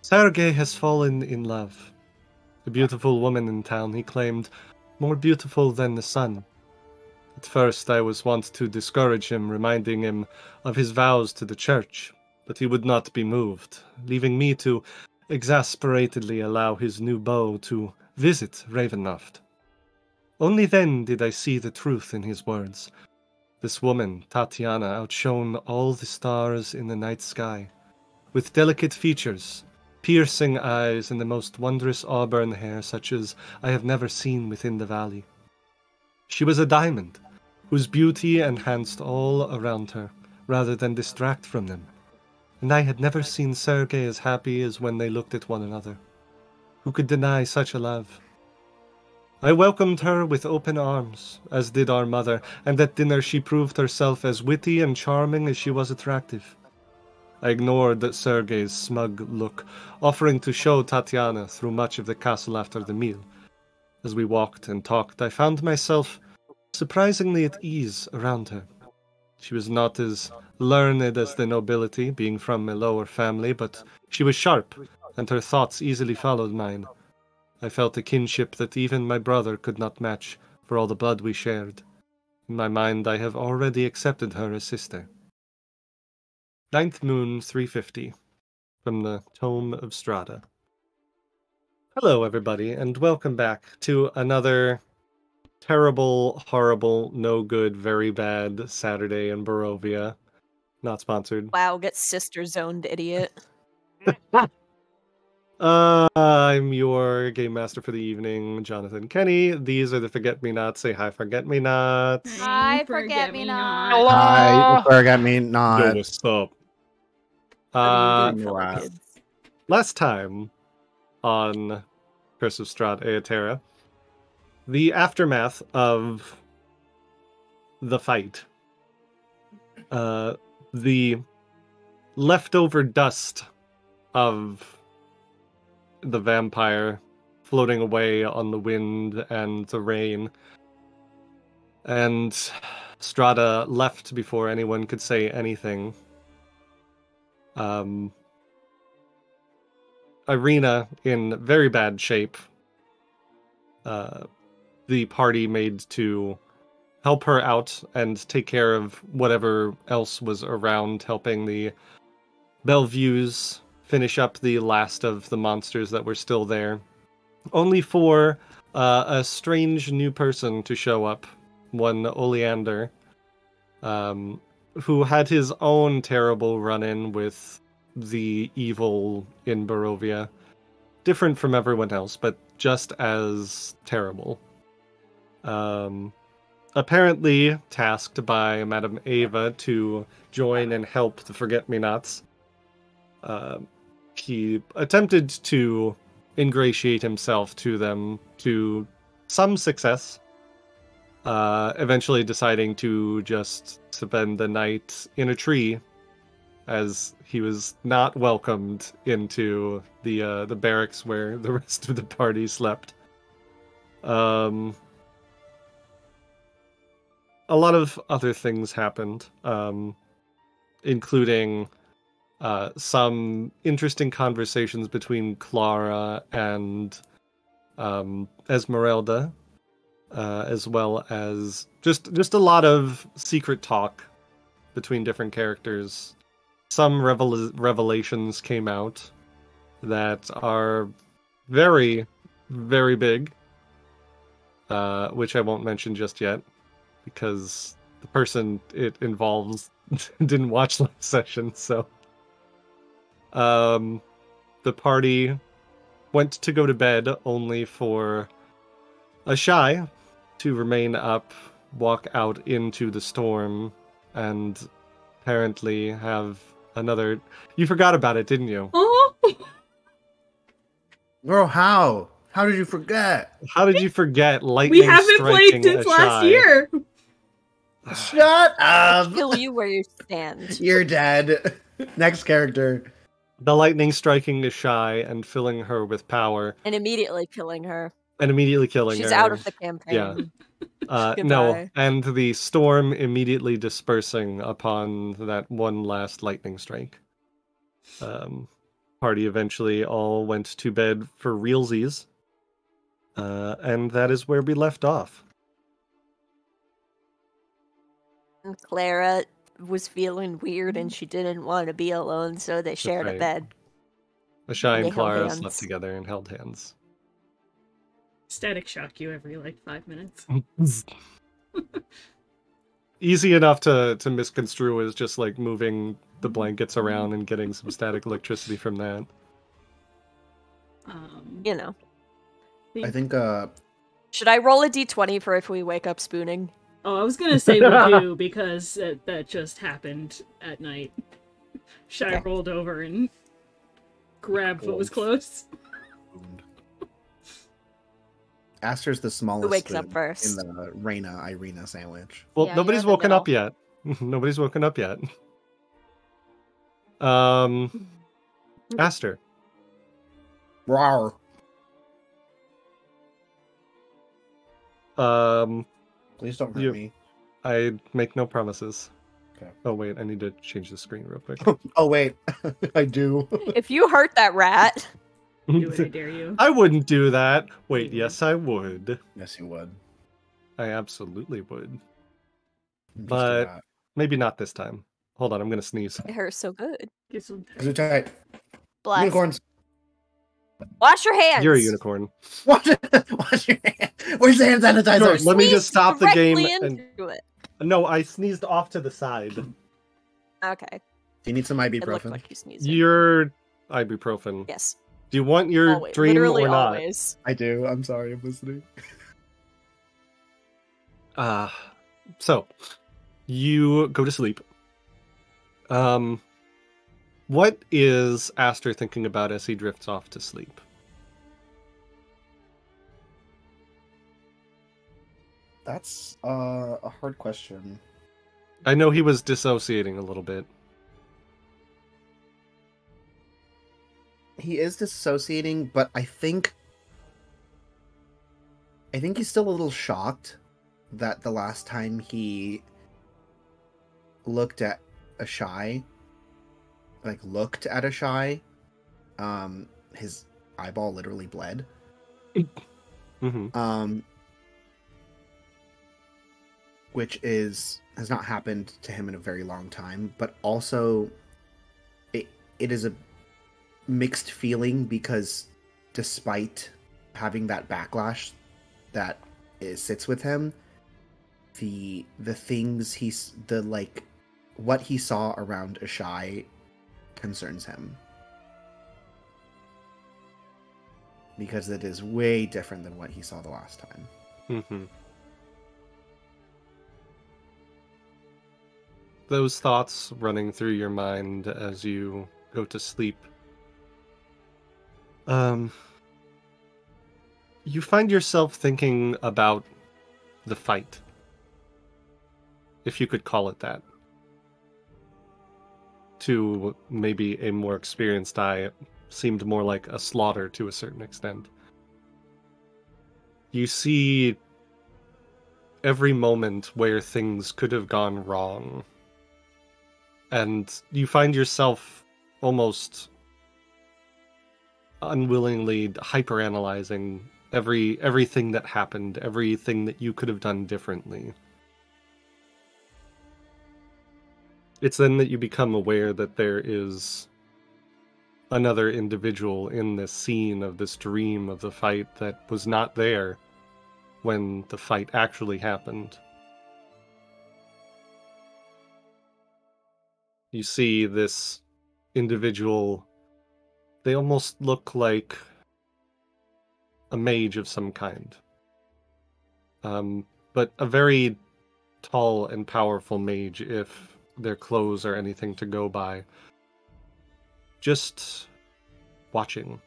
Sergei has fallen in love. A beautiful woman in town, he claimed, more beautiful than the sun. At first I was wont to discourage him, reminding him of his vows to the church, but he would not be moved, leaving me to exasperatedly allow his new beau to visit Ravenloft. Only then did I see the truth in his words. This woman, Tatiana, outshone all the stars in the night sky, with delicate features, piercing eyes, and the most wondrous auburn hair such as I have never seen within the valley. She was a diamond, whose beauty enhanced all around her, rather than distract from them, and I had never seen Sergei as happy as when they looked at one another. Who could deny such a love? I welcomed her with open arms, as did our mother, and at dinner she proved herself as witty and charming as she was attractive. I ignored Sergei's smug look, offering to show Tatiana through much of the castle after the meal. As we walked and talked, I found myself surprisingly at ease around her. She was not as learned as the nobility, being from a lower family, but she was sharp, and her thoughts easily followed mine. I felt a kinship that even my brother could not match for all the blood we shared. In my mind, I have already accepted her as sister. Ninth Moon 350, from the Tome of Strahda. Hello, everybody, and welcome back to another terrible, horrible, no good, very bad Saturday in Barovia. Not sponsored. Wow, get sister zoned, idiot. I'm your game master for the evening, Jonathan Kenny. These are the Forget-Me-Nots. Say hi, Forget-Me-Nots. Hi, Forget-Me-Not. Hello. Hi, Forget-Me-Not. Yo, what's up? Wow. Last time on Curse of Strahd, Terra, the aftermath of the fight, the leftover dust of the vampire floating away on the wind and the rain, and Strahda left before anyone could say anything. Ireena in very bad shape. The party made to help her out and take care of whatever else was around, helping the Belviews finish up the last of the monsters that were still there. Only for a strange new person to show up, one Oleander, who had his own terrible run-in with the evil in Barovia. Different from everyone else, but just as terrible. Apparently tasked by Madame Ava to join and help the Forget-Me-Nots. He attempted to ingratiate himself to them to some success, eventually deciding to just spend the night in a tree, as he was not welcomed into the barracks where the rest of the party slept. A lot of other things happened, including some interesting conversations between Clara and Ezmerelda, as well as just a lot of secret talk between different characters. Some revelations came out that are very, very big, which I won't mention just yet, because the person it involves didn't watch last session, so... the party went to go to bed only for a shy to remain up, walk out into the storm, and apparently have another... You forgot about it, didn't you? Oh. Girl, how? How did you forget? How did you forget lightning We haven't striking played since a last shy? year. Shut up! Kill you where you stand. You're dead. Next character. The lightning striking a shy and filling her with power. And immediately killing her. And immediately killing her. She's out of the campaign. Yeah. No, Goodbye. and the storm immediately dispersing upon that one last lightning strike. party eventually all went to bed for realsies. And that is where we left off. And Clara was feeling weird and she didn't want to be alone, so they shared a right. bed. Asha They and held Clara hands. slept together and held hands. Static shock you every like 5 minutes. Easy enough to misconstrue as just like moving the blankets around and getting some static electricity from that. You know. I think Should I roll a d20 for if we wake up spooning? Oh, I was gonna say we do, because that just happened at night. Shy Okay. rolled over and grabbed what was close. Aster's the smallest Who wakes up spoon first? in the Ireena sandwich. Well, Yeah, nobody's you're in the woken up yet. Nobody's woken up yet. Aster. Rawr. Please don't hurt me. I make no promises. Okay. Oh wait, I need to change the screen real quick. Oh wait, I do. If you hurt that rat, Do it, I dare you. I wouldn't do that. Wait, You would. yes I would. Yes, you would. I absolutely would. Just But- do that. Maybe not this time. Hold on, I'm gonna sneeze. it hurts so good. Get some Is it tight? Bless. Unicorns. Wash your hands. You're a unicorn. Wash your hand. Where's the hand sanitizer? Sure, let me Sneeze just stop the game directly and into it. no, I sneezed off to the side. Okay. Do you need some It looked ibuprofen? like you sneezed. Your ibuprofen. Yes. Do you want your Always. dream Literally or not? always. I do. I'm sorry. I'm listening. So you go to sleep. What is Aster thinking about as he drifts off to sleep? That's a hard question. I know he was dissociating a little bit. He is dissociating, but I think he's still a little shocked that the last time he looked at a shy, his eyeball literally bled. Mm-hmm. Which has not happened to him in a very long time, but also it is a mixed feeling, because despite having that backlash that sits with him, the things what he saw around Ashai concerns him, because it is way different than what he saw the last time. Mm-hmm. Those thoughts running through your mind as you go to sleep. You find yourself thinking about the fight, if you could call it that. To maybe a more experienced eye, it seemed more like a slaughter to a certain extent. You see every moment where things could have gone wrong. And you find yourself almost unwillingly hyperanalyzing everything that happened, everything that you could have done differently. It's then that you become aware that there is another individual in this scene of this dream of the fight that was not there when the fight actually happened. You see this individual, they almost look like a mage of some kind. But a very tall and powerful mage, if their clothes are anything to go by. Just watching.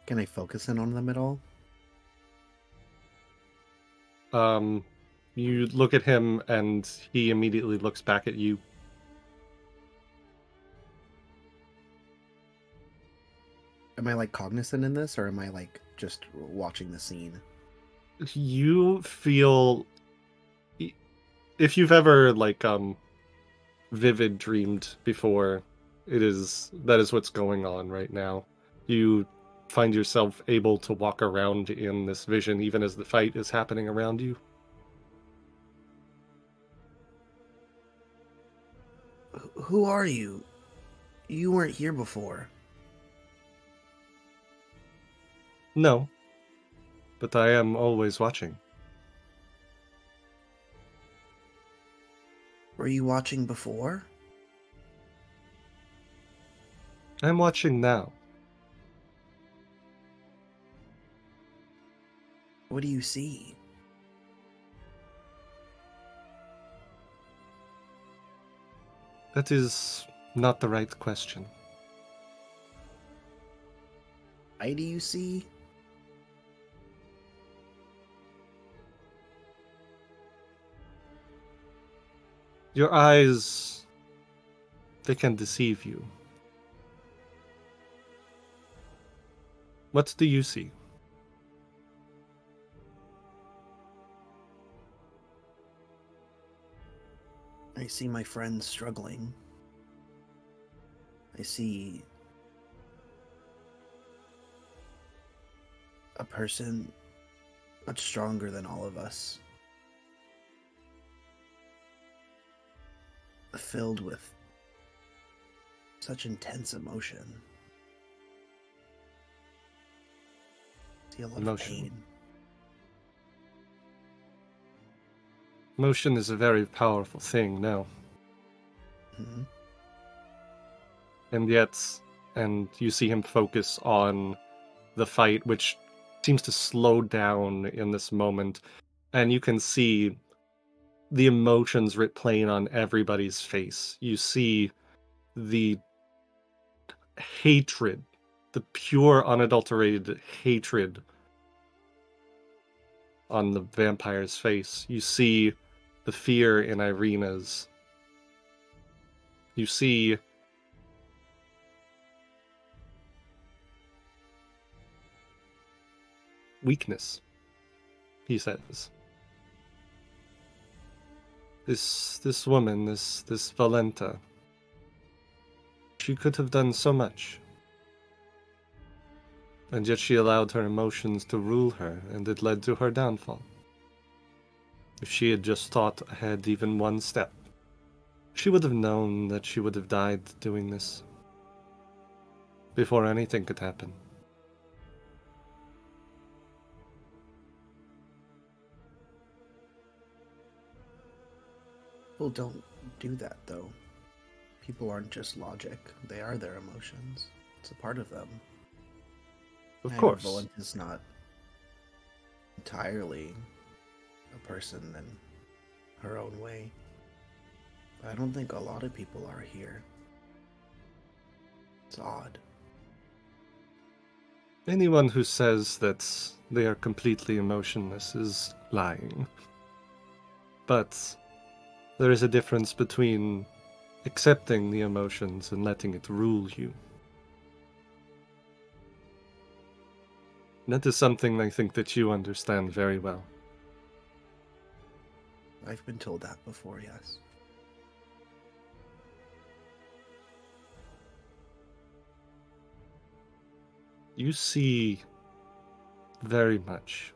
Can I focus in on them at all? You look at him and he immediately looks back at you. Am I cognizant in this, or am I just watching the scene? You feel, if you've ever vivid dreamed before. That is what's going on right now. You find yourself able to walk around in this vision even as the fight is happening around you. Who are you? You weren't here before. No, but I am always watching. Were you watching before? I'm watching now. What do you see? That is not the right question. Why do you see? Your eyes, they can deceive you. What do you see? I see my friends struggling. I see a person much stronger than all of us, filled with such intense emotion. I see a lot of pain. Emotion is a very powerful thing, no. Mm-hmm. And you see him focus on the fight, which seems to slow down in this moment. And you can see the emotions writ plain on everybody's face. You see the hatred, the pure, unadulterated hatred on the vampire's face. You see the fear in Ireena's. You see weakness, he says. This woman, this Valenta, she could have done so much. And yet she allowed her emotions to rule her, and it led to her downfall. If she had just thought ahead even one step, she would have known that she would have died doing this. Before anything could happen. People don't do that, though. People aren't just logic. They are their emotions. It's a part of them. Of course. Valenta's not entirely a person in her own way. I don't think a lot of people are here. It's odd. Anyone who says that they are completely emotionless is lying. But there is a difference between accepting the emotions and letting it rule you. That is something I think that you understand very well. I've been told that before, yes. You see very much.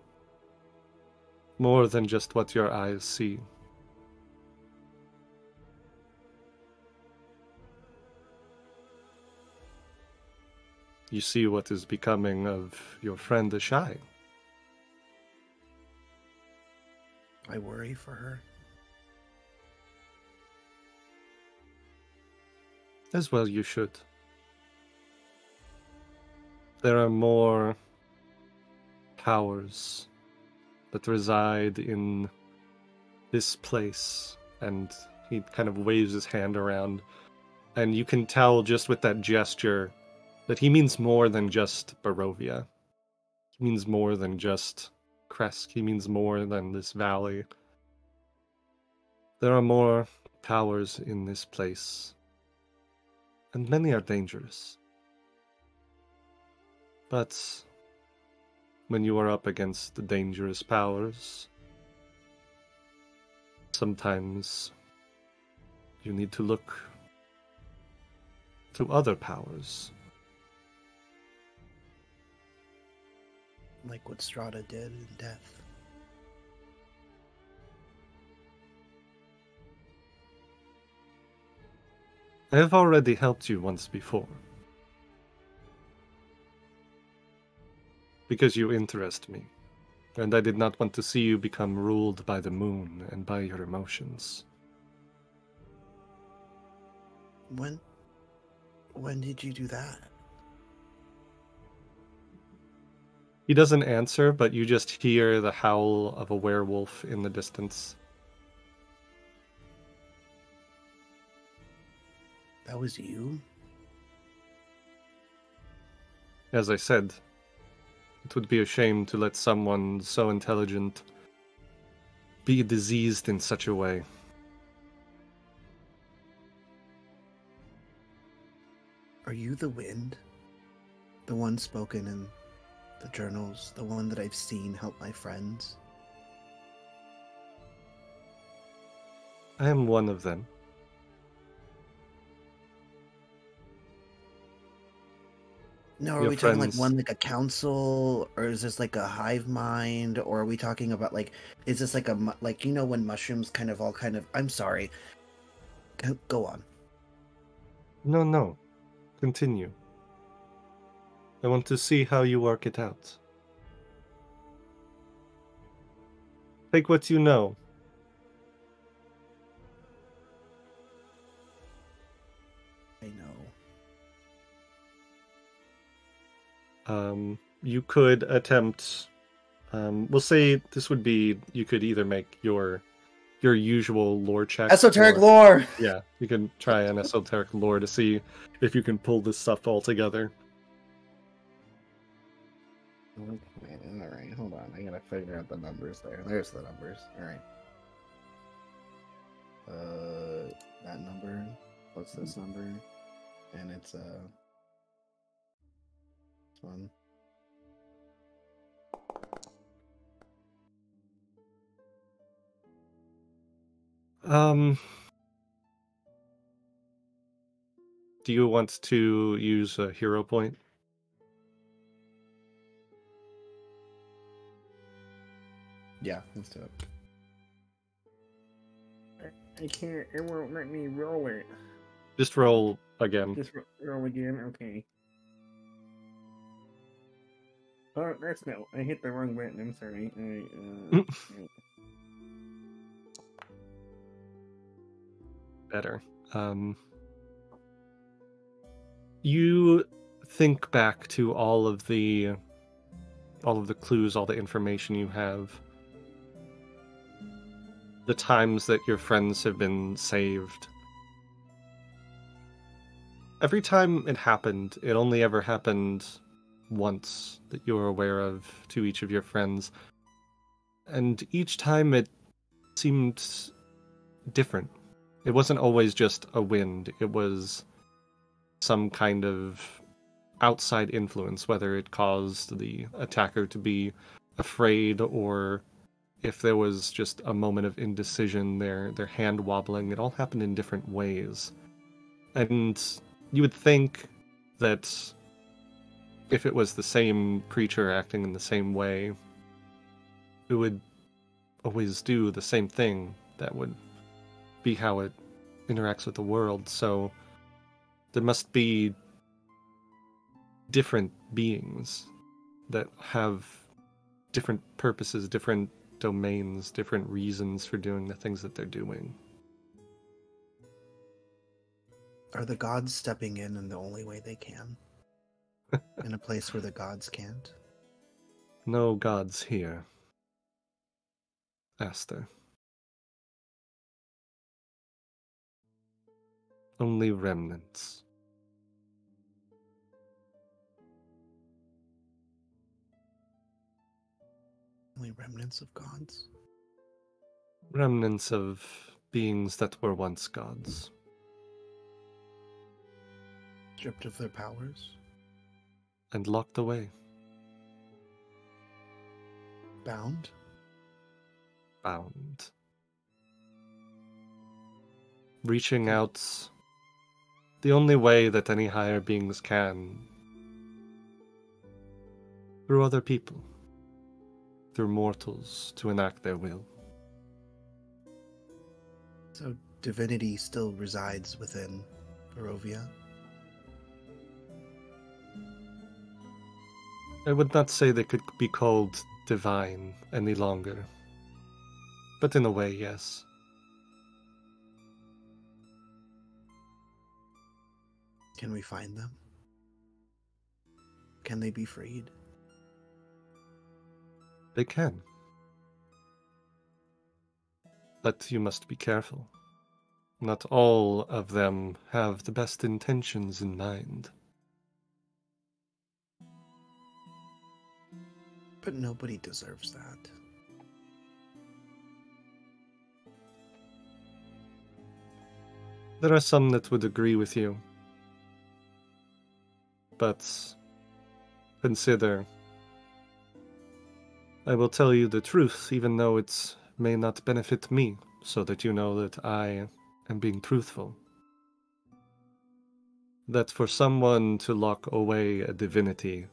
More than just what your eyes see. You see what is becoming of your friend Ashai. I worry for her. As well you should. There are more powers that reside in this place, and he kind of waves his hand around, and you can tell just with that gesture that he means more than just Barovia. He means more than just Kresk. He means more than this valley. There are more powers in this place, and many are dangerous. But when you are up against the dangerous powers, sometimes You need to look to other powers. Like what Strahda did in death. I have already helped you once before. Because you interest me, and I did not want to see you become ruled by the moon and by your emotions. When did you do that? He doesn't answer, but you just hear the howl of a werewolf in the distance. That was you? As I said, it would be a shame to let someone so intelligent be diseased in such a way. Are you the wind? The one spoken in the journals, the one that I've seen help my friends? I am one of them. No, are Your we talking like friends- one like a council, or is this like a hive mind, or are we talking about like, is this like like, you know, when mushrooms kind of I'm sorry. Go on. No. Continue. I want to see how you work it out. Take what you know. I know. You could attempt. We'll say this would be. You could either make your usual lore check. Esoteric or- lore! Yeah, you can try an esoteric lore to see if you can pull this stuff all together. Okay, alright, hold on. I gotta figure out the numbers there. There's the numbers. Alright. That number plus this number. And it's this one. Do you want to use a hero point? Yeah, let's do it. I can't. It won't let me roll it. Just roll again. Just roll again. Okay. Oh, that's no. I hit the wrong button. I'm sorry. Better. You think back to all of the clues, all the information you have. The times that your friends have been saved. Every time it happened, it only ever happened once that you were aware of to each of your friends. And each time it seemed different. It wasn't always just a wind, it was some kind of outside influence, whether it caused the attacker to be afraid or if there was just a moment of indecision, their hand wobbling. It all happened in different ways. And you would think that if it was the same creature acting in the same way, it would always do the same thing. That would be how it interacts with the world. So there must be different beings that have different purposes, different domains, different reasons for doing the things that they're doing. Are the gods stepping in the only way they can? In a place where the gods can't? No gods here, Aster. Only remnants. Only remnants of gods? Remnants of beings that were once gods. Stripped of their powers? And locked away. Bound? Bound. reaching out the only way that any higher beings can, through other people, through mortals, to enact their will. So divinity still resides within Barovia? I would not say they could be called divine any longer, but in a way, yes. Can we find them? Can they be freed? They can. But you must be careful. Not all of them have the best intentions in mind. But nobody deserves that. There are some that would agree with you. But consider, I will tell you the truth, even though it may not benefit me, so that you know that I am being truthful. That for someone to lock away a divinity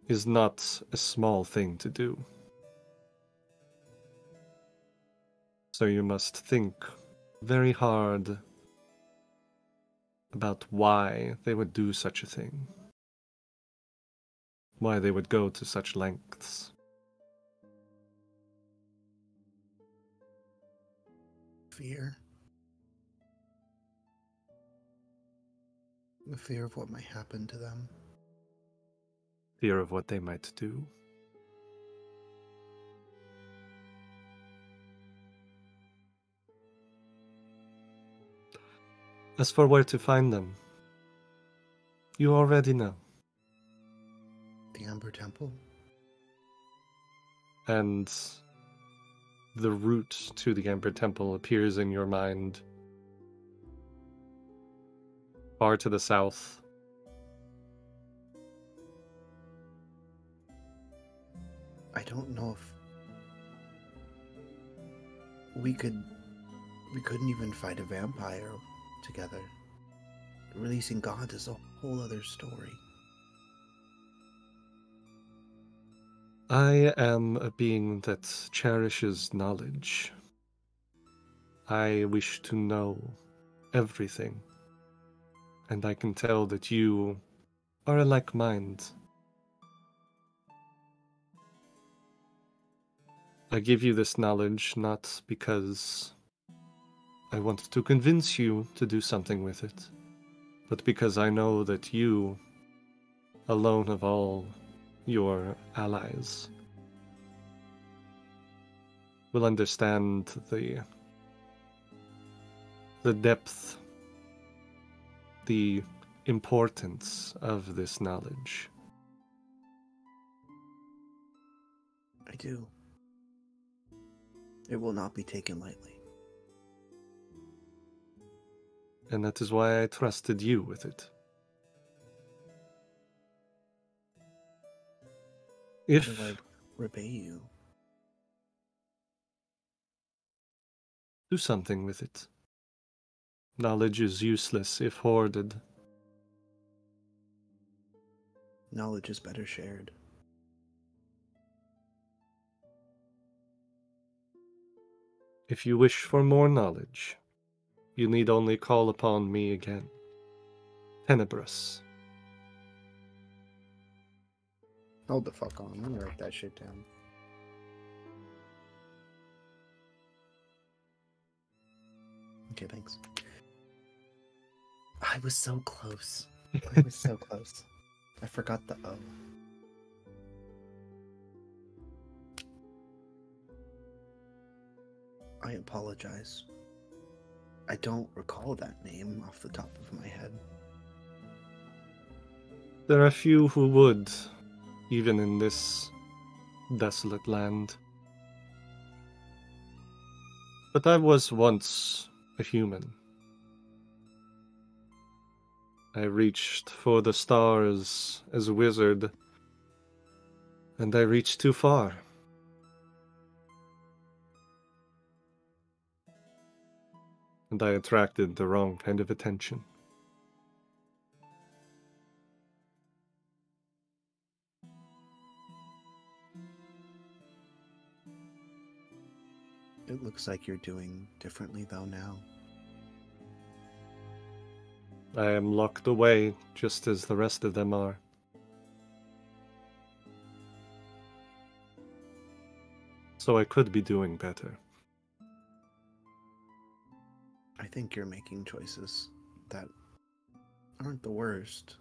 is not a small thing to do. So you must think very hard about why they would do such a thing. Why they would go to such lengths. Fear. The fear of what might happen to them. Fear of what they might do. As for where to find them, you already know. The Amber Temple? And the route to the Amber Temple appears in your mind. Far to the south. I don't know if we couldn't even fight a vampire together. Releasing God is a whole other story. I am a being that cherishes knowledge. I wish to know everything. And I can tell that you are a like mind. I give you this knowledge not because I want to convince you to do something with it, but because I know that you, alone of all your allies, will understand the depth, the importance of this knowledge. I do. It will not be taken lightly. And that is why I trusted you with it. How do I repay you? Do something with it. Knowledge is useless if hoarded. Knowledge is better shared. If you wish for more knowledge, you need only call upon me again. Tenebrous. Hold the fuck on. I'm gonna write that shit down. Okay, thanks. I was so close. I was so close. I forgot the O. I apologize. I don't recall that name off the top of my head. There are few who would, even in this desolate land. But I was once a human. I reached for the stars as a wizard, and I reached too far. and I attracted the wrong kind of attention. It looks like you're doing differently, though, now. I am locked away, just as the rest of them are. So I could be doing better. I think you're making choices that aren't the worst.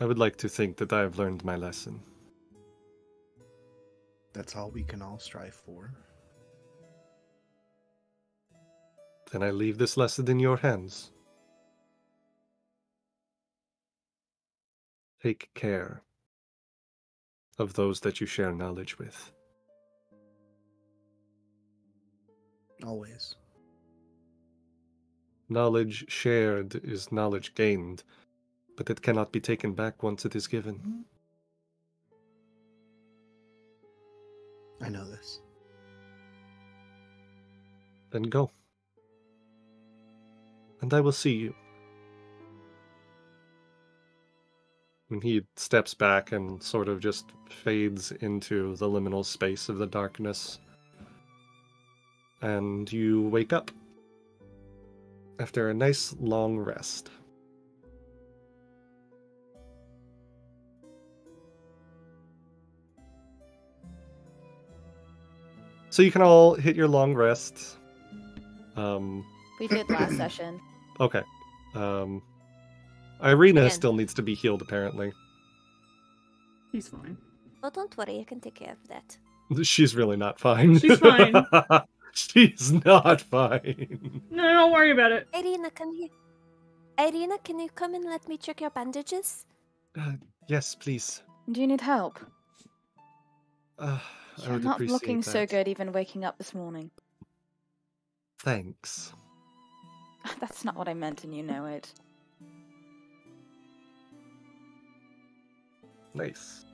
I would like to think that I have learned my lesson. That's all we can all strive for. Then I leave this lesson in your hands. Take care of those that you share knowledge with. Always. Knowledge shared is knowledge gained, but it cannot be taken back once it is given. I know this. Then go. And I will see you. And he steps back and sort of just fades into the liminal space of the darkness. And you wake up after a nice long rest. So you can all hit your long rests. We did last session. Okay. Ireena Again. still needs to be healed, apparently. He's fine. Oh, don't worry, I can take care of that. She's really not fine. She's fine. She's not fine. No, don't worry about it. Ireena, can you come and let me check your bandages? Yes, please. Do you need help? I You're would not appreciate looking so that. good even waking up this morning. Thanks. That's not what I meant and you know it. Nice.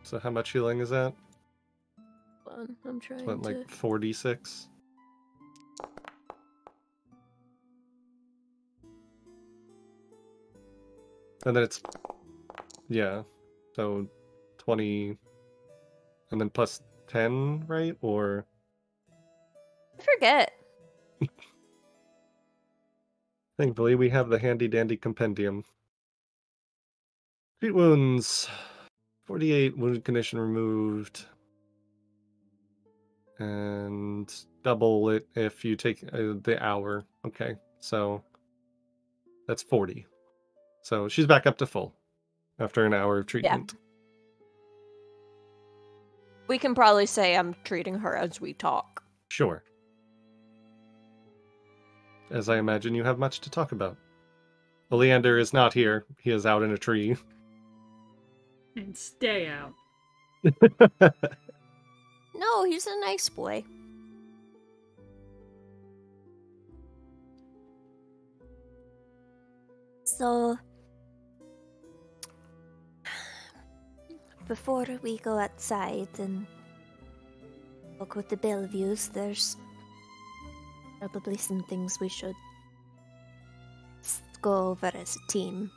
So how much healing is that? I'm trying Went to... like 4d6. And then it's, yeah, so 20, and then plus 10, right? Or I forget. thankfully we have the handy dandy compendium. Treat wounds, 48 wound condition removed, and double it if you take the hour. Okay, so that's 40. So she's back up to full after an hour of treatment. We can probably say I'm treating her as we talk. Sure. As I imagine you have much to talk about. Oleander is not here. He is out in a tree. And stay out. No, he's a nice boy. So, before we go outside and look with the Belviews, there's probably some things we should go over as a team.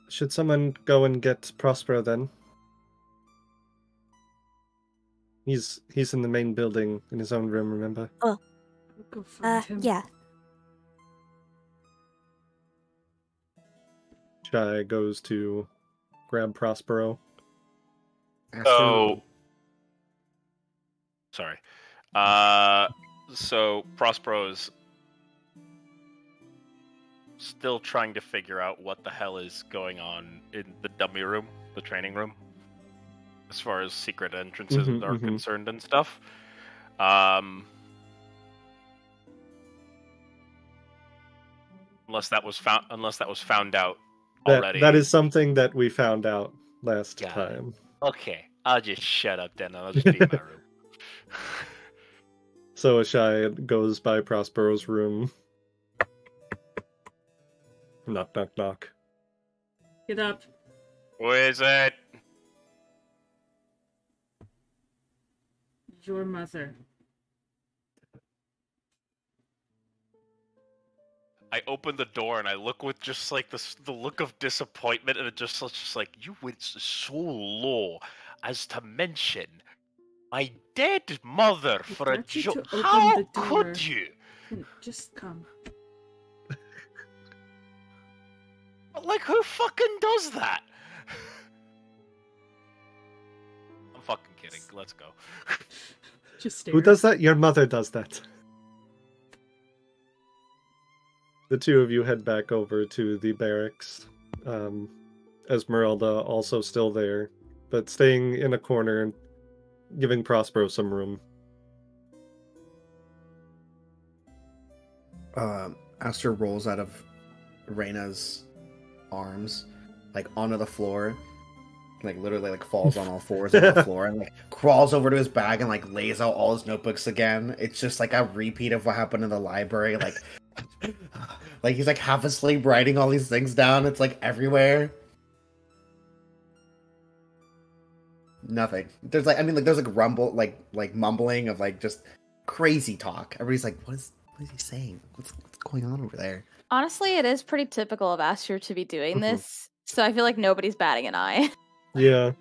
Should someone go and get Prospero then? He's in the main building in his own room, remember? Go find him. Yeah. Shy goes to grab Prospero. Oh. Sorry. So Prospero's still trying to figure out what the hell is going on in the dummy room, the training room, as far as secret entrances are concerned and stuff. Unless that was found out already. That is something that we found out last Got it. time. Okay, I'll just shut up then. I'll just be in my room. So Ashai goes by Prospero's room. Knock, knock, knock. Get up. Who is it? Your mother. I open the door and I look with just like the look of disappointment, and it's just like, you went so low as to mention my dead mother for a got you joke. to open How the door. could you? Just come. Like, who fucking does that? I'm fucking kidding. Let's go. Just stare. Who does that? Your mother does that. The two of you head back over to the barracks. Ezmerelda also still there, but staying in a corner and giving Prospero some room. Aster rolls out of Ireena's arms, like onto the floor, like literally like falls on all fours on the floor and like crawls over to his bag and like lays out all his notebooks again. It's just like a repeat of what happened in the library. Like he's like half asleep writing all these things down. It's like everywhere. Nothing. There's like, I mean, like there's like rumble, like mumbling of like just crazy talk. Everybody's like, what is he saying? What's going on over there? Honestly, it is pretty typical of Aster to be doing this, so I feel like nobody's batting an eye. Yeah.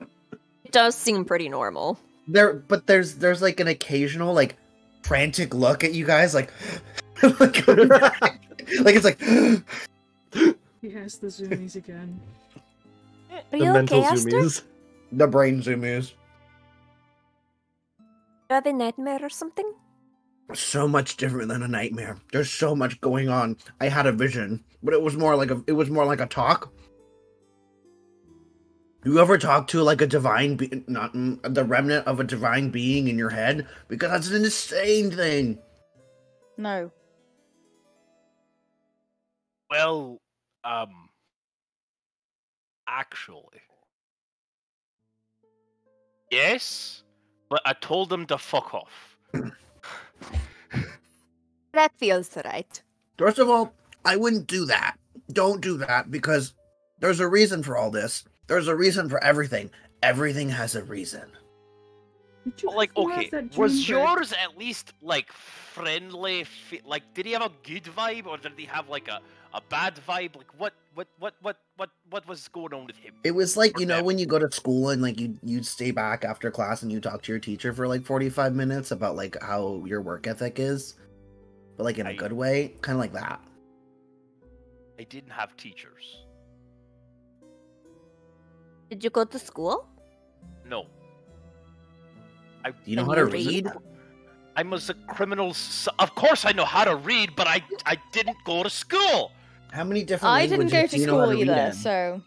It does seem pretty normal. But there's like an occasional like frantic look at you guys, like like it's like He has the zoomies again. Are The you mental okay, Aster? zoomies. the brain zoomies. You have a nightmare or something? So much different than a nightmare. There's so much going on. I had a vision, but it was more like a talk. You ever talk to like a divine not the remnant of a divine being in your head? Because that's an insane thing. No. Well, actually, yes, but I told them to fuck off. That feels right. First of all, I wouldn't do that. Don't do that because there's a reason for all this. There's a reason for everything. Everything has a reason. Like, okay, was yours at least like friendly? Like, did he have a good vibe, or did he have like a bad vibe? Like, what was going on with him? It was like, you know, when you go to school and like you'd stay back after class and you talk to your teacher for like 45 minutes about like how your work ethic is, but like in a good way, kind of like that. I didn't have teachers. Did you go to school? No. Do you know how to read? I was a criminal. Of course, I know how to read, but I didn't go to school. How many different I didn't languages go do to you know how school to read either, in? so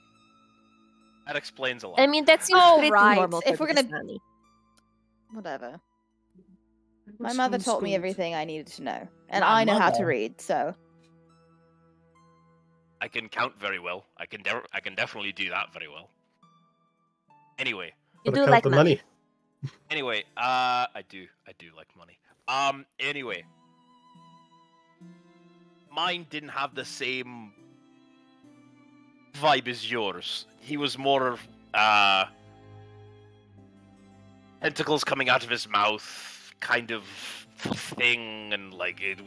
That explains a lot. I mean, that seems Oh, pretty right. normal If for we're gonna- Pakistani. whatever. My mother taught me everything I needed to know, and I know how to mother. read. So I can count very well. I can definitely do that very well. Anyway, You Gotta do count like the money. Anyway, I do like money. Anyway, mine didn't have the same vibe as yours. He was more, tentacles coming out of his mouth, kind of thing, and like it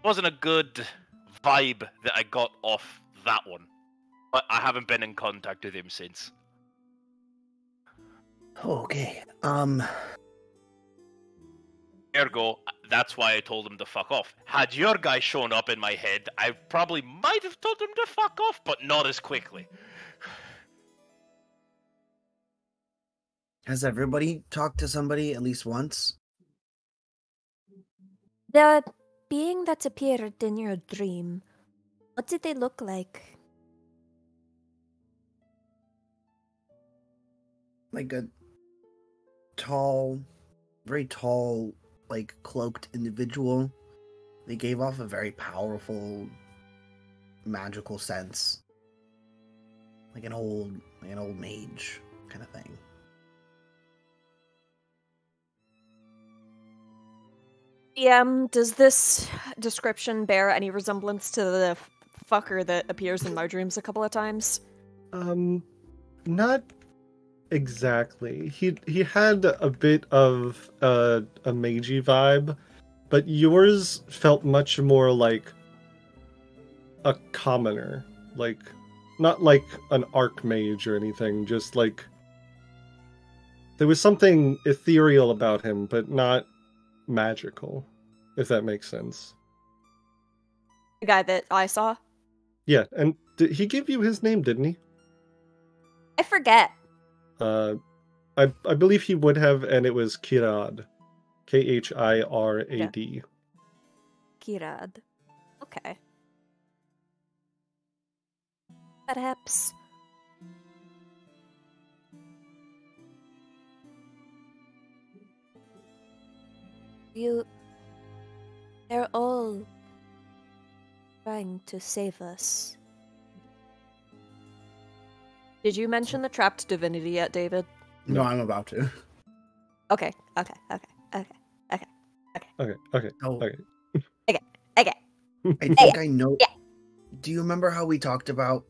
wasn't a good vibe that I got off that one. But I haven't been in contact with him since. Okay. Ergo, that's why I told him to fuck off. Had your guy shown up in my head, I probably might have told him to fuck off, but not as quickly. Has everybody talked to somebody at least once? The being that appeared in your dream, what did they look like? Like a tall, very tall, like cloaked individual. They gave off a very powerful, magical sense. Like an old mage kind of thing. Does this description bear any resemblance to the fucker that appears in my dreams a couple of times? Not exactly. He had a bit of a magey vibe, but yours felt much more like a commoner, like not like an archmage or anything, just like there was something ethereal about him, but not magical, if that makes sense. The guy that I saw? Yeah, and he gave you his name, didn't he? I forget. I believe he would have, and it was Kirad. Khirad. Yeah. Kirad. Okay. Perhaps. They're all trying to save us. Did you mention the trapped divinity yet, David? No, I'm about to. Okay. Oh. Okay. I think I know. Yeah. Do you remember how we talked about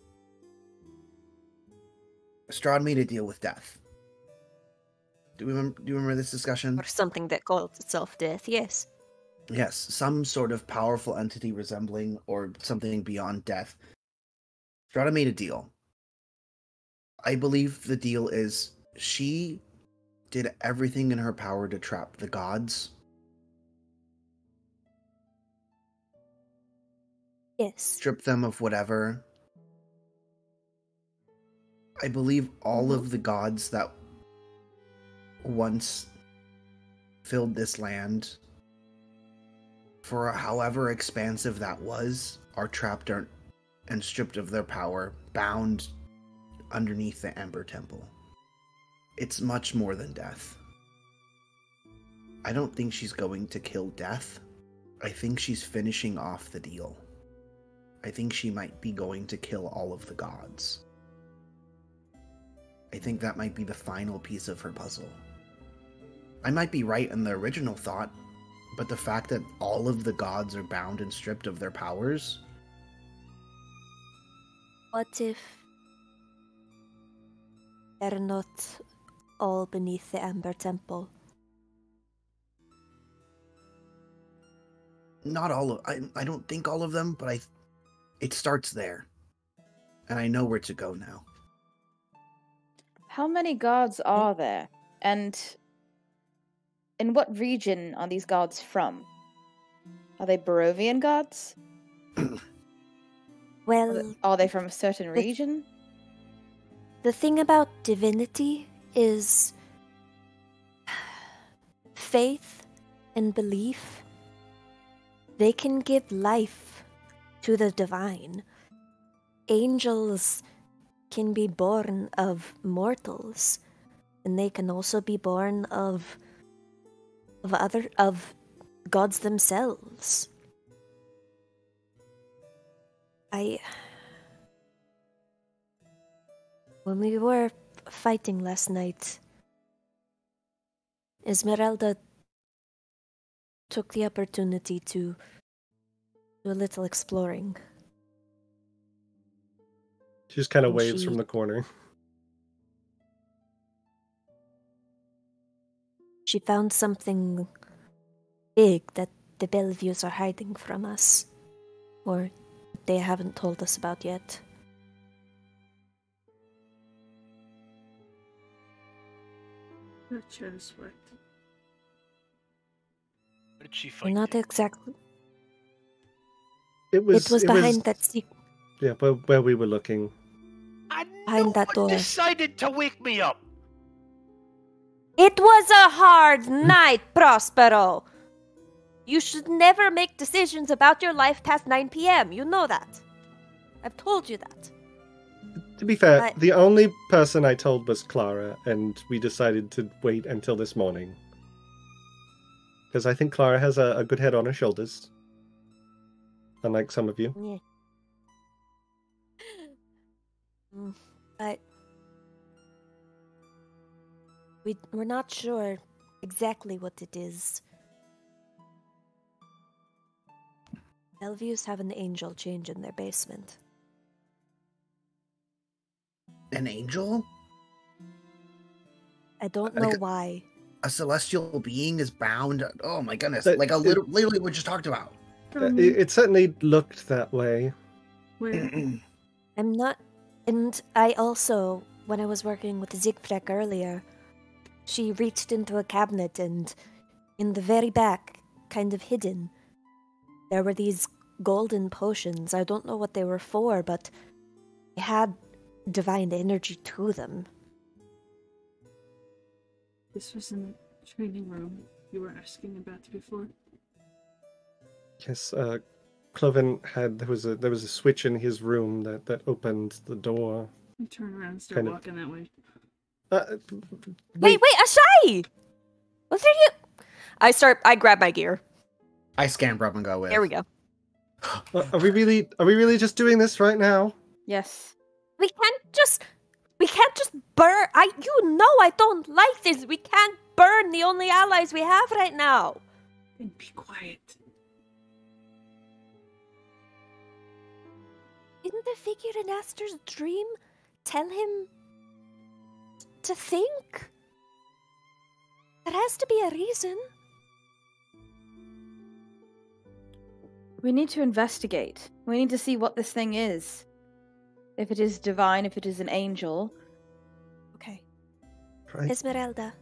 Strahd made a deal with death? Do you remember this discussion? Or something that calls itself death, yes. Yes, some sort of powerful entity resembling or something beyond death. Strahda made a deal. I believe the deal is she did everything in her power to trap the gods. Yes. Strip them of whatever. I believe all of the gods that once filled this land, for however expansive that was, are trapped and stripped of their power, bound underneath the Ember Temple. It's much more than death. I don't think she's going to kill death. I think she's finishing off the deal. I think she might be going to kill all of the gods. I think that might be the final piece of her puzzle. I might be right in the original thought, but the fact that all of the gods are bound and stripped of their powers... What if they're not all beneath the Ember Temple? Not all of... I don't think all of them, but it starts there. And I know where to go now. How many gods are there? And in what region are these gods from? Are they Barovian gods? Well, are they from a certain region? The thing about divinity is faith and belief. They can give life to the divine. Angels can be born of mortals, and they can also be born of gods themselves. When we were fighting last night, Ezmerelda took the opportunity to do a little exploring. She just kind of waves from the corner. She found something big that the Belviews are hiding from us, or they haven't told us about yet. Not just what. Where did she find Not it? exactly. It was behind that secret. Yeah, but where we were looking. Behind that door. Decided to wake me up. It was a hard night, Prospero. You should never make decisions about your life past 9 p.m. You know that. I've told you that. To be fair, the only person I told was Clara, and we decided to wait until this morning. Because I think Clara has a good head on her shoulders. Unlike some of you. Yeah. But we're not sure exactly what it is. Belviews have an angel change in their basement. An angel? I don't know why. A celestial being is bound. Oh my goodness! Literally, what we just talked about. It certainly looked that way. Where? I'm not. And I also, when I was working with Zigfrek earlier, she reached into a cabinet and in the very back, kind of hidden, there were these golden potions. I don't know what they were for, but they had divine energy to them. This was in the training room you were asking about before. Yes, Cloven had there was a switch in his room that opened the door. I turn around and start walking that way. Wait, Ashai! What are you? I grab my gear. I scamper up and go with. There we go. Are we really just doing this right now? Yes. We can't just burn. I don't like this. We can't burn the only allies we have right now. Then be quiet. Didn't the figure in Aster's dream tell him to think? There has to be a reason. We need to investigate. We need to see what this thing is. If it is divine, if it is an angel. Okay. Right. Ezmerelda,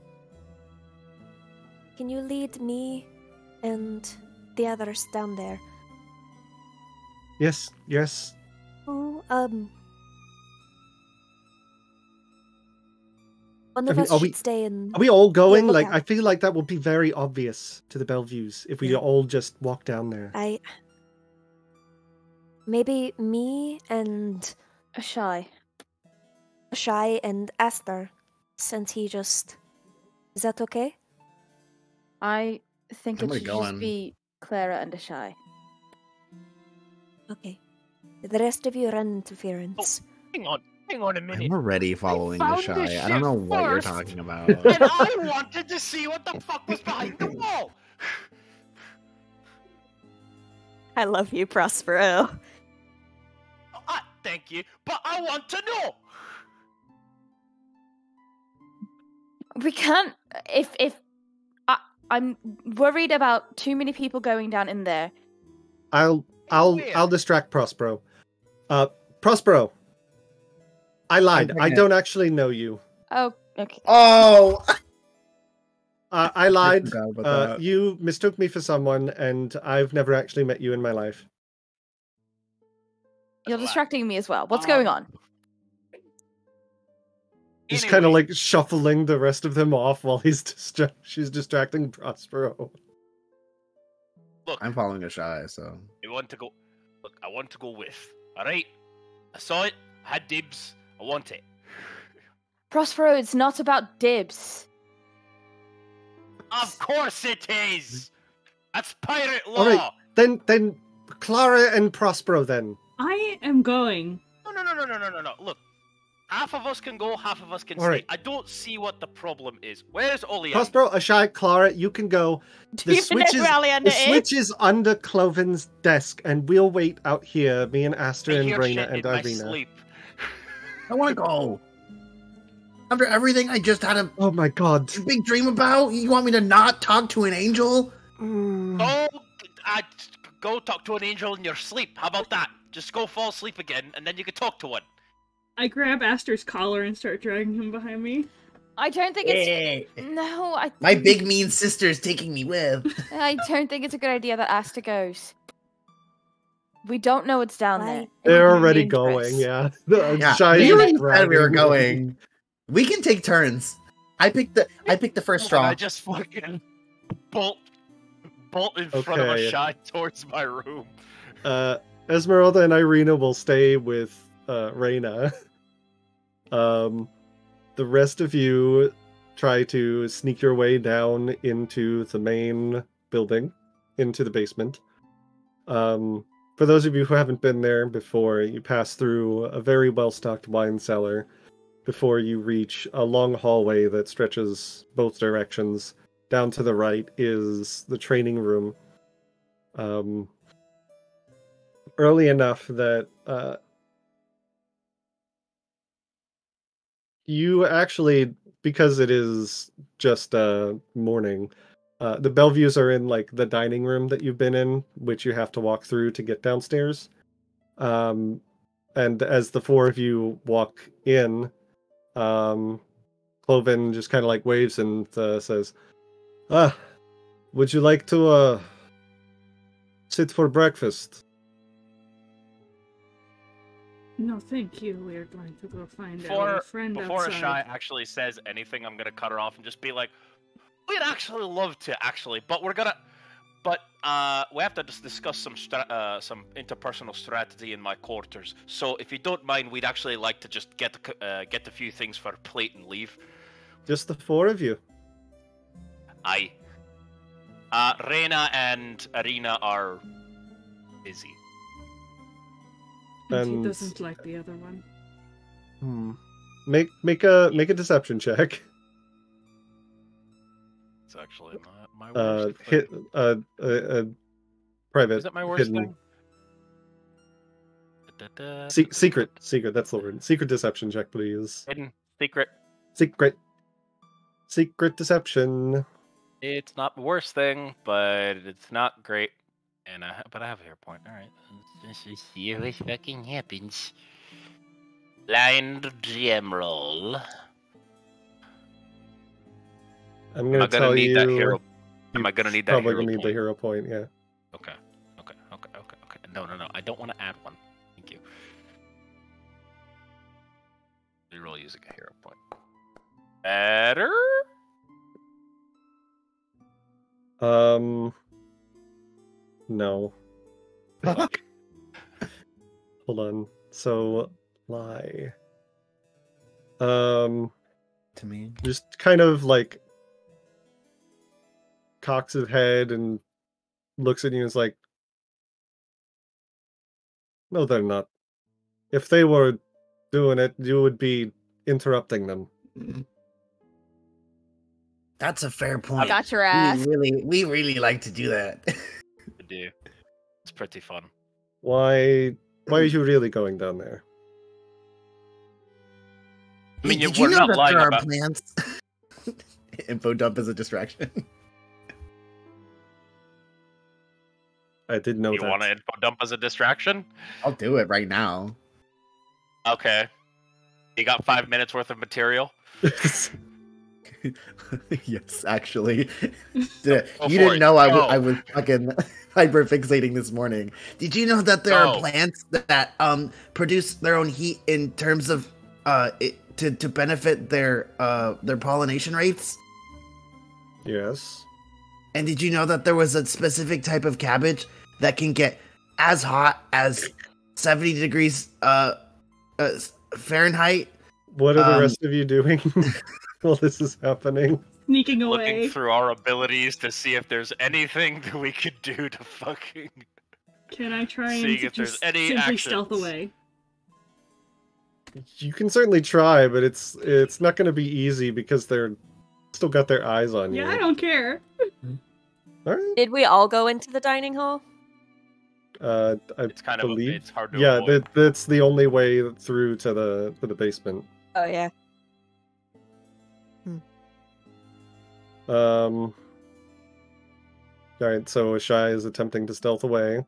can you lead me and the others down there? Yes. Who, one of us should stay in... Are we all going? Yeah, I feel like that will be very obvious to the Belviews if we all just walk down there. Maybe me and... Ashai and Aster, since he just... Is that okay? I think it should go just be Clara and Ashai. Okay. The rest of you run interference. Oh, hang on a minute. I'm already following the shy. I don't know what you're talking about. And I wanted to see what the fuck was behind the wall. I love you, Prospero. Thank you, but I want to know. We can't. If I'm worried about too many people going down in there. I'll distract Prospero. Prospero. I lied. I don't actually know you. Oh, okay. Oh. I lied. You mistook me for someone, and I've never actually met you in my life. You're distracting me as well. What's going on? He's kind of like shuffling the rest of them off while she's distracting Prospero. Look, I'm following a shy, so I want to go. Look, I want to go with. All right, I saw it. I had dibs. I want it. Prospero, it's not about dibs. Of course it is. That's pirate law. All right, then Clara and Prospero then. I am going. No. Look, half of us can go, half of us can All stay. right. I don't see what the problem is. Where's Olean? Prospero, Ashai, Clara, you can go. The switch is under Cloven's desk, and we'll wait out here, me and Aster and Ireena and Ireena. I want to go. After everything I just had Oh my god. big dream about, you want me to not talk to an angel? Go talk to an angel in your sleep. How about that? Just go fall asleep again, and then you can talk to one. I grab Aster's collar and start dragging him behind me. I don't think it's... No, My big mean sister's taking me with. I don't think it's a good idea that Aster goes. We don't know what's down there. They're already going, yeah. We were going. We can take turns. I picked the first straw. I just fucking bolt in front of a shy towards my room. Ezmerelda and Ireena will stay with Ireena. The rest of you try to sneak your way down into the main building, into the basement. For those of you who haven't been there before, you pass through a very well-stocked wine cellar before you reach a long hallway that stretches both directions. Down to the right is the training room. early enough that you actually, because it is just morning, the Belviews are in like the dining room that you've been in, which you have to walk through to get downstairs. And as the four of you walk in, Cloven just kind of like waves and says, would you like to sit for breakfast? No, thank you. We're going to go find Before our friend Before outside. Ashai actually says anything, I'm gonna cut her off and just be like, we'd actually love to, but we're gonna... But we have to just discuss some interpersonal strategy in my quarters. So if you don't mind, we'd actually like to just get a few things for a plate and leave. Just the four of you? Aye. Ireena and Ireena are busy. And he doesn't like the other one. Make a deception check. It's actually not my worst thing. Private. Is that my worst hidden. thing? Secret. That's the word. Secret deception check, please. Hidden. Secret. Secret deception. It's not the worst thing, but it's not great. And but I have a hero point. All right. Let's just see what fucking happens. Blind gem roll. I'm gonna tell you. That hero. Am I gonna need that hero Probably gonna need point? the hero point. Yeah. Okay. No. I don't want to add one. Thank you. Reroll using a hero point. Better. No. Fuck. Hold on. So lie. To me, just kind of like cocks his head and looks at you and is like, no, they're not. If they were doing it, you would be interrupting them. that's a fair point. Got your ass. We really like to do that. We do. It's pretty fun. Why are you really going down there? I mean, Did we're you know not that lying there are about... plans? Info dump is a distraction. I did know You that. want to info dump as a distraction? I'll do it right now. Okay. You got 5 minutes worth of material? Yes, actually. You for didn't it. know Go. I was fucking hyperfixating this morning. Did you know that there are plants that produce their own heat in terms of to benefit their pollination rates? Yes. And did you know that there was a specific type of cabbage that can get as hot as 70 degrees Fahrenheit? What are the rest of you doing while this is happening? Sneaking away. Looking through our abilities to see if there's anything that we could do to fucking... Can I try Seeing and if there's just any simply actions. stealth away? You can certainly try, but it's not going to be easy because they're still got their eyes on you. Yeah, I don't care. All right. Did we all go into the dining hall? I It's kind believe. of... It's hard to Yeah, avoid. that's the only way through to the basement. Oh yeah. All right, so Ashai is attempting to stealth away.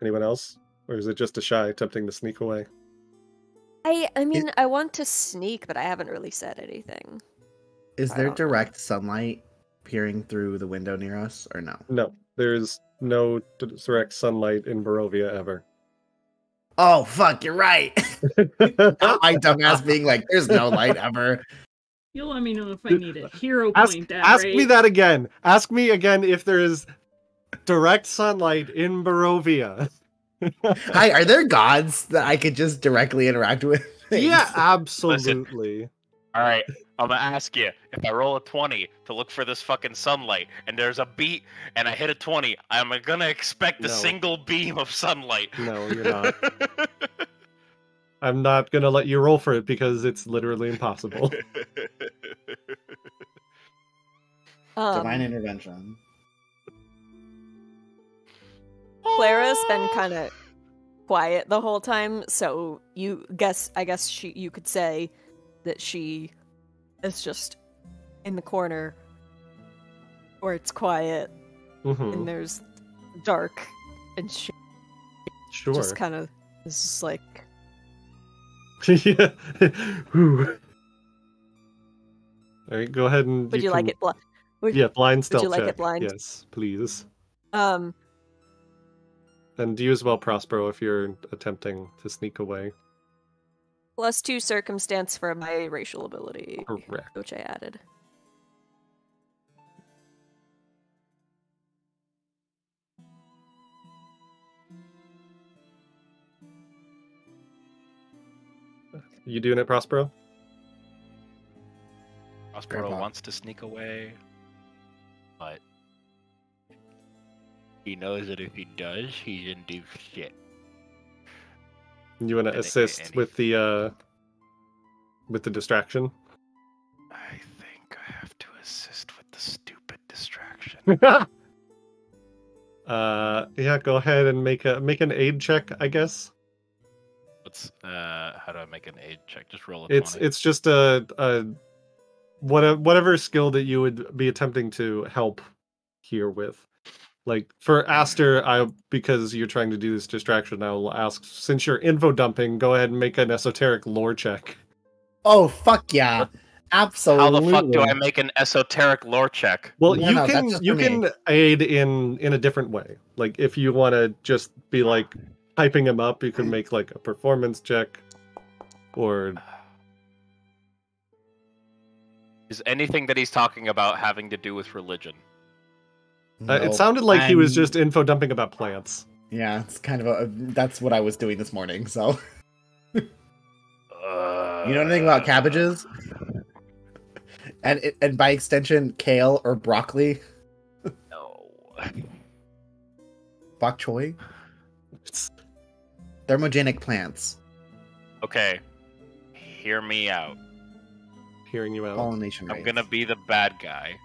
Anyone else? Or is it just Ashai attempting to sneak away? I mean, I want to sneak, but I haven't really said anything. Is I there don't know. direct sunlight peering through the window near us, or no? No, there's no direct sunlight in Barovia ever. Oh, fuck, you're right. My dumbass being like, there's no light ever. You'll let me know if I need a hero Ask point. me that again. Ask me again if there is direct sunlight in Barovia. Hi, are there gods that I could just directly interact with? Yeah, absolutely. All right, I'm gonna ask you, if I roll a 20 to look for this fucking sunlight, and there's a beat, and I hit a 20, I'm gonna expect a No. single beam of sunlight. No, you're not. I'm not gonna let you roll for it because it's literally impossible. Divine intervention. Clara's been kind of quiet the whole time, so I guess you could say that she is just in the corner where it's quiet and there's dark, and she just kind of is just like yeah. All right, go ahead and would you like it blind? Yeah, blind stealth Would you like check. it blind? Yes, please. Um, And you as well, Prospero, if you're attempting to sneak away. +2 circumstance for my racial ability, Correct. which I added. You doing it, Prospero? Prospero wants to sneak away, but he knows that if he does, he's in deep shit. You want to assist with the distraction? I think I have to assist with the stupid distraction. Yeah, go ahead and make an aid check, I guess. What's how do I make an aid check? Just roll a 20. It's just a whatever skill that you would be attempting to help here with. Like for Aster, because you're trying to do this distraction, I will ask, since you're info dumping, go ahead and make an esoteric lore check. Oh fuck yeah. Absolutely. How the fuck do I make an esoteric lore check? Well, you can aid in a different way. Like if you want to just be like hyping him up, you can make like a performance check, or is anything that he's talking about having to do with religion? It sounded like he was just info dumping about plants. Yeah, it's kind of that's what I was doing this morning. So, you know anything about cabbages? And by extension, kale or broccoli? No. Bok choy? Thermogenic plants. Okay. Hear me out. Hearing you out. Pollination I'm rates. gonna be the bad guy.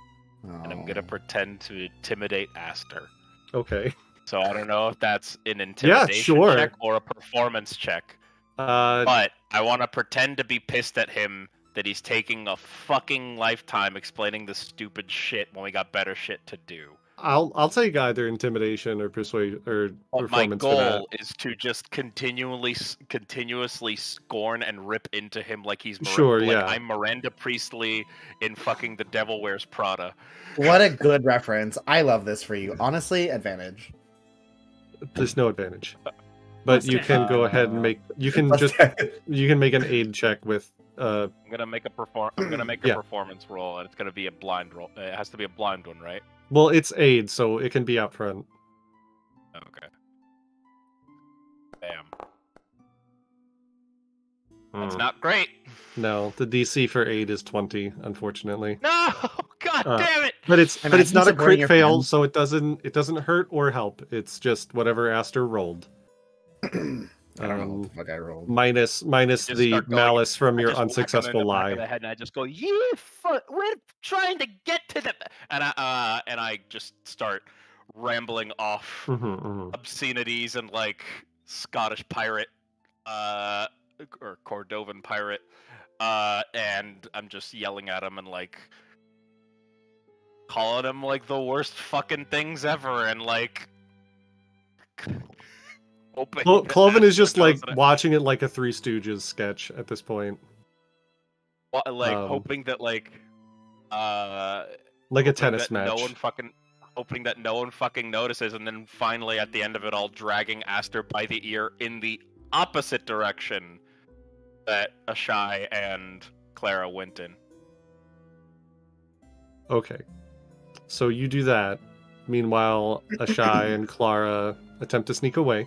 Oh. And I'm gonna pretend to intimidate Aster. Okay. So I don't know if that's an intimidation check or a performance check. But I want to pretend to be pissed at him that he's taking a fucking lifetime explaining this stupid shit when we got better shit to do. I'll take either intimidation or persuasion or performance. My goal is to just continuously scorn and rip into him like he's I'm Miranda Priestley in fucking The Devil Wears Prada. What a good reference. I love this for you. Honestly, advantage. There's no advantage. But you can go ahead and make you can make an aid check with I'm gonna make a performance roll, and it's gonna be a blind roll. It has to be a blind one, right? Well, it's aid, so it can be up front. Okay. Bam. That's not great. No, the DC for aid is 20, unfortunately. No, god damn it! But it's not a crit fail, so it doesn't hurt or help. It's just whatever Aster rolled. I don't know what the fuck I rolled. Minus the malice from your unsuccessful lie. And I just go, we're trying to get to the, and I just start rambling off obscenities and like Scottish pirate, or Cordovan pirate, and I'm just yelling at him and like calling him like the worst fucking things ever, and like. Cloven is just like watching it like a Three Stooges sketch at this point. Like hoping that like a tennis match. Hoping that no one fucking notices, and then finally at the end of it all dragging Aster by the ear in the opposite direction that Ashai and Clara went in. Okay. So you do that. Meanwhile, Ashai and Clara attempt to sneak away.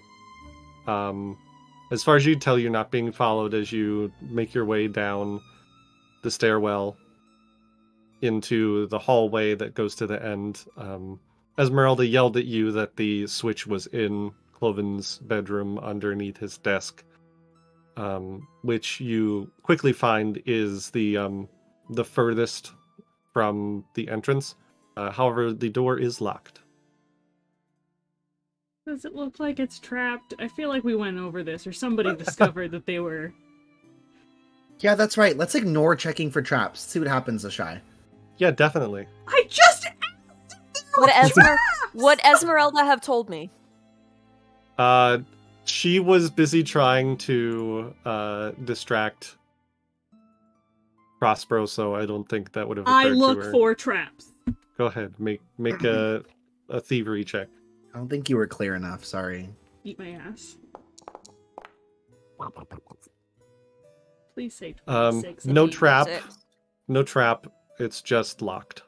As far as you can tell, you're not being followed as you make your way down the stairwell into the hallway that goes to the end. Ezmerelda yelled at you that the switch was in Cloven's bedroom underneath his desk, which you quickly find is the furthest from the entrance. However, the door is locked. Does it look like it's trapped? I feel like we went over this, or somebody discovered that they were... Yeah, that's right. Let's ignore checking for traps. See what happens, Ashai. Yeah, definitely. I just asked if there Would Ezmerelda have told me? She was busy trying to distract Prospero, so I don't think that would have occurred I look to her. for traps. Go ahead, make a thievery check. I don't think you were clear enough. Sorry. Eat my ass. Please say 26. No trap. No trap. It's just locked.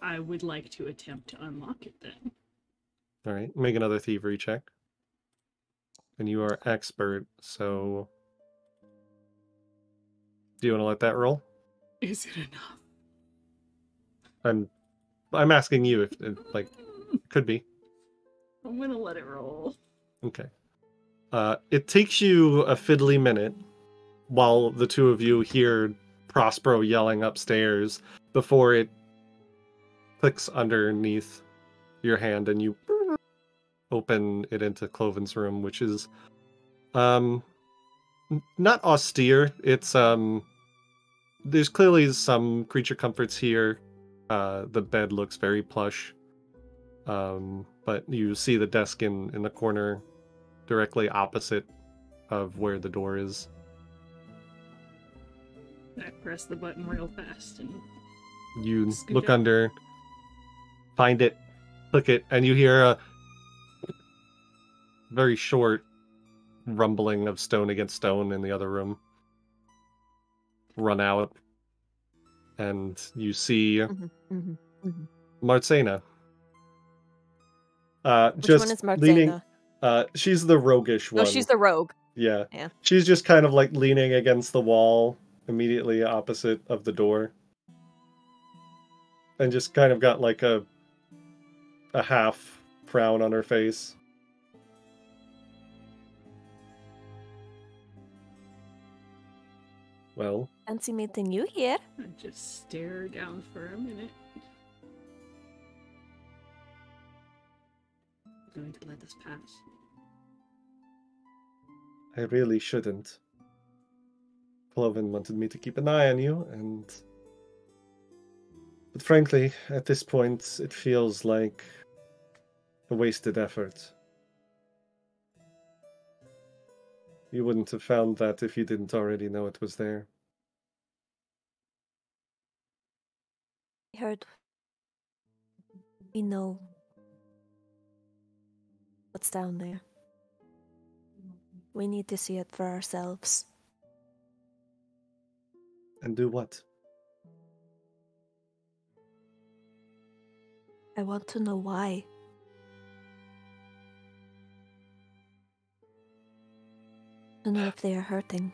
I would like to attempt to unlock it then. All right, make another thievery check. And you are expert, so do you want to let that roll? Is it enough? I'm asking you if it, like, could be. I'm gonna let it roll. Okay. It takes you a fiddly minute while the two of you hear Prospero yelling upstairs before it clicks underneath your hand and you open it into Cloven's room, which is not austere. It's there's clearly some creature comforts here. The bed looks very plush. But you see the desk in the corner directly opposite of where the door is. I press the button real fast and You scoot look up. under, find it, click it, and you hear a very short rumbling of stone against stone in the other room. Run out, and you see Martsena. Which just one is leaning. Martsena? She's the roguish one. Oh, she's the rogue. Yeah. Yeah. She's just kind of like leaning against the wall immediately opposite of the door. And just kind of got like a half frown on her face. Well, Fancy meeting you here. I just stare down for a minute. I'm going to let this pass. I really shouldn't. Cloven wanted me to keep an eye on you, but frankly, at this point, it feels like a wasted effort. You wouldn't have found that if you didn't already know it was there. I heard. We know what's down there. We need to see it for ourselves. And do what? I want to know why. To know if they are hurting.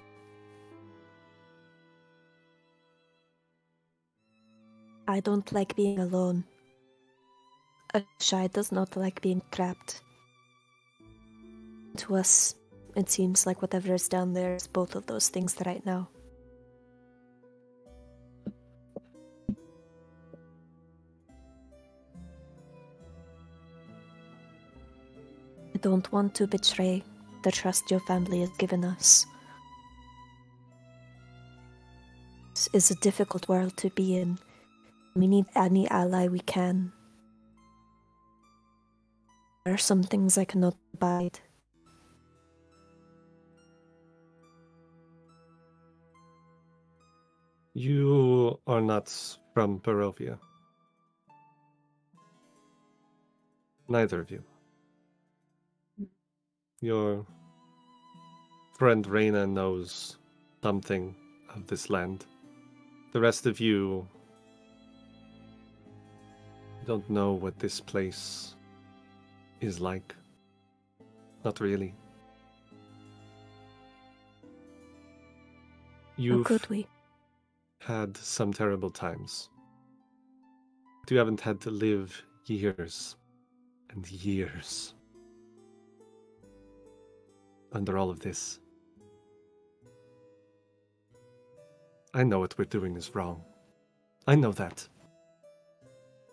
I don't like being alone. Ashai does not like being trapped. To us, it seems like whatever is down there is both of those things right now. I don't want to betray the trust your family has given us. This is a difficult world to be in. We need any ally we can. There are some things I cannot abide. You are not from Barovia. Neither of you. Your friend Ireena knows something of this land. The rest of you don't know what this place is like. Not really. How You've could we? had some terrible times. But you haven't had to live years and years under all of this. I know what we're doing is wrong. I know that.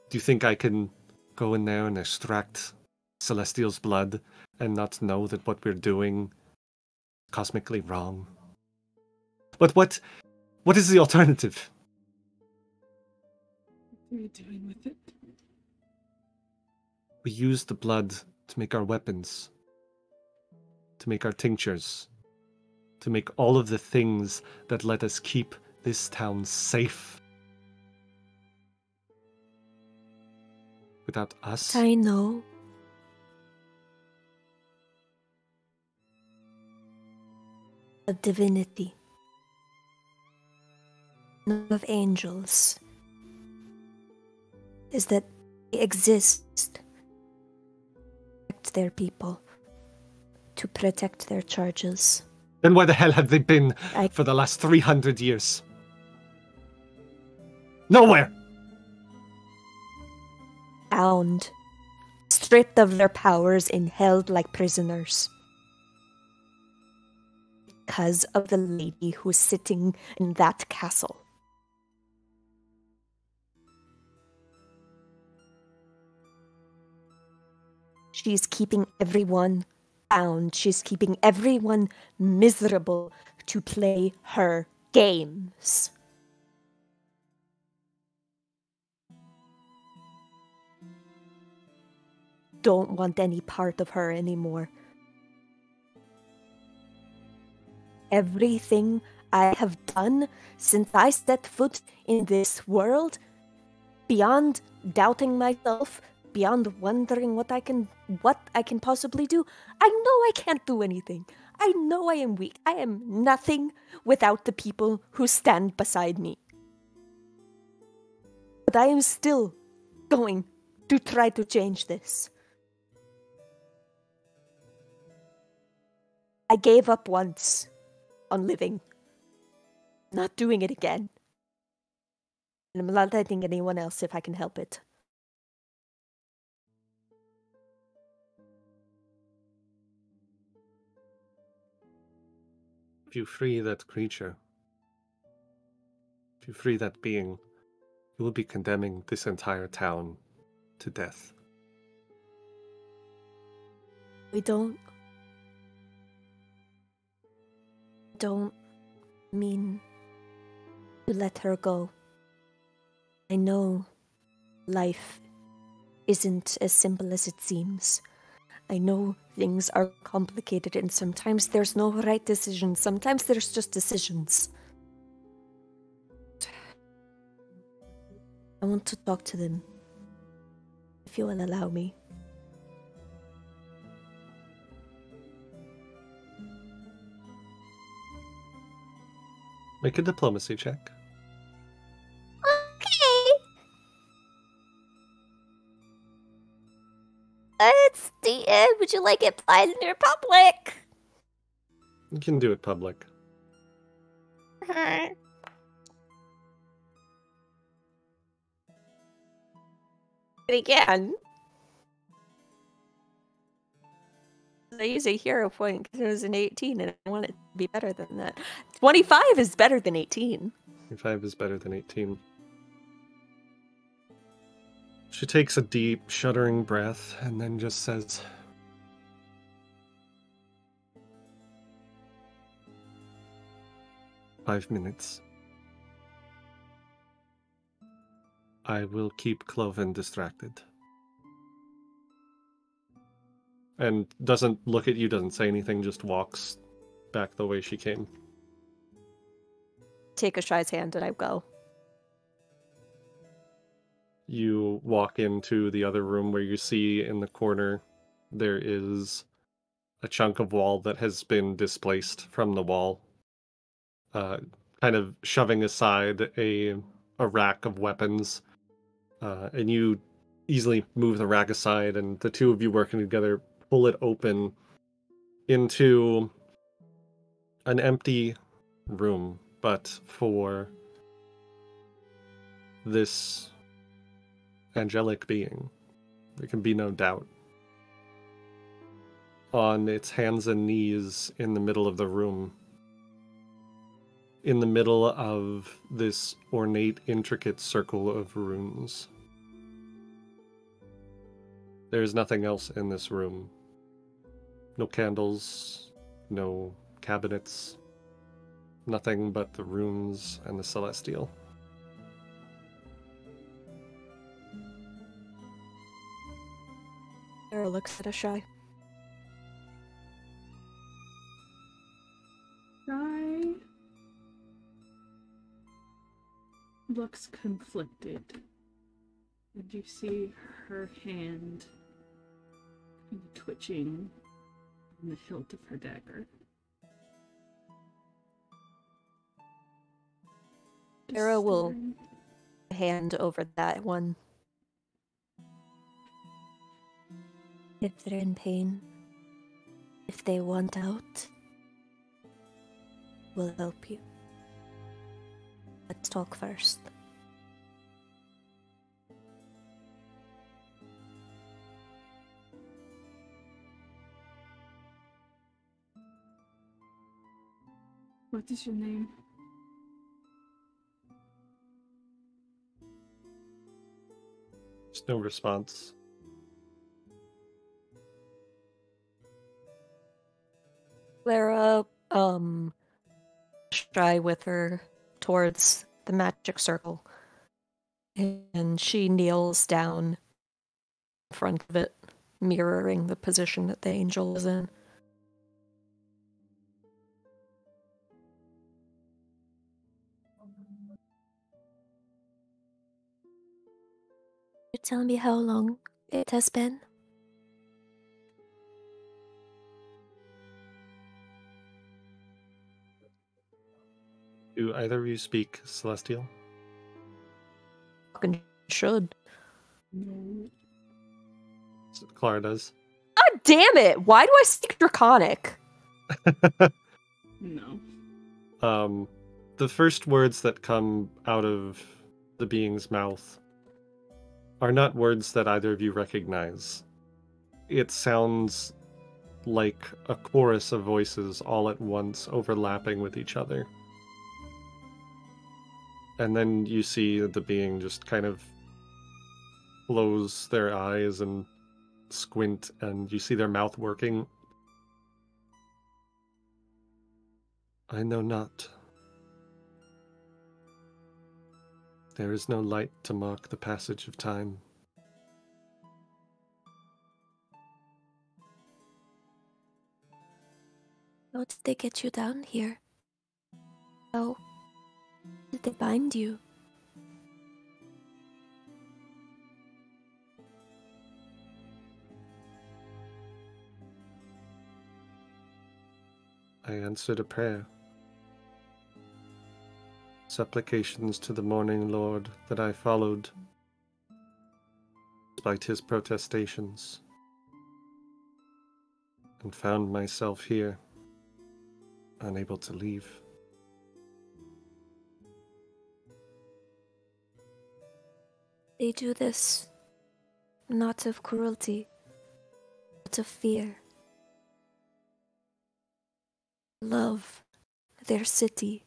Do you think I can go in there and extract Celestial's blood and not know that what we're doing is cosmically wrong? But what is the alternative? What are you doing with it? We use the blood to make our weapons, to make our tinctures, to make all of the things that let us keep this town safe. Without us... I know. A divinity. Of angels is that they exist to protect their people, to protect their charges. Then where the hell have they been for the last 300 years? Nowhere! Bound, stripped of their powers and held like prisoners. Because of the lady who's sitting in that castle. She's keeping everyone bound. She's keeping everyone miserable to play her games. Don't want any part of her anymore. Everything I have done since I set foot in this world, beyond doubting myself, beyond wondering what I can possibly do, I know I can't do anything. I know I am weak. I am nothing without the people who stand beside me. But I am still going to try to change this. I gave up once on living. Not doing it again. And I'm not letting anyone else if I can help it. If you free that creature, if you free that being, you will be condemning this entire town to death. We don't mean to let her go. I know life isn't as simple as it seems. I know things are complicated and sometimes there's no right decision. Sometimes there's just decisions. I want to talk to them. If you will allow me. Make a diplomacy check. Okay. It's the would you like it applied in your public? You can do it public. But again, I use a hero point because it was an 18 and I want it to be better than that. 25 is better than 18. 25 is better than 18. She takes a deep, shuddering breath and then just says, "5 minutes. I will keep Cloven distracted." And doesn't look at you, doesn't say anything, just walks back the way she came. Take Ashai's hand and I go. You walk into the other room where you see in the corner there is a chunk of wall that has been displaced from the wall, kind of shoving aside a rack of weapons, and you easily move the rack aside, and the two of you working together pull it open into an empty room, but for this angelic being, there can be no doubt. On its hands and knees in the middle of the room, in the middle of this ornate, intricate circle of runes, There is nothing else in this room. No candles, no cabinets, nothing but the runes and the celestial. Terra looks at Ashai. Shy looks conflicted. And you see her hand kind of twitching on the hilt of her dagger. Terra will hand over that one. If they're in pain, if they want out, we'll help you. Let's talk first. What is your name? There's no response. Clara, shy with her towards the magic circle, and she kneels down in front of it, mirroring the position that the angel is in. You tell me how long it has been? Do either of you speak Celestial? Fucking should. No. Clara does. God damn it! Why do I speak Draconic? No. The first words that come out of the being's mouth are not words that either of you recognize. It sounds like a chorus of voices all at once overlapping with each other. And then you see the being just kind of close their eyes and squint, and you see their mouth working. I know not. There is no light to mark the passage of time. How did they get you down here? How did they bind you? I answered a prayer. Supplications to the Morning Lord that I followed, despite his protestations, and found myself here, unable to leave. They do this not of cruelty, but of fear. Love their city,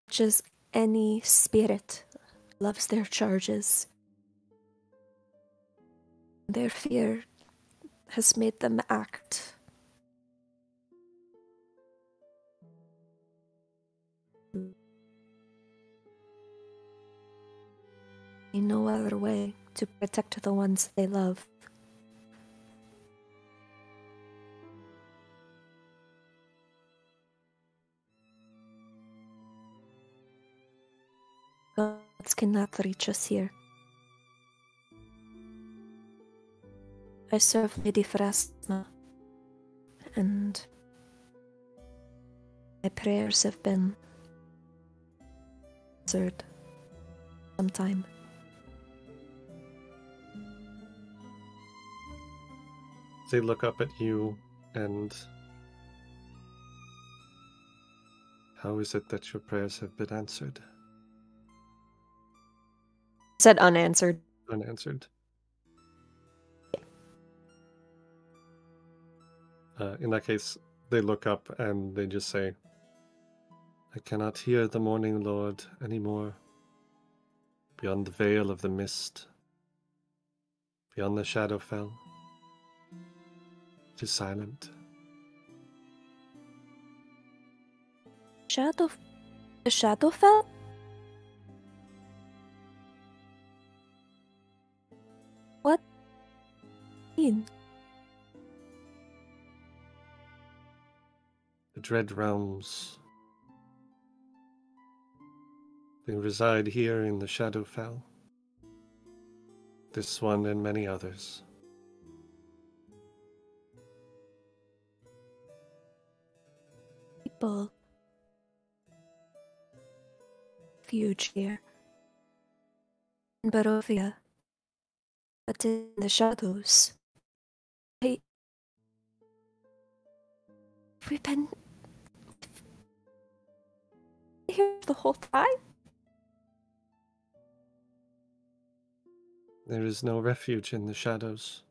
much as any spirit loves their charges. Their fear has made them act. In no other way to protect the ones they love. Gods cannot reach us here. I serve Lady Frasna, and my prayers have been answered sometime. They look up at you, and how is it that your prayers have been answered? Said unanswered. Unanswered. In that case, they look up and they just say, I cannot hear the Morning Lord anymore. Beyond the veil of the mist, Beyond the Shadowfell, it is silent. The Shadowfell? What? Mean? The Dread Realms. They reside here in the Shadowfell. This one and many others. People. Refuge here. In Barovia. But in the shadows. We've been here the whole time? There is no refuge in the shadows.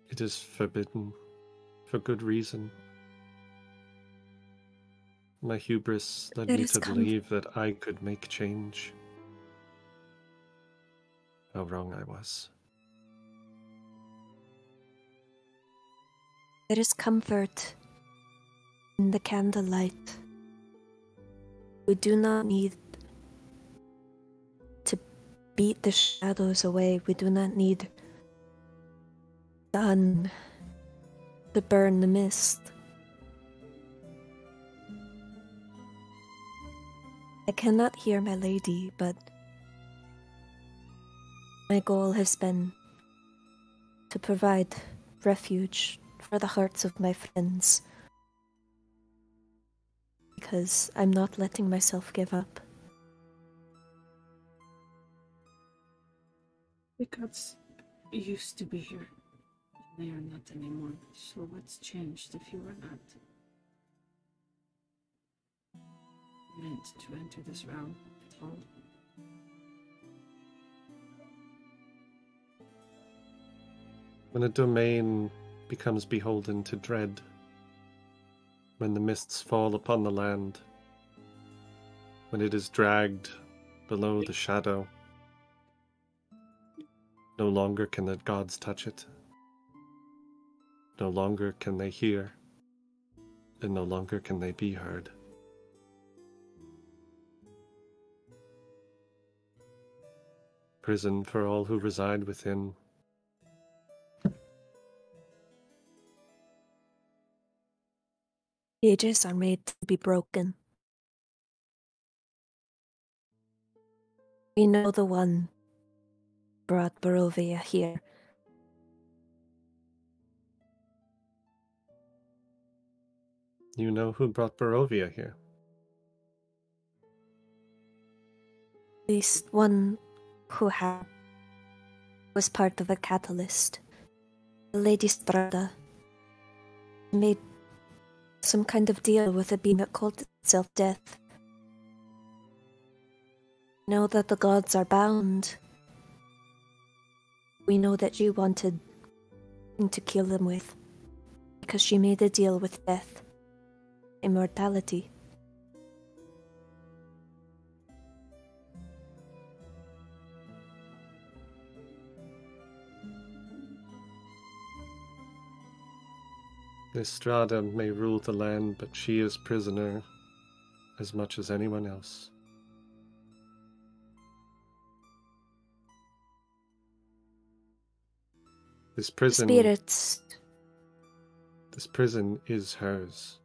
It is forbidden, for good reason. My hubris led me to believe that I could make change. How wrong I was. There is comfort in the candlelight. We do not need to beat the shadows away. We do not need sun to burn the mist. I cannot hear my lady, but my goal has been to provide refuge for the hearts of my friends. Because I'm not letting myself give up. The gods used to be here. They are not anymore. So what's changed if you are not meant to enter this realm at all? When a domain becomes beholden to dread, when the mists fall upon the land, when it is dragged below the shadow, no longer can the gods touch it. No longer can they hear, and no longer can they be heard. Prison for all who reside within. Cages are made to be broken. We know the one brought Barovia here. You know who brought Barovia here? At least one who was part of a catalyst. The Lady Strahda made some kind of deal with a being that called itself Death. Know that the gods are bound. We know that she wanted to kill them with, because she made a deal with death, immortality. Strahda may rule the land, but she is prisoner as much as anyone else. This prison... Spirits. This prison is hers.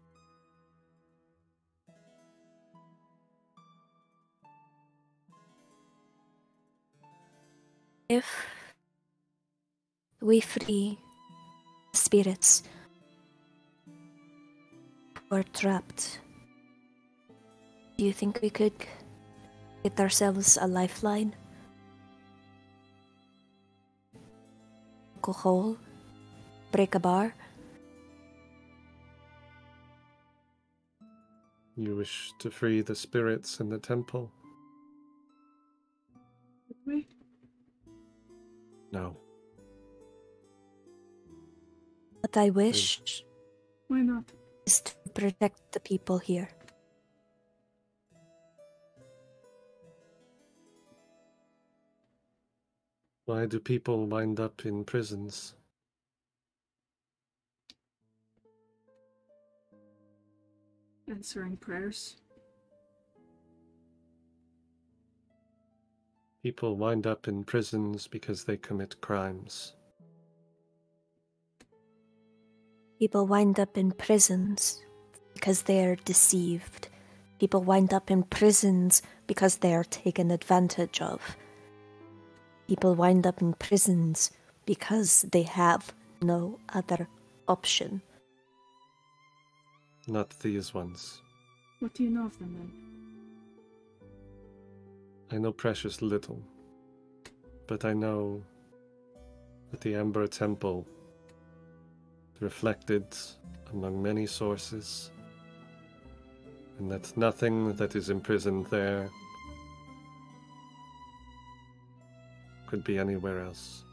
If we free spirits who are trapped, do you think we could get ourselves a lifeline? Go hole? Break a bar? You wish to free the spirits in the temple? We? No. What I wish Why not? is to protect the people here. Why do people wind up in prisons? Answering prayers. People wind up in prisons because they commit crimes. People wind up in prisons because they are deceived. People wind up in prisons because they are taken advantage of. People wind up in prisons because they have no other option. Not these ones. What do you know of them then? I know precious little, but I know that the Amber Temple reflected among many sources, and that nothing that is imprisoned there could be anywhere else.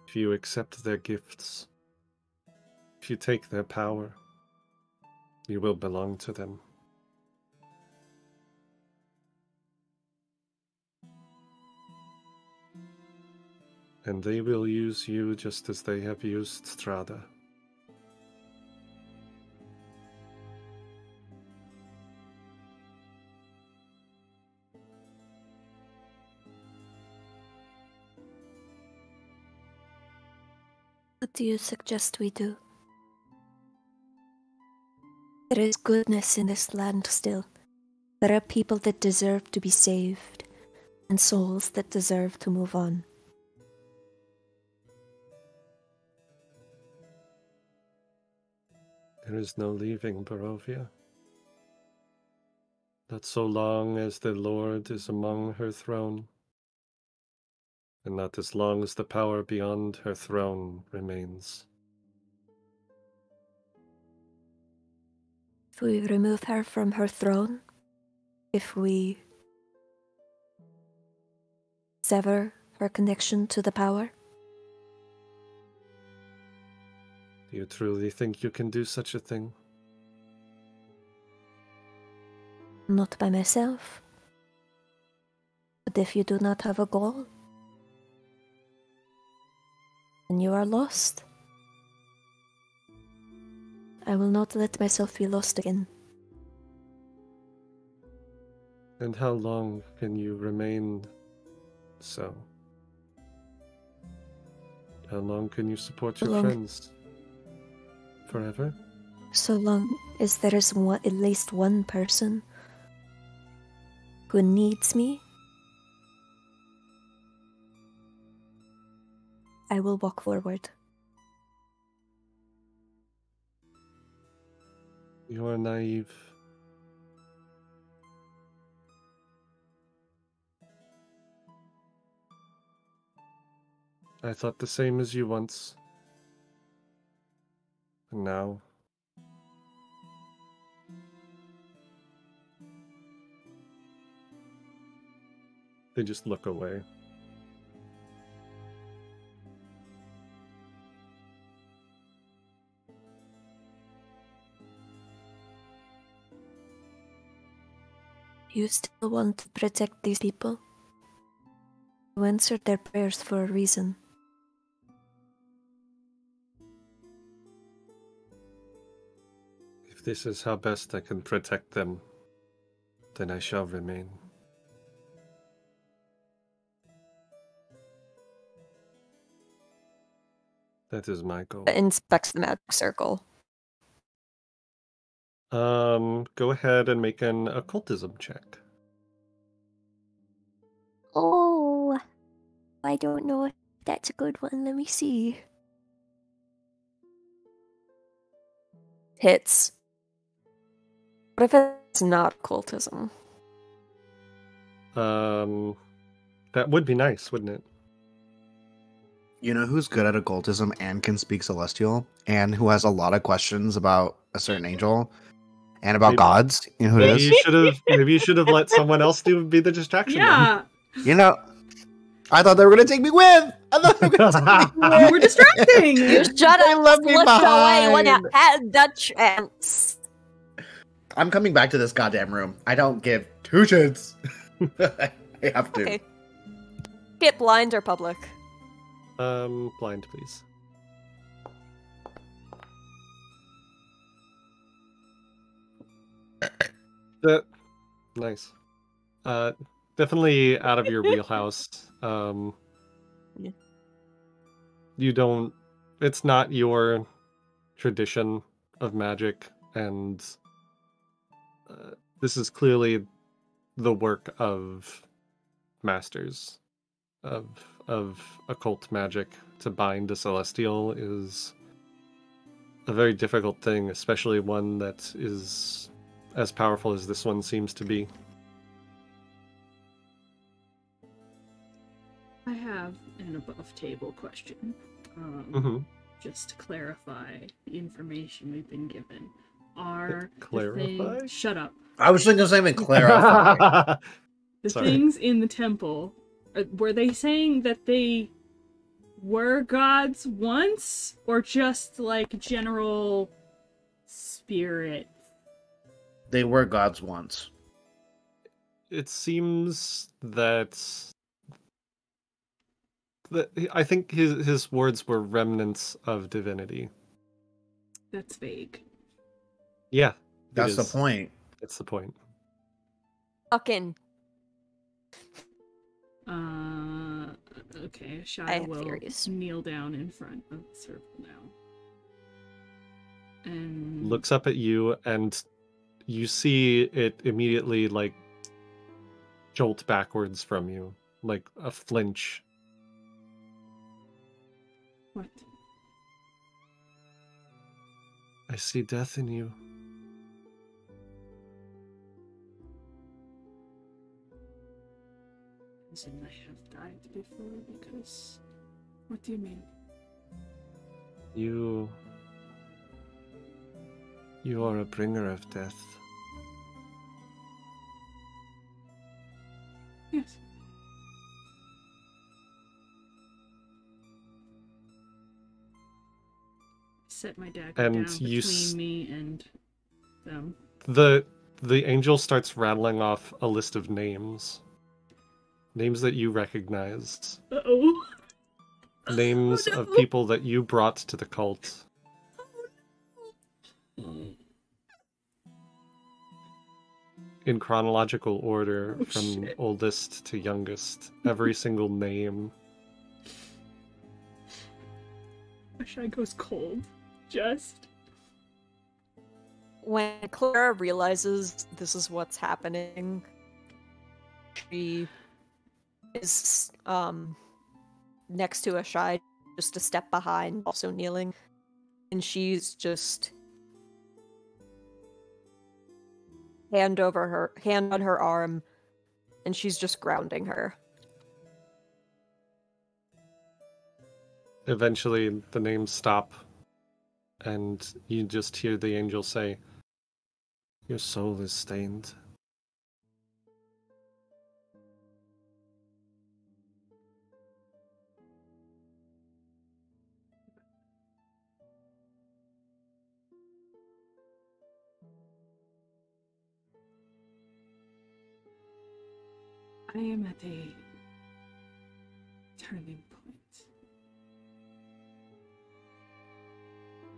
If you accept their gifts, if you take their power, you will belong to them. And they will use you just as they have used Strahda. What do you suggest we do? There is goodness in this land still. There are people that deserve to be saved, and souls that deserve to move on. There is no leaving Barovia. Not so long as the Lord is among her throne, and not as long as the power beyond her throne remains. If we remove her from her throne, if we sever her connection to the power, Do you truly think you can do such a thing? not by myself. But if you do not have a goal, then you are lost. I will not let myself be lost again. And how long can you remain so? How long can you support your friends? Forever? So long as there is at least one person who needs me, I will walk forward. You are naive. I thought the same as you once. And now, they just look away. You still want to protect these people? You answered their prayers for a reason. If this is how best I can protect them, then I shall remain. That is my goal. Inspects the magic circle. Go ahead and make an occultism check. Oh, I don't know if that's a good one. Let me see. Hits. What if it's not occultism? That would be nice, wouldn't it? You know who's good at occultism and can speak Celestial, and who has a lot of questions about a certain angel and about gods? You know who it is? Maybe you should have let someone else be the distraction. Yeah. You know, I thought they were gonna take me with. I thought they were gonna take me with. You were distracting. You should have left me slipped away when behind. you had the chance. I'm coming back to this goddamn room. I don't give two shits. I have to. Okay. Get blind or public? Blind, please. Nice. Definitely out of your wheelhouse. Yeah. You don't. It's not your tradition of magic, and this is clearly the work of masters of occult magic. To bind a celestial is a very difficult thing, especially one that is as powerful as this one seems to be. I have an above table question. Just to clarify the information we've been given. Clarify? Shut up. I was thinking the same thing. Clarify. The Sorry. things in the temple, were they saying that they were gods once, or just like general spirit? They were gods once. It seems that I think his words were remnants of divinity. That's vague. Yeah, That's the point. It's the point. Fucking. Okay, I Shia have will theories. kneel down in front of the circle now. And Looks up at you, and you see it immediately, like, jolt backwards from you, like a flinch. What? I see death in you. As in I have died before, because... What do you mean? You are a bringer of death. Yes. Set my dagger And down you between me and them. The angel starts rattling off a list of names. Names that you recognized. Uh-oh. Names Oh, no. of people that you brought to the cult. In chronological order, from shit. oldest to youngest. Every single name. Shia goes cold. Just. When Clara realizes this is what's happening, she is next to Ashai, just a step behind, also kneeling, and she's just hand on her arm, and she's just grounding her. Eventually, the names stop, and you just hear the angel say, "Your soul is stained." I am at a turning point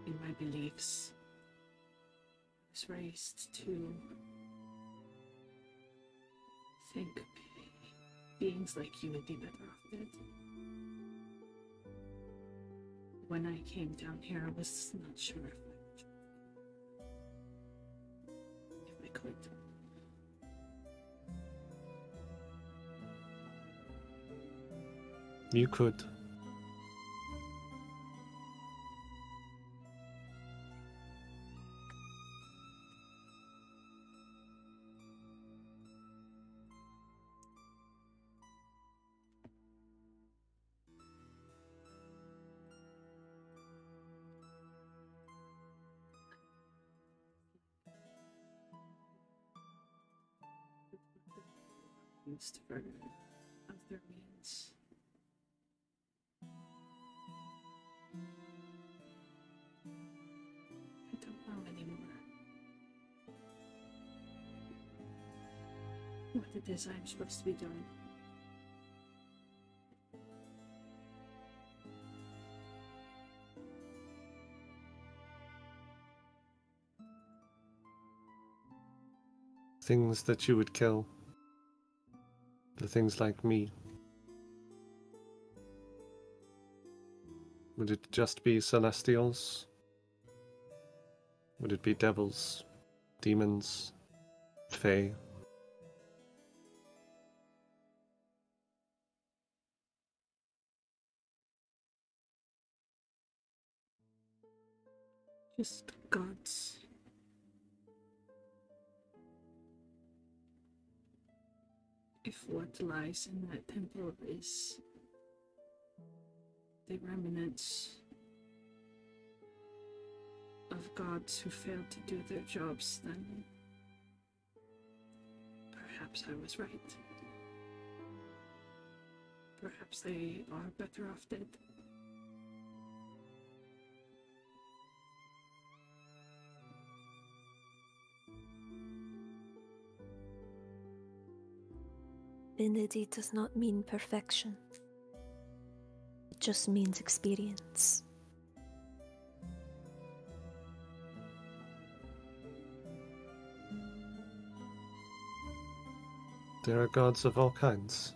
in my beliefs. I was raised to think beings like you would be better off dead. When I came down here, I was not sure if I could. You could. Used for other means. what it is I'm supposed to be doing. Things that you would kill. The things like me. Would it just be celestials? Would it be devils? Demons? Fae? Just gods. If what lies in that temple is the remnants of gods who failed to do their jobs, then perhaps I was right. Perhaps they are better off dead. Divinity does not mean perfection. It just means experience. There are gods of all kinds.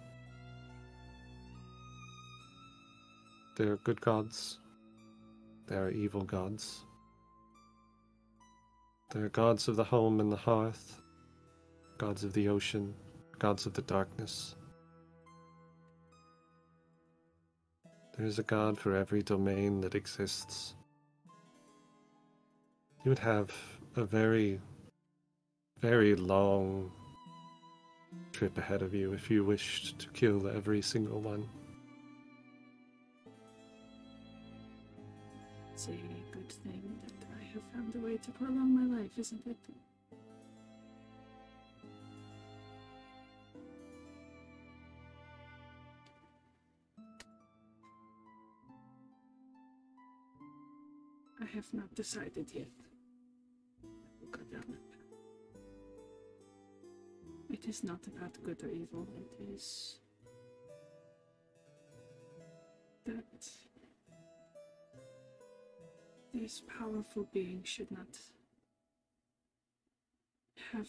There are good gods. There are evil gods. There are gods of the home and the hearth, gods of the ocean, gods of the darkness. There is a god for every domain that exists. You would have a very, very long trip ahead of you if you wished to kill every single one. It's a good thing that I have found a way to prolong my life, isn't it? I have not decided yet. I will go down that path. It is not about good or evil, it is that these powerful beings should not have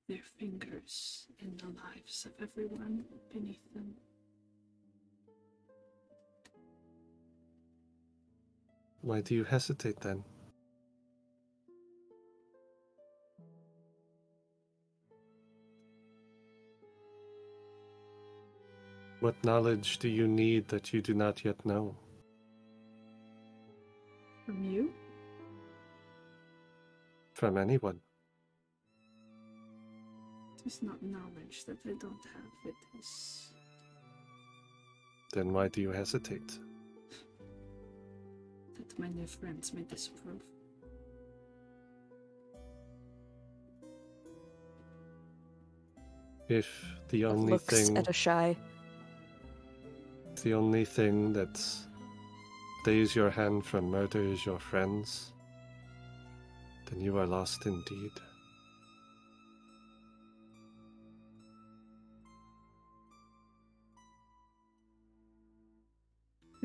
their fingers in the lives of everyone beneath them. Why do you hesitate then? What knowledge do you need that you do not yet know? From you? From anyone. It is not knowledge that I don't have, it is... Then why do you hesitate? That my new friends may disapprove. If the only looks thing... at a shy. The only thing that stays your hand from murder is your friends, then you are lost indeed.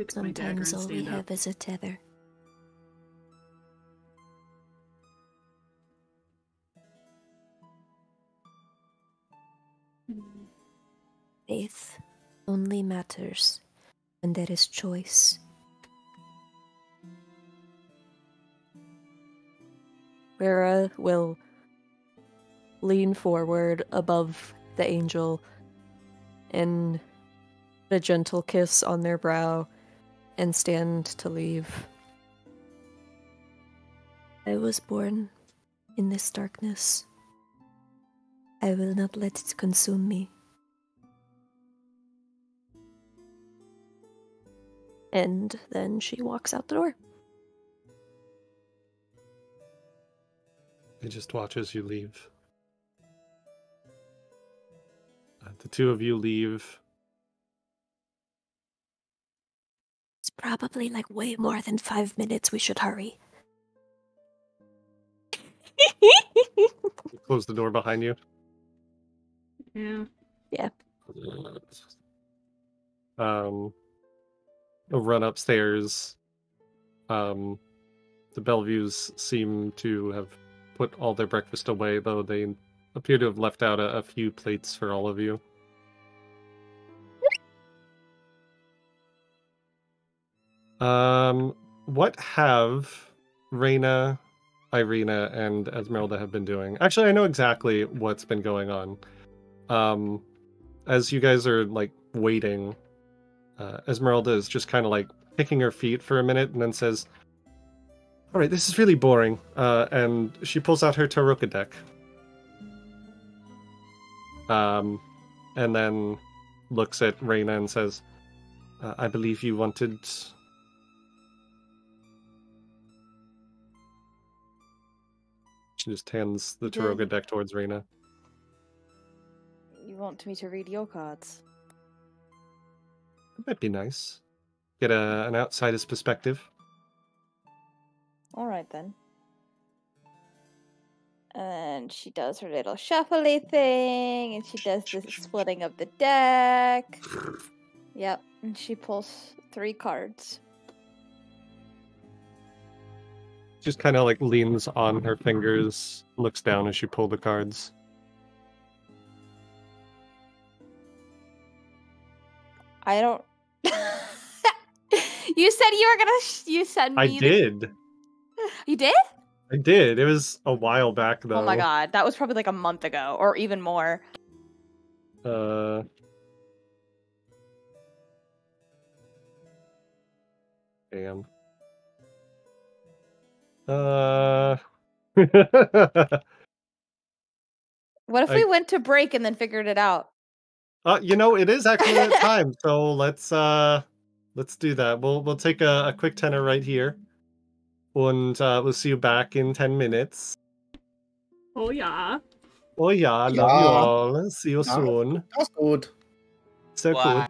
Sometimes all we have is a tether. Faith only matters when there is choice. Vera will lean forward above the angel and a gentle kiss on their brow and stand to leave. I was born in this darkness. I will not let it consume me. And then she walks out the door. He just watches you leave. The two of you leave. It's probably like way more than 5 minutes. We should hurry. You close the door behind you. Yeah. Yeah. I'll run upstairs. The Belviews seem to have put all their breakfast away, though they appear to have left out a few plates for all of you. What have Ireena, and Ezmerelda have been doing? Actually, I know exactly what's been going on. As you guys are, like, waiting, Ezmerelda is just kind of, like, picking her feet for a minute and then says, "Alright, this is really boring." And she pulls out her Tarot deck. And then looks at Ireena and says, "I believe you wanted..." She just hands the Tarot deck towards Ireena. You want me to read your cards? That might be nice. Get an outsider's perspective. Alright then. And she does her little shuffly thing, and she does the splitting of the deck. Yep, and she pulls 3 cards. Just kind of like leans on her fingers, looks down as she pulls the cards. I don't... You said you were gonna... You send me I did. You did? I did. It was a while back, though. Oh my god, that was probably like a month ago, or even more. Damn. What if we went to break and then figured it out? You know, it is actually that time, so let's do that. We'll take a quick tenor right here. And we'll see you back in 10 minutes. Oh yeah. Oh yeah, love you all. See you soon. That's good. So good.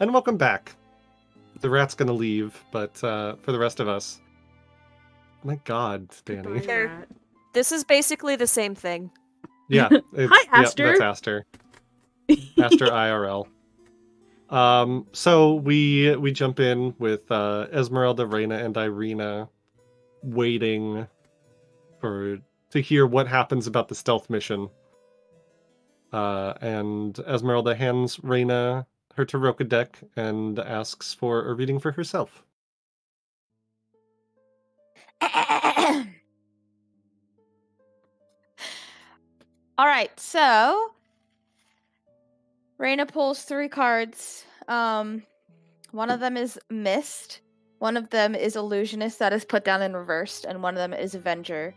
And welcome back. The rat's gonna leave, but for the rest of us... My god, Danny. Goodbye, rat. This is basically the same thing. Yeah. Hi, Aster. Yeah, that's Aster. Aster IRL. So we jump in with Ezmerelda, Ireena, and Ireena waiting to hear what happens about the stealth mission. And Ezmerelda hands Ireena her Taroka deck and asks for a reading for herself. All right, so Ireena pulls 3 cards. One of them is Mist. One of them is Illusionist that is put down in reversed, and one of them is Avenger.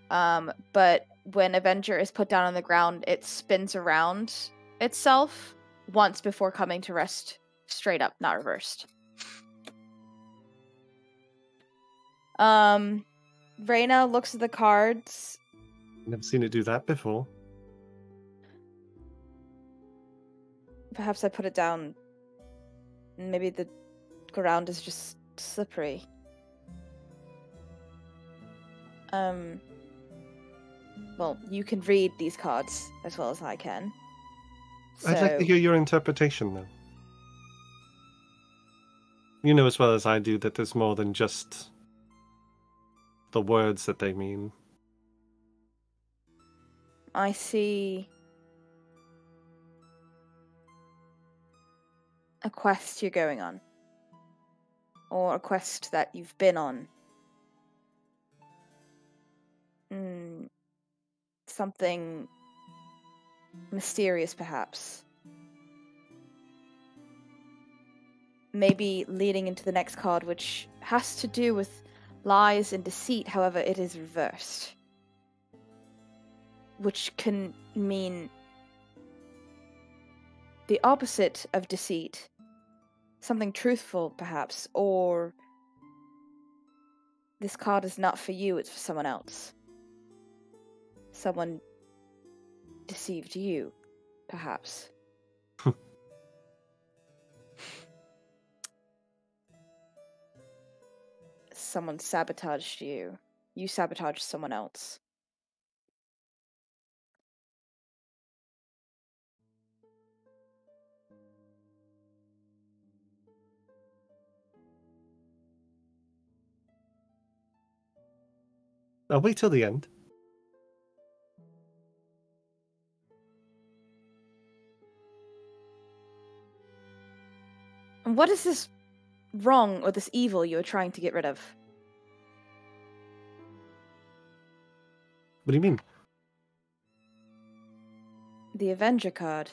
But when Avenger is put down on the ground, it spins around itself once before coming to rest straight up, not reversed. Ireena looks at the cards. Never seen it do that before. Perhaps I put it down. Maybe the ground is just slippery. Well, you can read these cards as well as I can. So... I'd like to hear your interpretation, though. You know as well as I do that there's more than just the words that they mean. I see a quest you're going on. Or a quest that you've been on. Something mysterious, perhaps. Maybe leading into the next card, which has to do with lies and deceit, however, it is reversed. Which can mean the opposite of deceit. Something truthful, perhaps, or this card is not for you, it's for someone else. Someone deceived you, perhaps. Someone sabotaged you. You sabotaged someone else. I'll wait till the end. What is this wrong or this evil you are trying to get rid of? What do you mean? The Avenger card.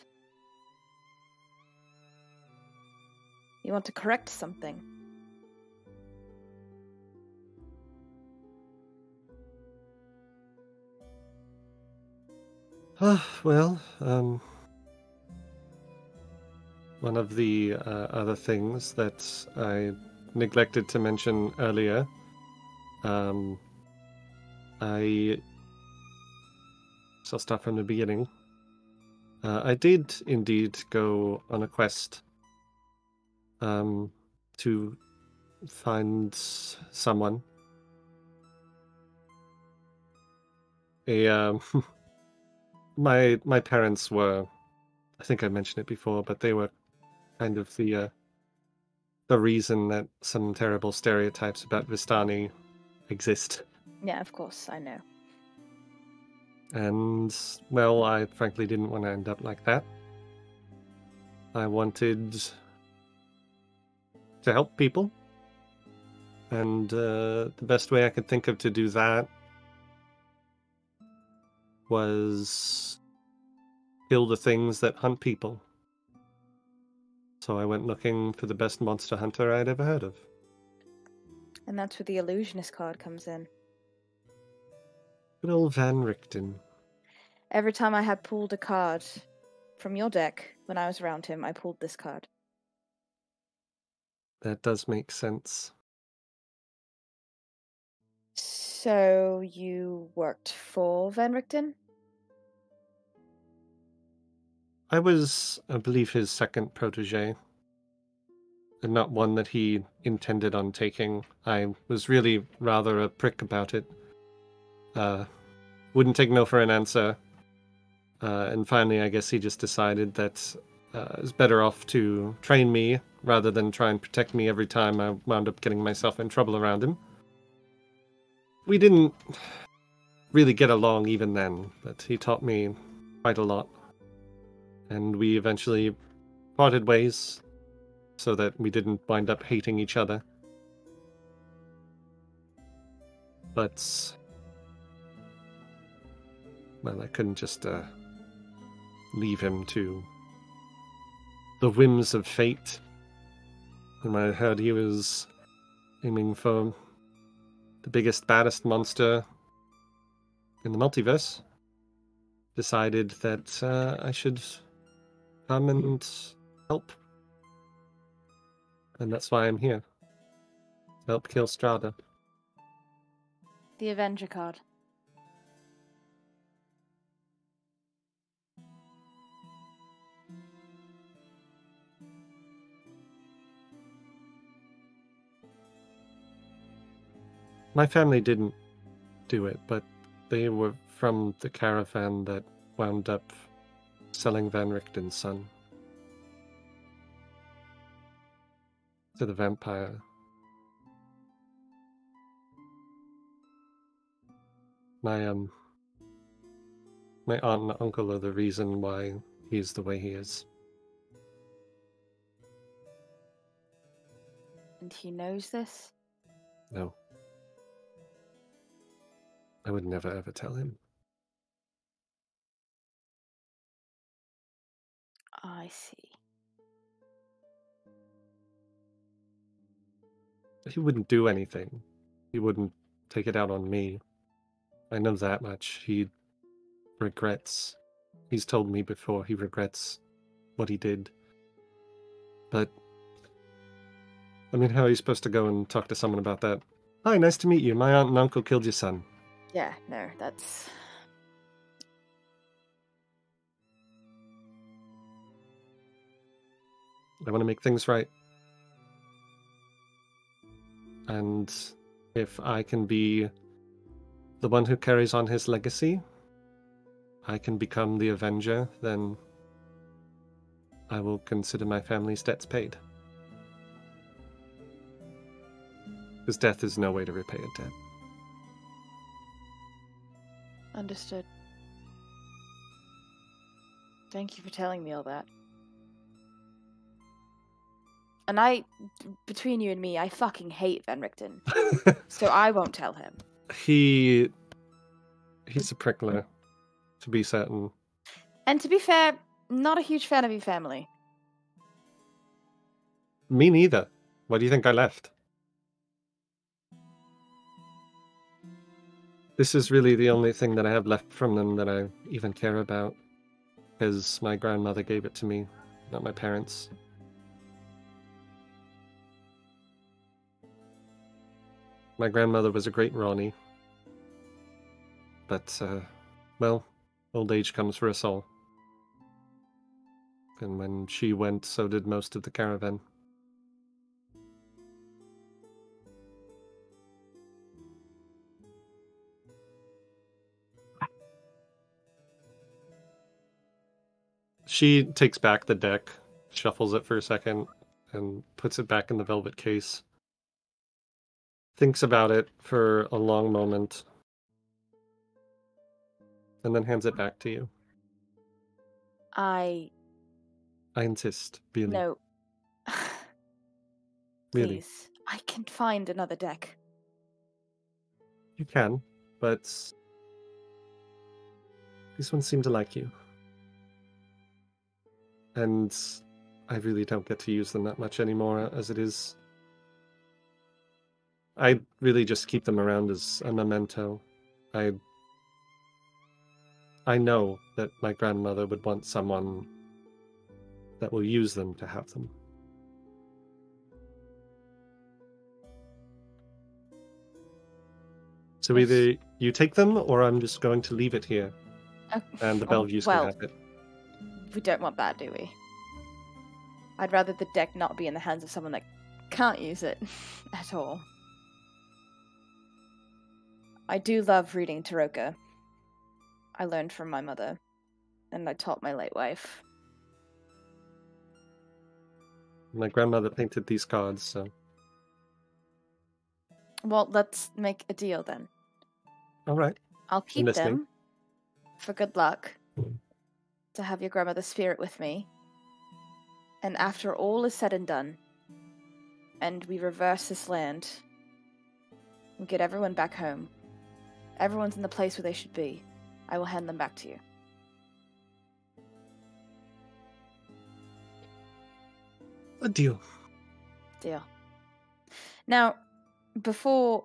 You want to correct something. Well, one of the other things that I neglected to mention earlier, I'll start from the beginning. I did indeed go on a quest to find someone. My parents were, I think I mentioned it before, but they were kind of the reason that some terrible stereotypes about Vistani exist. Yeah, of course, I know. And, well, I frankly didn't want to end up like that. I wanted to help people. And the best way I could think of to do that was kill the things that hunt people. So I went looking for the best monster hunter I'd ever heard of. And that's where the Illusionist card comes in. Good old Van Richten. Every time I had pulled a card from your deck when I was around him, I pulled this card. That does make sense. So you worked for Van Richten? I was, I believe, his second protege. and not one that he intended on taking. I was really rather a prick about it. Wouldn't take no for an answer. And finally, I guess he just decided that it's better off to train me rather than try and protect me every time I wound up getting myself in trouble around him. We didn't really get along even then, but he taught me quite a lot. And we eventually parted ways so that we didn't wind up hating each other. But, well, I couldn't just leave him to the whims of fate. And when I heard he was aiming for the biggest, baddest monster in the multiverse, decided that I should come and help. And that's why I'm here. To help kill Strahda. The Avenger card. My family didn't do it, but they were from the caravan that wound up selling Van Richten's son to the vampire. My aunt and uncle are the reason why he's the way he is. And he knows this? No. I would never ever tell him. I see. He wouldn't do anything. He wouldn't take it out on me. I know that much. He regrets. He's told me before he regrets what he did. But, I mean, how are you supposed to go and talk to someone about that? Hi, nice to meet you. My aunt and uncle killed your son. Yeah, no, that's... I want to make things right. And if I can be the one who carries on his legacy, I can become the Avenger, then I will consider my family's debts paid. Because death is no way to repay a debt. Understood. Thank you for telling me all that. And between you and me, I fucking hate Van Richten. So I won't tell him. He's a prickler, to be certain. And to be fair, not a huge fan of your family. Me neither. Why do you think I left? This is really the only thing that I have left from them that I even care about. Because my grandmother gave it to me, not my parents. My grandmother was a great Ronnie. But, well, old age comes for us all. And when she went, so did most of the caravan. She takes back the deck, shuffles it for a second, and puts it back in the velvet case. Thinks about it for a long moment, and then hands it back to you. I insist, really. No. Really. Please. I can find another deck. You can, but these ones seem to like you. And I really don't get to use them that much anymore as it is. I really just keep them around as a memento. I know that my grandmother would want someone that will use them to have them. So either you take them, or I'm just going to leave it here. And the Belviews can have it. We don't want that, do we? I'd rather the deck not be in the hands of someone that can't use it at all. I do love reading Taroka. I learned from my mother, and I taught my late wife. My grandmother painted these cards, so... Well, let's make a deal then. Alright. I'll keep them for good luck, to have your grandmother's spirit with me. And after all is said and done, and we reverse this land, and get everyone back home, everyone's in the place where they should be, I will hand them back to you. A deal. Deal. Now, before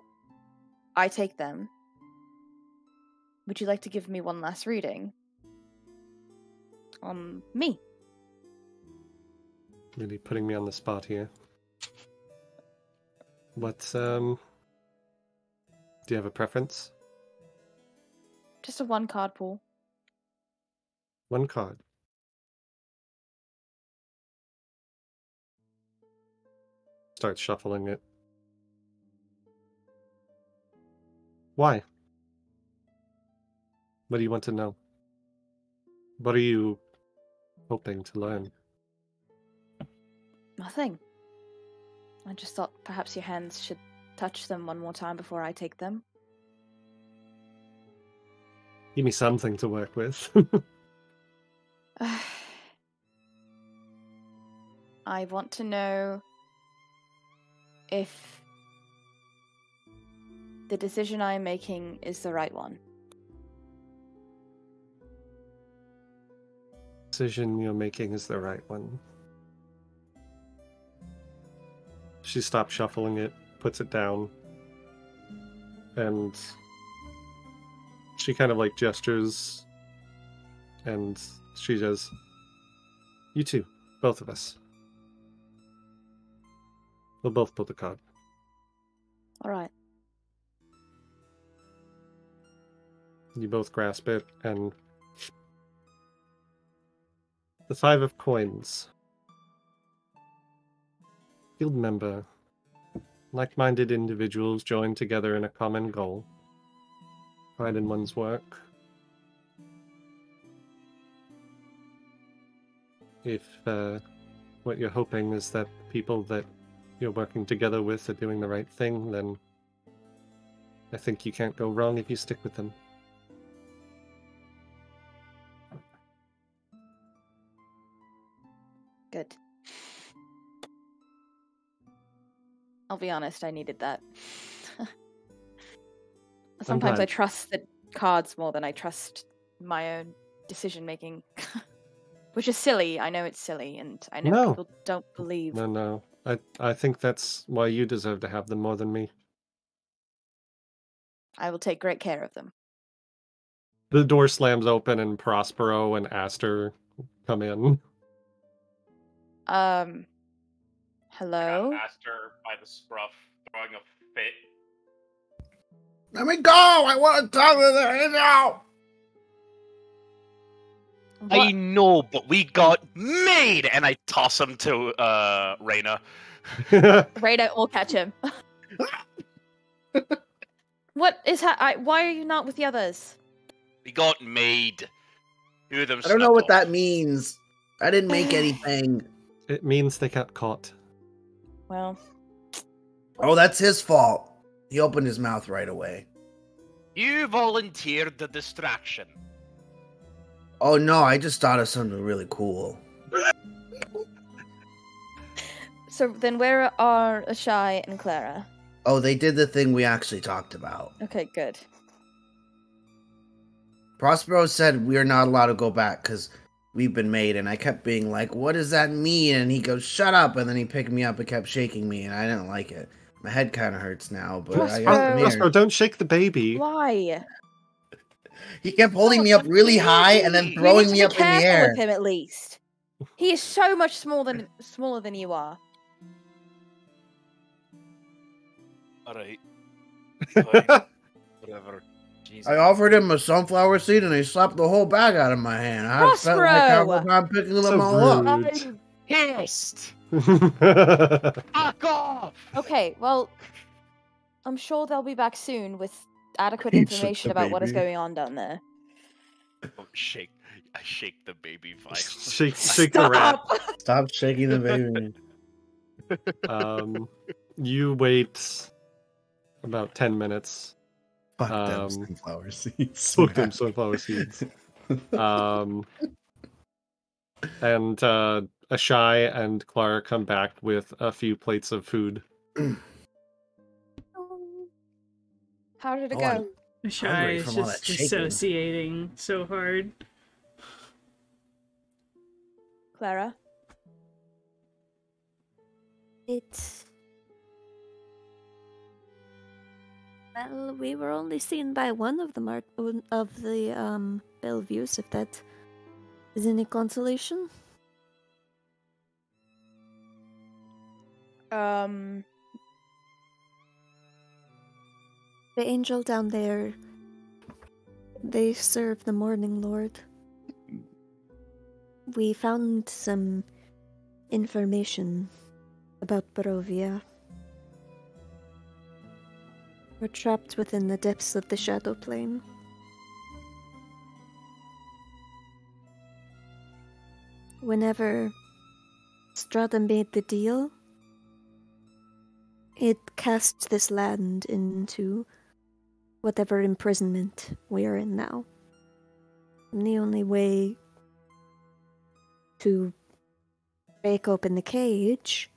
I take them, would you like to give me one last reading on me? Really putting me on the spot here. What, do you have a preference? Just a one card pool. One card. Start shuffling it. Why? What do you want to know? What are you hoping to learn? Nothing. I just thought perhaps your hands should touch them one more time before I take them. Give me something to work with. I want to know if the decision I'm making is the right one. Decision you're making is the right one. She stops shuffling it, puts it down, and she kind of like gestures, and she says, "You two, both of us. We'll both pull the card." Alright. You both grasp it, and the 5 of coins. Guild member. Like-minded individuals join together in a common goal. Pride in one's work. If what you're hoping is that the people that you're working together with are doing the right thing, then I think you can't go wrong if you stick with them. Good. I'll be honest, I needed that. Sometimes I trust the cards more than I trust my own decision making. Which is silly. I know it's silly, and I know people don't believe. No. I think that's why you deserve to have them more than me. I will take great care of them. The door slams open and Prospero and Aster come in. Hello? Aster by the scruff, throwing a fit. Let me go! I want to talk with her now! What? I know, but we got made! And I toss him to Ireena. Ireena will catch him. What is why are you not with the others? We got made. Two of them I don't know what snuck off. that means. I didn't make anything. It means they got caught. Well. Oh, that's his fault. He opened his mouth right away. You volunteered the distraction. Oh no, I just thought of something really cool. So then where are Ashai and Clara? Oh, they did the thing we actually talked about. Okay, good. Prospero said we're not allowed to go back because we've been made, and I kept being like, what does that mean? And he goes, shut up, and then he picked me up and kept shaking me, and I didn't like it. My head kind of hurts now, but I got the Prospero, don't shake the baby. Why? He kept holding me up really high and then throwing me up in the air. With him at least. He is so much smaller than you are. Alright. Whatever. Jesus. I offered him a sunflower seed and he slapped the whole bag out of my hand. I spent like half the time picking them all up. pissed! Fuck off! Okay, well, I'm sure they'll be back soon with adequate He shook information the about what is baby. going on down there. Oh, I shake the baby violently. Shake the rat. Stop shaking the baby. You wait about 10 minutes. Fuck them sunflower seeds. Fuck them sunflower seeds. And Ashai and Clara come back with a few plates of food. How did it Oh, go? Shy is from all just that shaking. dissociating so hard. Clara? Well, we were only seen by one of the Belviews, if that is any consolation. The angel down there, they serve the Morning Lord. We found some information about Barovia. We're trapped within the depths of the Shadow Plane. Whenever Strahda made the deal, it cast this land into whatever imprisonment we are in now. And the only way to break open the cage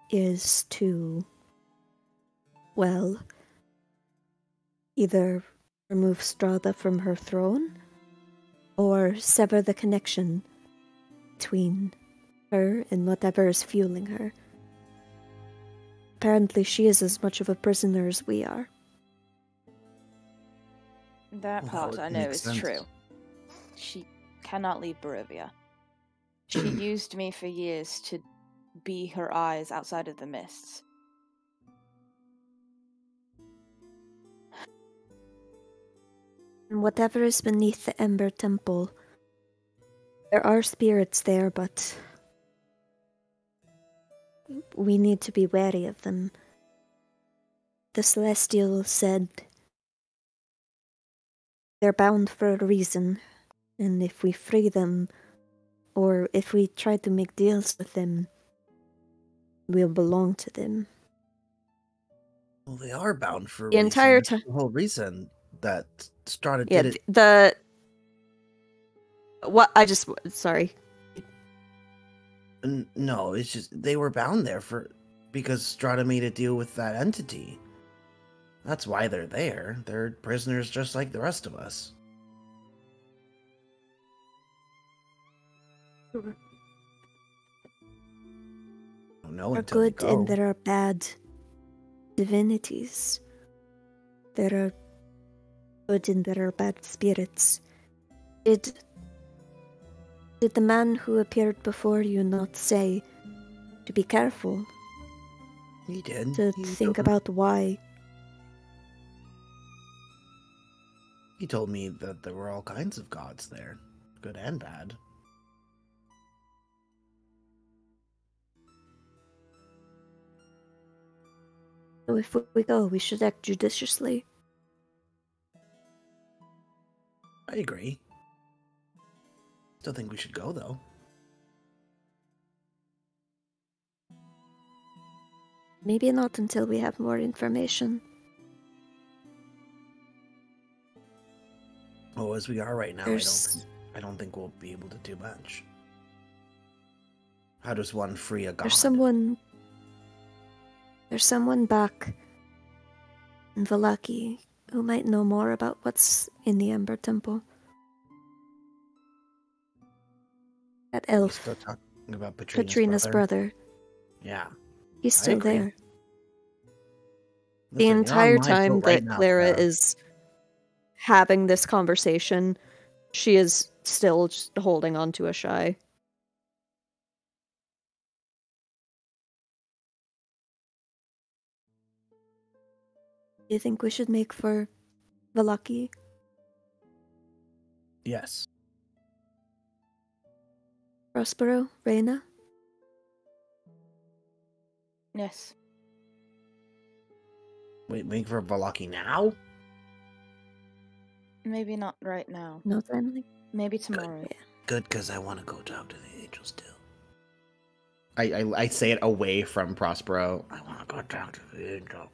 is to, well, either remove Strahda from her throne or sever the connection between her and whatever is fueling her. Apparently she is as much of a prisoner as we are. That part I know is true. She cannot leave Barovia. She used me for years to be her eyes outside of the mists. And whatever is beneath the Ember Temple, there are spirits there, but we need to be wary of them. The Celestial said they're bound for a reason, and if we free them, or if we try to make deals with them, we'll belong to them. Well, they are bound for a The reason. entire That's time. the whole reason that Strahda Yeah, did it. Sorry. No, it's just they were bound there because Strahda made a deal with that entity. That's why they're there. They're prisoners just like the rest of us. There are good and there are bad divinities. There are good and there are bad spirits. Did the man who appeared before you not say to be careful? He did. To think about why. He told me that there were all kinds of gods there, good and bad. So if we go, we should act judiciously. I agree. Still think we should go, though. Maybe not until we have more information. Oh, as we are right now, I don't think we'll be able to do much. How does one free a god? There's someone back in Vallaki who might know more about what's in the Ember Temple. That elf. Still talking about Patrina's brother. Yeah. He's still there. The entire time that Clara is having this conversation, she is still just holding on to Ashai. Do you think we should make for Vallaki? Yes. Prospero, Reina? Yes. Wait, waiting for Vallaki now? Maybe not right now. No family. Maybe tomorrow. Good, because I want to go talk to the angels still. I say it away from Prospero. I want to go talk to the angel.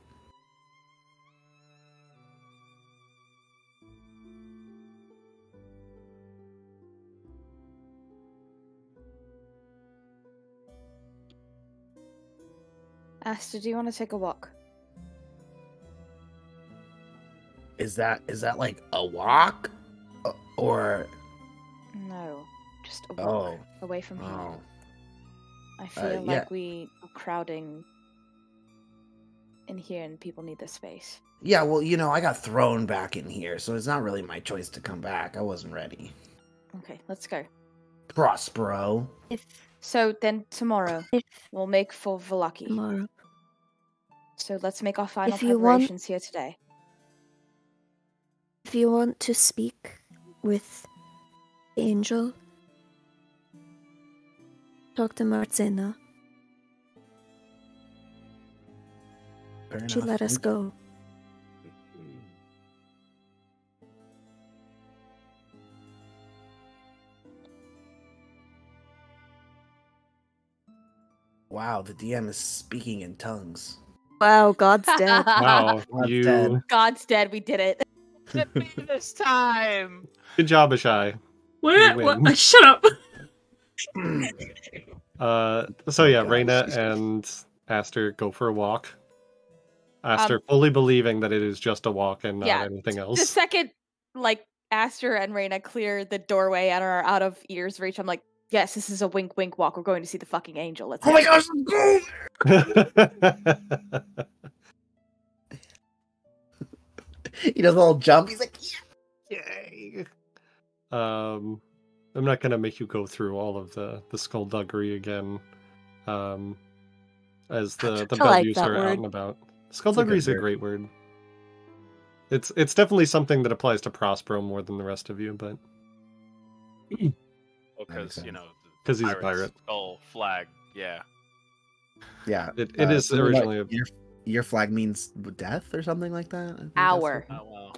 Asta, do you want to take a walk? Is that like a walk? Or... No, just a walk away from here. Oh. I feel like we are crowding in here and people need the space. Yeah, well, you know, I got thrown back in here, so it's not really my choice to come back. I wasn't ready. Okay, let's go. Prospero. So then tomorrow, we'll make for Vallaki. Tomorrow. So let's make our final If you preparations here today. If you want to speak with Angel, talk to Martina. She let us go. Wow, the DM is speaking in tongues. Wow, God's dead. Wow, God's dead. We did it. Hit me this time. Good job, Ashai. What? Shut up. So yeah, Ireena and Aster go for a walk. Aster fully believing that it is just a walk and not anything else. The second, Aster and Ireena clear the doorway and are out of ears reach, I'm like, yes, this is a wink wink walk. We're going to see the fucking angel. Let's go. My gosh, I'm going! He does a little jump. He's like, yay! I'm not gonna make you go through all of the skullduggery again. As the Belviews are out and about. Skullduggery is a great word. It's definitely something that applies to Prospero more than the rest of you, but because because he's a pirate. Skull flag, yeah. It is originally your flag means death or something like that. Hour. Oh well,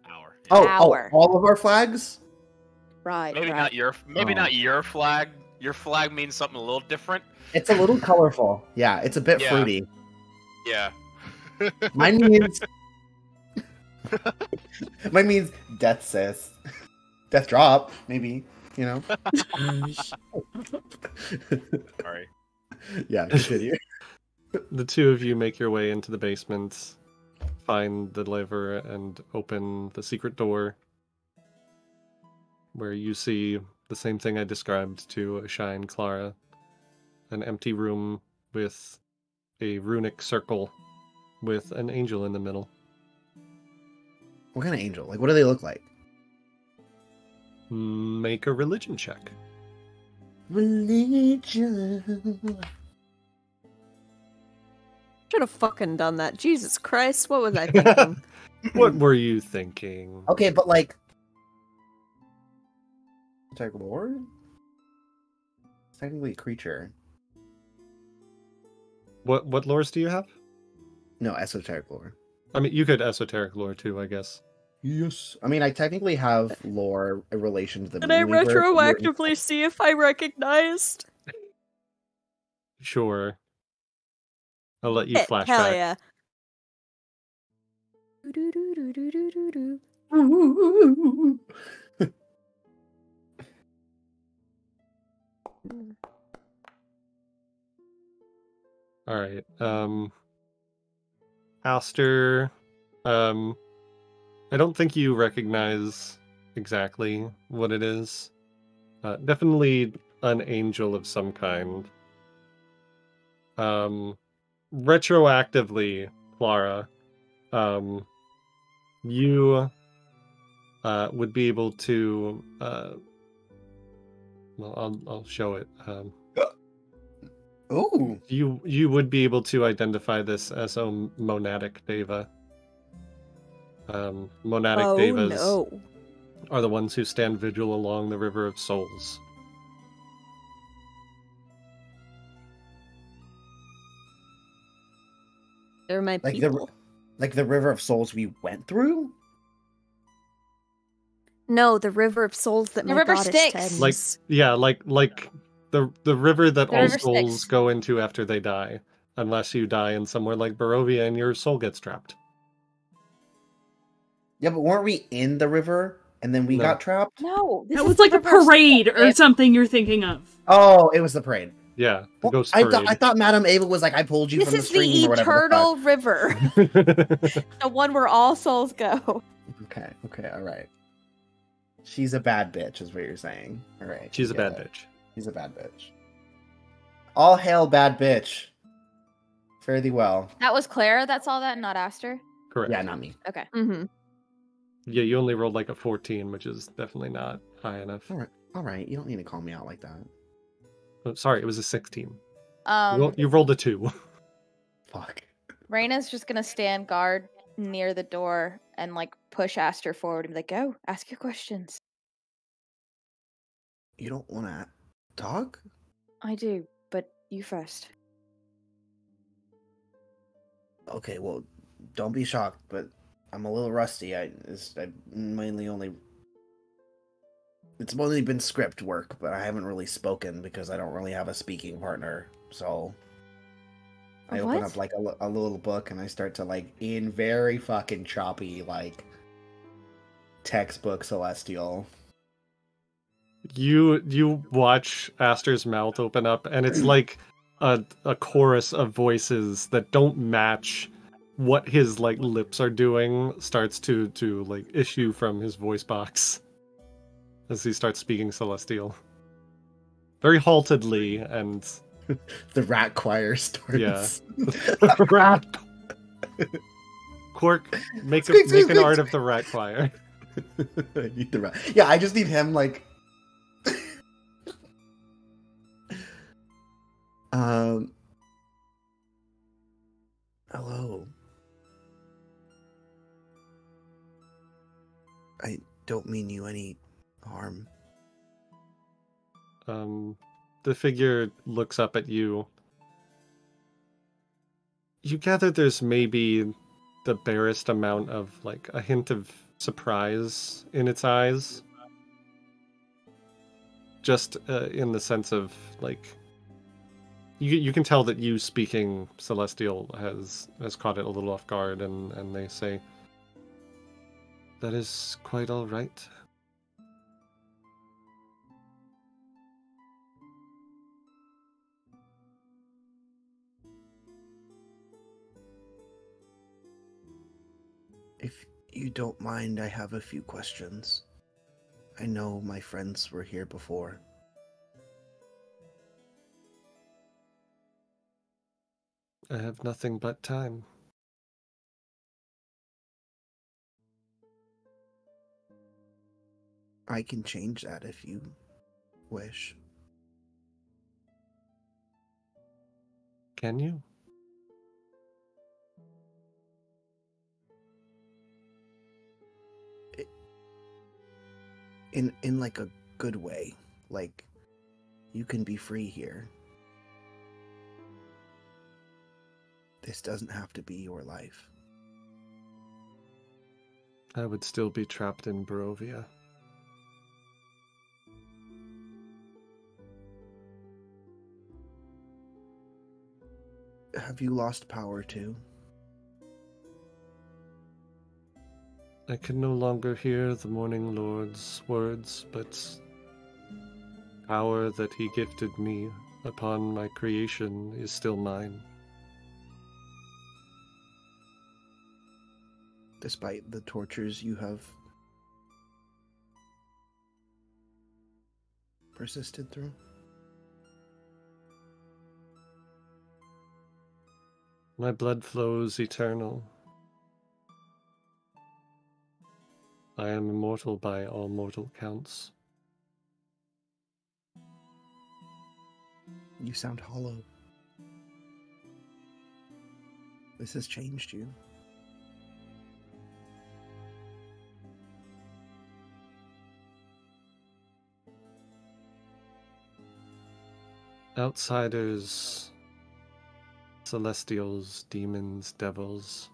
hour. Hour. All of our flags. Right. Maybe not your flag. Your flag means something a little different. It's a little colorful. Yeah, it's a bit fruity. Yeah. Mine means death, sis. Death drop, maybe. Sorry. Yeah, continue. The two of you make your way into the basement, find the lever, and open the secret door, where you see the same thing I described to Ashai and Clara. An empty room with a runic circle with an angel in the middle. What kind of angel? What do they look like? Make a religion check. Religion. Should have fucking done that. Jesus Christ, what was I thinking? What were you thinking? Okay, but Attack lore? It's technically a creature. What lores do you have? No, esoteric lore. I mean, you could esoteric lore too, I guess. Yes. I mean, I technically have lore in relation to the Can I retroactively see if I recognized? Sure. I'll let you flashback. Hell yeah. All right. Aster, I don't think you recognize exactly what it is. Definitely an angel of some kind. Retroactively, Clara, you would be able to. Well, I'll show it. Oh, you would be able to identify this as a monadic deva. Monadic devas are the ones who stand vigil along the River of Souls. They're my Like people. the River of Souls we went through? No, the River of Souls that The my river goddess Styx. tends. Like the river that The all river souls Styx. go into after they die, unless you die in somewhere like Barovia and your soul gets trapped. Yeah, but weren't we in the river and then we No. got trapped? No, this That is was the like a river parade Styx, or babe. something you're thinking of. Oh, it was the parade. Yeah, the Well, ghost I parade. thought Madame Ava was like, I pulled you This from the is the stream or whatever eternal river, the one where all souls go. Okay, all right. She's a bad bitch, is what you're saying. All right. She's a we get bad it. bitch. She's a bad bitch. All hail, bad bitch. Fare thee well. That was Clara that saw that and not Aster? Correct. Yeah, not me. Okay. Mm-hmm. Yeah, you only rolled like a 14, which is definitely not high enough. All right. You don't need to call me out like that. Oh, sorry, it was a 16. You rolled a 2. Fuck. Reyna's just gonna stand guard near the door and like push Aster forward and be like, go, ask your questions. You don't want to talk? I do, but you first. Okay, well, don't be shocked, but I'm a little rusty. It's only been script work, but I haven't really spoken because I don't really have a speaking partner. So I open up like a little book and I start to like in very fucking choppy like textbook celestial. You watch Aster's mouth open up, and it's like a chorus of voices that don't match what his like lips are doing starts to like issue from his voice box as he starts speaking celestial, very haltedly, and the rat choir starts. Yeah, rat. Quark, make an art of the rat choir. I need the rat. Yeah, I just need him like. Hello. I don't mean you any harm. The figure looks up at you. You gather there's maybe the barest amount of, like, a hint of surprise in its eyes. Just in the sense of, like, you can tell that you speaking Celestial has caught it a little off guard, and they say, "That is quite all right." If you don't mind, I have a few questions. I know my friends were here before. I have nothing but time. I can change that if you wish. Can you? In like a good way. Like, you can be free here. This doesn't have to be your life. I would still be trapped in Barovia. Have you lost power too? I can no longer hear the Morning Lord's words, but power that he gifted me upon my creation is still mine. Despite the tortures you have persisted through? My blood flows eternal. I am immortal by all mortal counts. You sound hollow. This has changed you. Outsiders Celestials, demons, devils.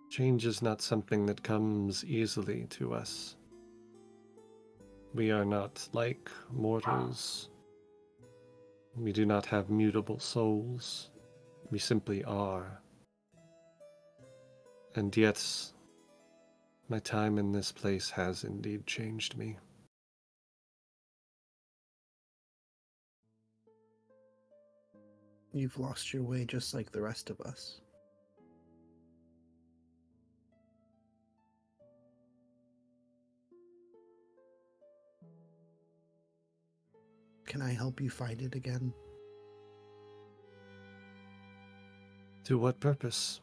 Change is not something that comes easily to us. We are not like mortals. We do not have mutable souls. We simply are. And yet, my time in this place has indeed changed me. You've lost your way just like the rest of us. Can I help you find it again? To what purpose?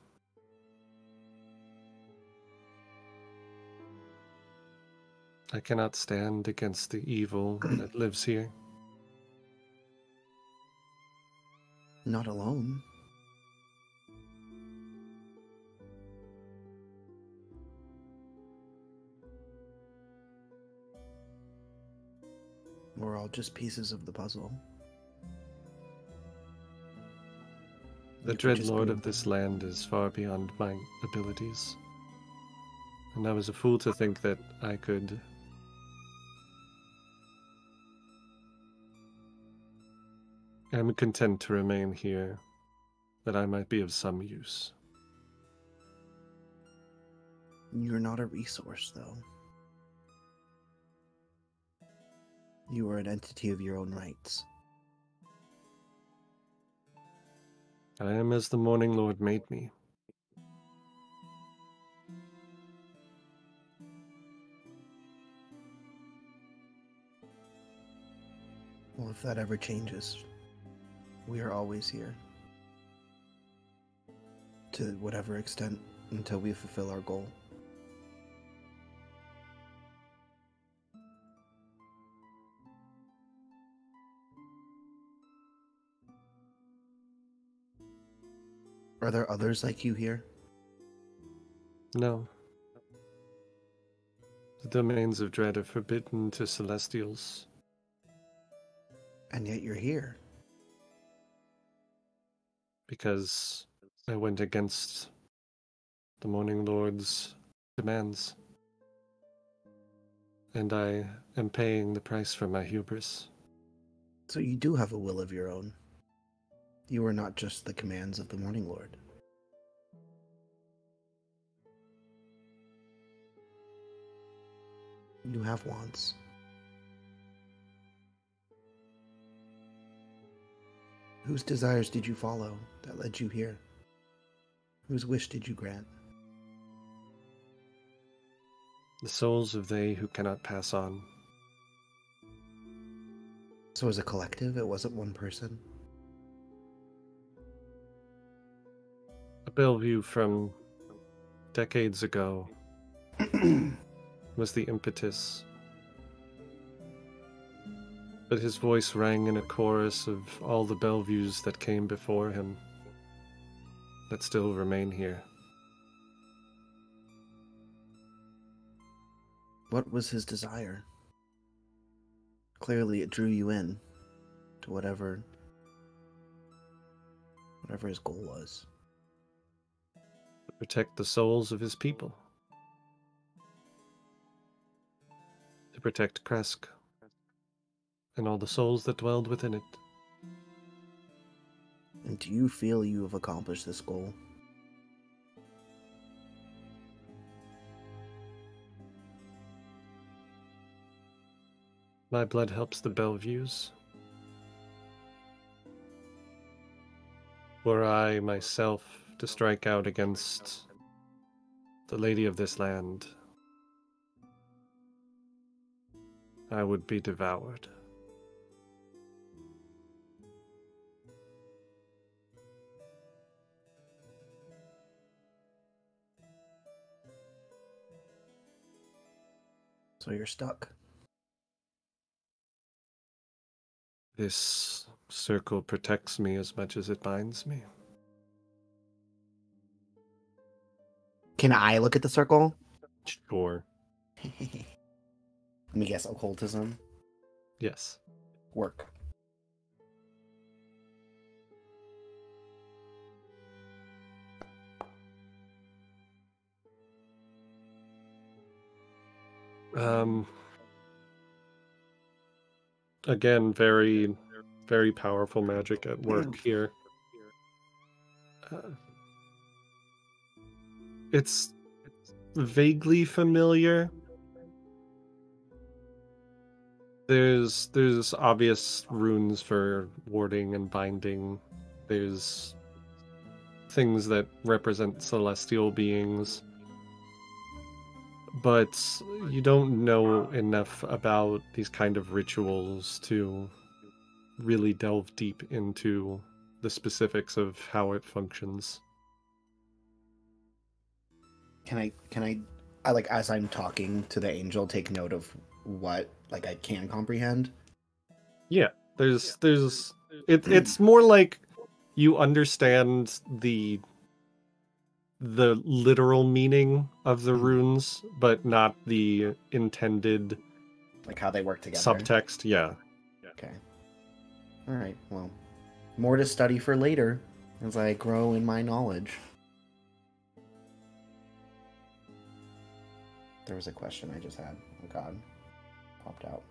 I cannot stand against the evil that lives here. Not alone. We're all just pieces of the puzzle. The dread lord of this land is far beyond my abilities. And I was a fool to think that I could I am content to remain here, that I might be of some use. You're not a resource, though. You are an entity of your own rights. I am as the Morning Lord made me. Well, if that ever changes, we are always here. To whatever extent, until we fulfill our goal. Are there others like you here? No. The domains of dread are forbidden to Celestials. And yet you're here. Because I went against the Morning Lord's demands. And I am paying the price for my hubris. So you do have a will of your own. You are not just the commands of the Morning Lord. You have wants. Whose desires did you follow that led you here? Whose wish did you grant? The souls of they who cannot pass on. So as a collective, it wasn't one person? A Bellevue from decades ago was the impetus. But his voice rang in a chorus of all the Belviews that came before him, that still remain here. What was his desire? Clearly it drew you in to whatever his goal was. To protect the souls of his people. To protect Kresk and all the souls that dwelled within it. And do you feel you have accomplished this goal? My blood helps the Belviews. Were I myself to strike out against the lady of this land, I would be devoured. So you're stuck. This circle protects me as much as it binds me. Can I look at the circle? Sure. Let me guess, occultism? Yes. Work. Again, very, very powerful magic at work here. It's vaguely familiar. There's obvious runes for warding and binding. There's things that represent celestial beings. But you don't know enough about these kind of rituals to really delve deep into the specifics of how it functions. Can I like, as I'm talking to the angel, take note of what like I can comprehend? Yeah, it's more like you understand the literal meaning of the runes, but not the intended, like how they work together. Subtext, yeah. Okay. All right. Well, more to study for later as I grow in my knowledge. There was a question I just had. Oh God, popped out.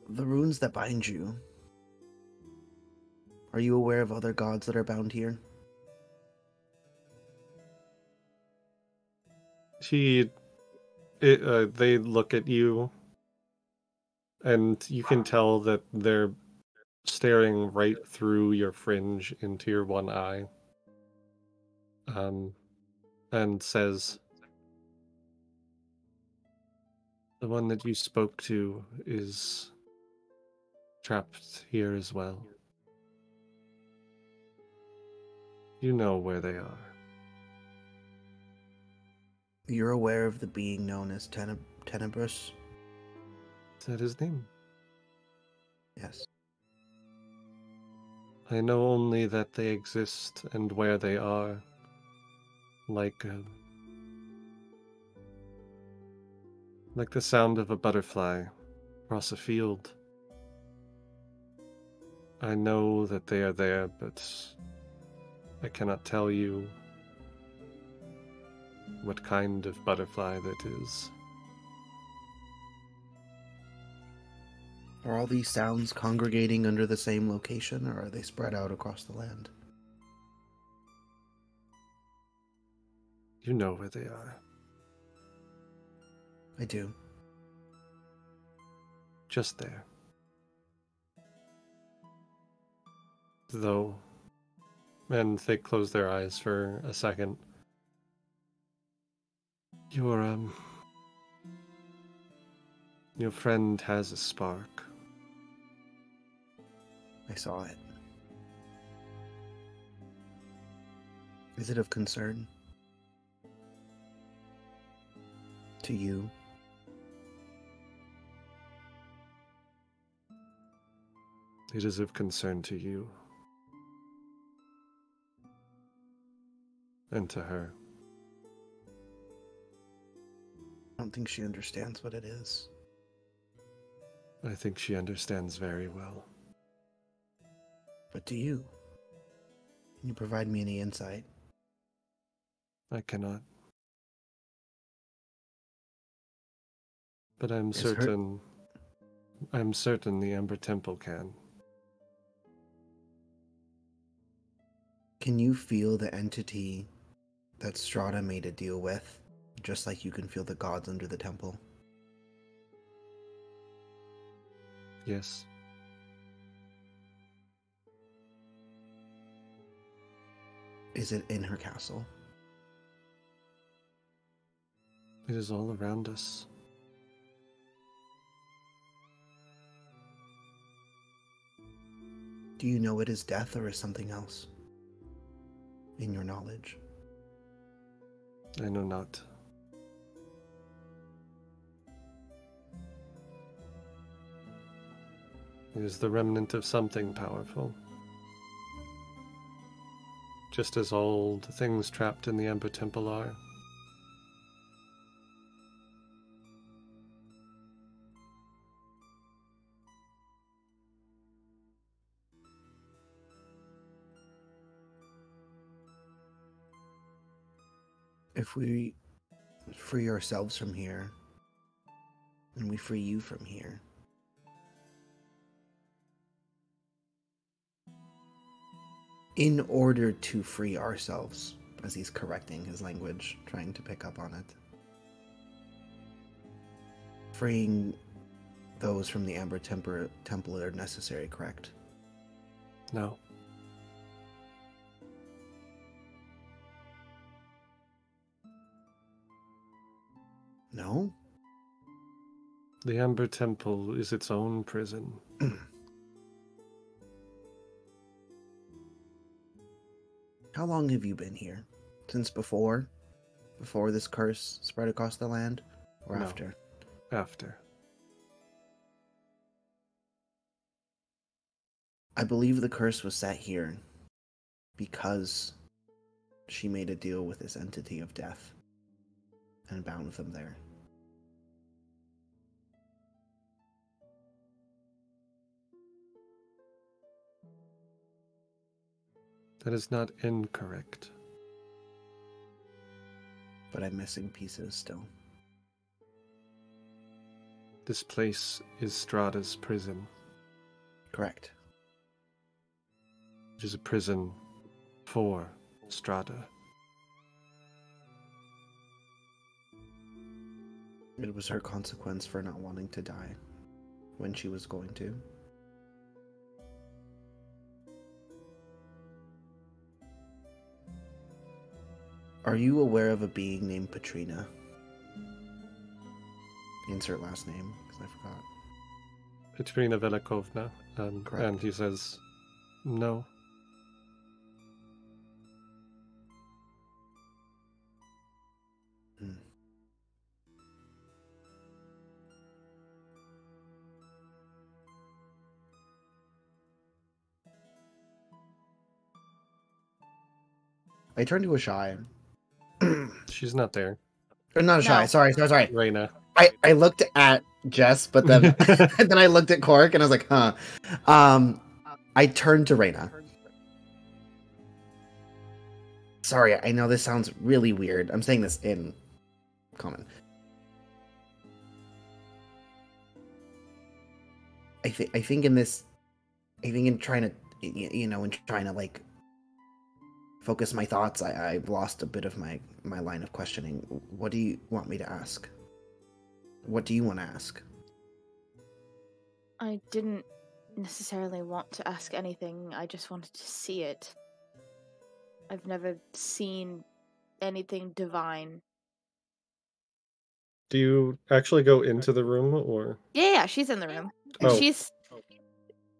The runes that bind you. Are you aware of other gods that are bound here? They look at you, and you can tell that they're staring right through your fringe into your one eye. And says, "The one that you spoke to is trapped here as well. You know where they are." You're aware of the being known as Tenebrous? Is that his name? Yes. I know only that they exist and where they are. Like the sound of a butterfly across a field. I know that they are there, but I cannot tell you what kind of butterfly that is. Are all these sounds congregating under the same location, or are they spread out across the land? You know where they are. I do. Just there. Though, and they close their eyes for a second. Your friend has a spark. I saw it. Is it of concern to you? It is of concern to you. And to her. I don't think she understands what it is. I think she understands very well. But do you? Can you provide me any insight? I cannot. But I'm certain the Ember Temple can. Can you feel the entity that Strahda made a deal with, just like you can feel the gods under the temple? Yes. Is it in her castle? It is all around us. Do you know it is death or is something else? In your knowledge? I know not. It is the remnant of something powerful. Just as all the things trapped in the Ember Temple are. If we free ourselves from here, and we free you from here, in order to free ourselves, as he's correcting his language, trying to pick up on it, freeing those from the Amber Temple are necessary, correct? No. No? The Amber Temple is its own prison. How long have you been here? Since before? Before this curse spread across the land? Or No. after? After. I believe the curse was set here because she made a deal with this entity of death and bound them there. That is not incorrect. But I'm missing pieces still. This place is Strahda's prison. Correct. It is a prison for Strahda. It was her consequence for not wanting to die when she was going to. Are you aware of a being named Patrina? Insert last name, because I forgot. Patrina Velakovna. Correct. And he says, no. I turned to a shy. She's not there. Or not a shy, No. sorry. Reina. I looked at Jess, but then then I looked at Cork and I was like, huh. I turned to Reina. Sorry, I know this sounds really weird. I'm saying this in common. I think in trying to, in trying to like focus my thoughts, I've lost a bit of my line of questioning. What do you want me to ask? What do you want to ask? I didn't necessarily want to ask anything. I just wanted to see it. I've never seen anything divine. Do you actually go into the room, or? Yeah, she's in the room. And Oh. she's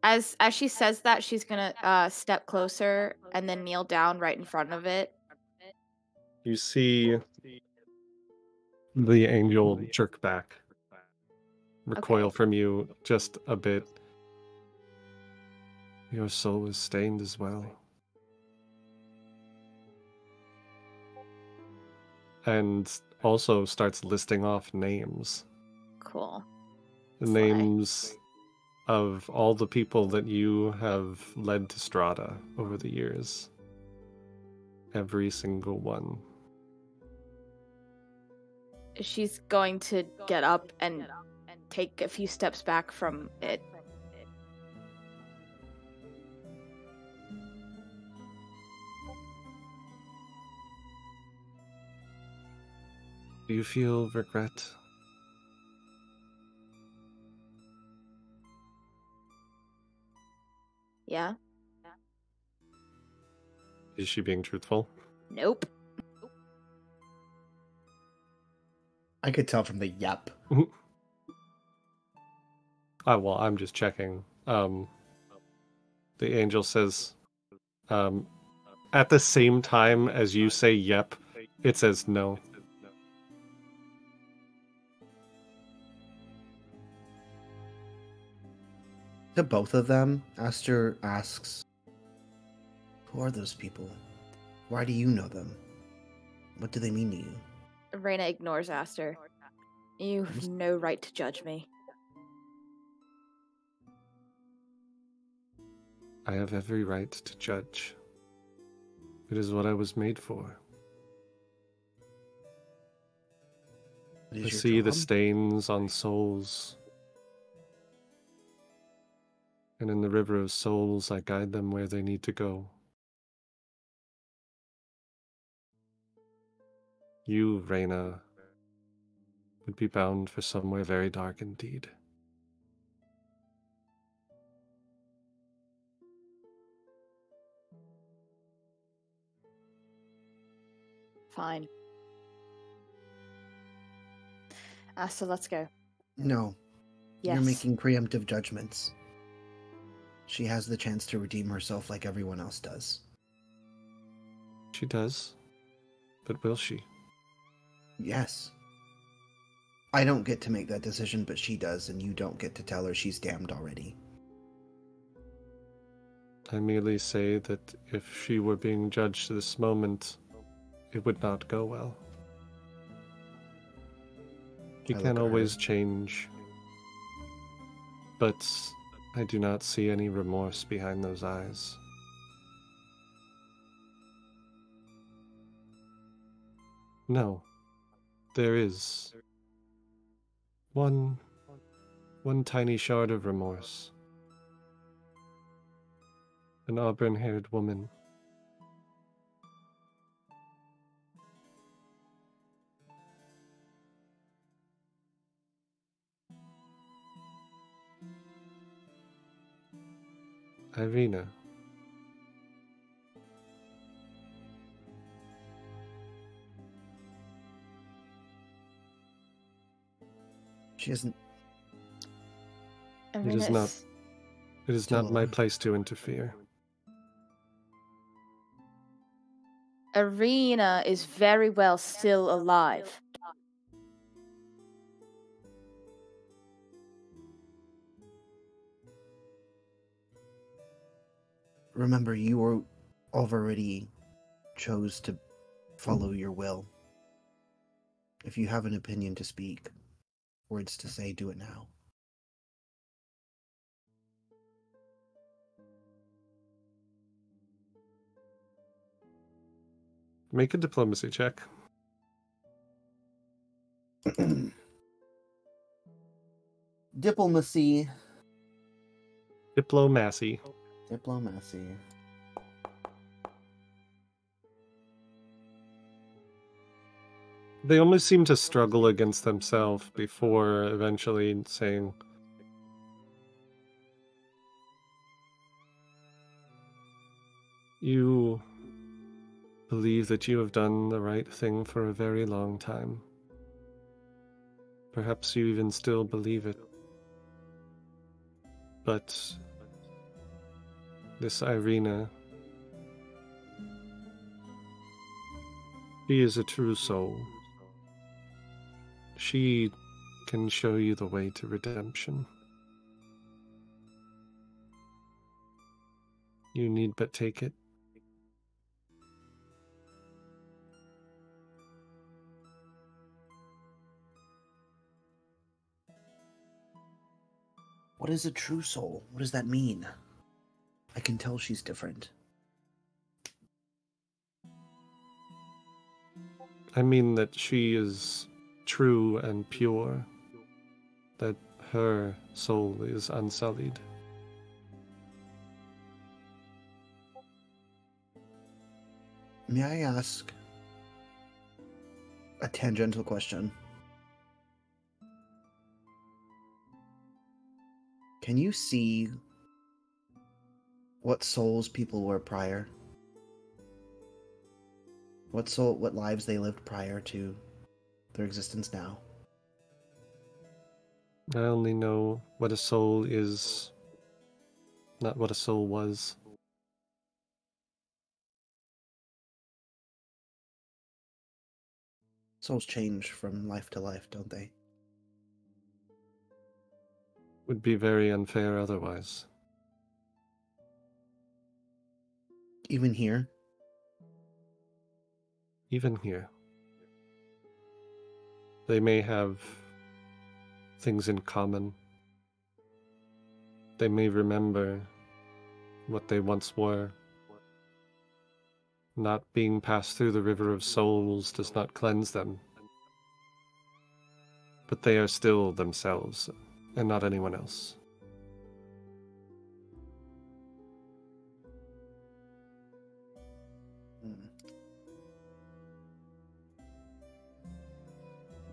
as she says that, she's gonna step closer and then kneel down right in front of it. You see the angel jerk back, recoil from you just a bit. Your soul is stained as well. And also starts listing off names. Cool. The names of all the people that you have led to Strahda over the years. Every single one. She's going to get up and take a few steps back from it. Do you feel regret? Yeah? Is she being truthful? Nope. I could tell from the yep. Well, I'm just checking. The angel says, at the same time as you say yep, it says no. To both of them, Aster asks, who are those people? Why do you know them? What do they mean to you? Reina ignores Aster. You have no right to judge me. I have every right to judge. It is what I was made for. I see the stains on souls. And in the river of souls, I guide them where they need to go. You, Ireena, would be bound for somewhere very dark indeed. Fine. So let's go. No. Yes. You're making preemptive judgments. She has the chance to redeem herself like everyone else does. She does. But will she? Yes. I don't get to make that decision, but she does, and you don't get to tell her she's damned already. I merely say that if she were being judged this moment, it would not go well. You can always change, but I do not see any remorse behind those eyes. No, there is one tiny shard of remorse. An auburn-haired woman. Ireena. She isn't. It is not my place to interfere. Ireena is very well still alive. Remember, you were already chose to follow your will. If you have an opinion to speak, words to say, do it now. Make a diplomacy check. Diplomacy. Diplomacy. Diplomacy. They only seem to struggle against themselves before eventually saying, "You believe that you have done the right thing for a very long time. Perhaps you even still believe it. But this Ireena, she is a true soul. She can show you the way to redemption. You need but take it." What is a true soul? What does that mean? I can tell she's different. I mean that she is true and pure, that her soul is unsullied. May I ask a tangential question? Can you see what souls people were prior? What lives they lived prior to their existence now? I only know what a soul is, not what a soul was. Souls change from life to life, don't they? Would be very unfair otherwise. Even here? Even here. They may have things in common. They may remember what they once were. Not being passed through the river of souls does not cleanse them. But they are still themselves, and not anyone else.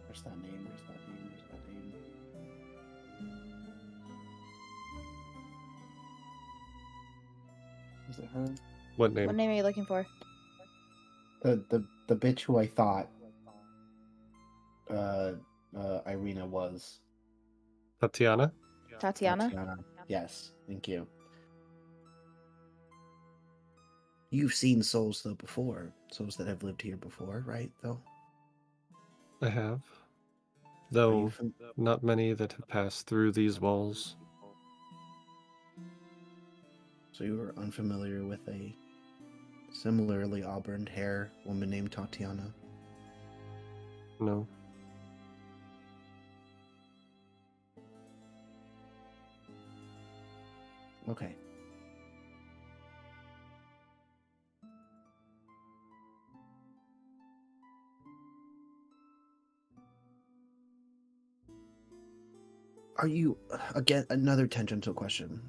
Where's that name? Where's that name? Where's that name? Is it her? What name? What name are you looking for? The bitch who I thought Ireena was. Tatiana? Tatiana? Yes, thank you. You've seen souls though before. Souls that have lived here before, right? Though. I have. Though not many that have passed through these walls. So you were unfamiliar with a similarly auburn hair woman named Tatiana? No. Okay. Are you, again, another tangential question.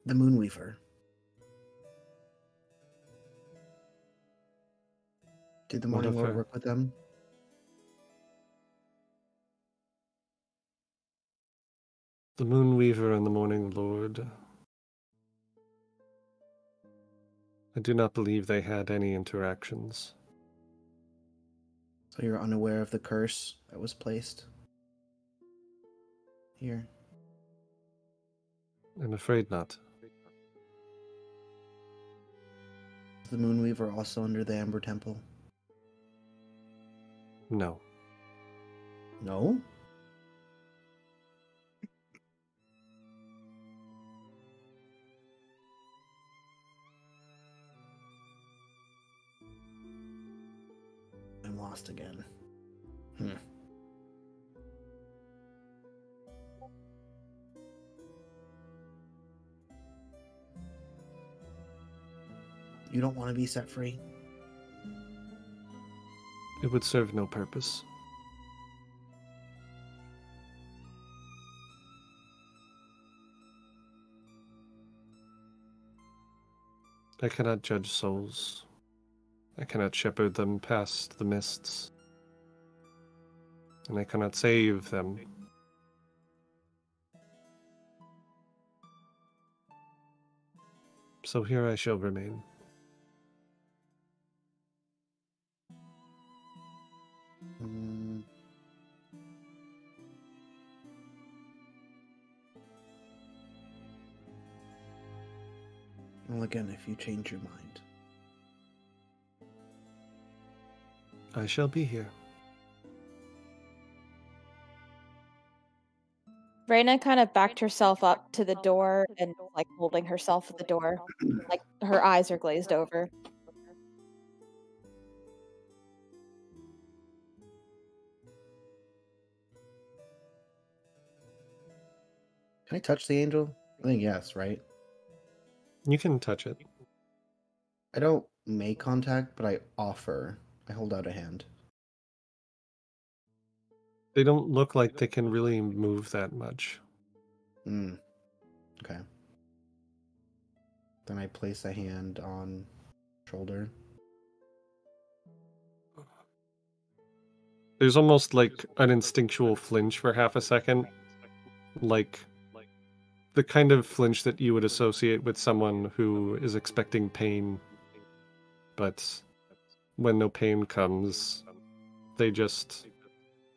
The Moonweaver. Did the Morning Lord work with them? The Moonweaver and the Morning Lord. I do not believe they had any interactions. So you're unaware of the curse that was placed here? I'm afraid not. Is the Moonweaver also under the Amber Temple? No. No? I'm lost again. You don't want to be set free? It would serve no purpose. I cannot judge souls. I cannot shepherd them past the mists. And I cannot save them. So here I shall remain. Well, again, if you change your mind. I shall be here. Ireena kind of backed herself up to the door and like holding herself at the door. Like her eyes are glazed over. Can I touch the angel? I think yes, right? You can touch it. I don't make contact, but I offer. I hold out a hand. They don't look like they can really move that much. Okay. Then I place a hand on shoulder. There's almost like an instinctual flinch for half a second. Like the kind of flinch that you would associate with someone who is expecting pain. But when no pain comes, they just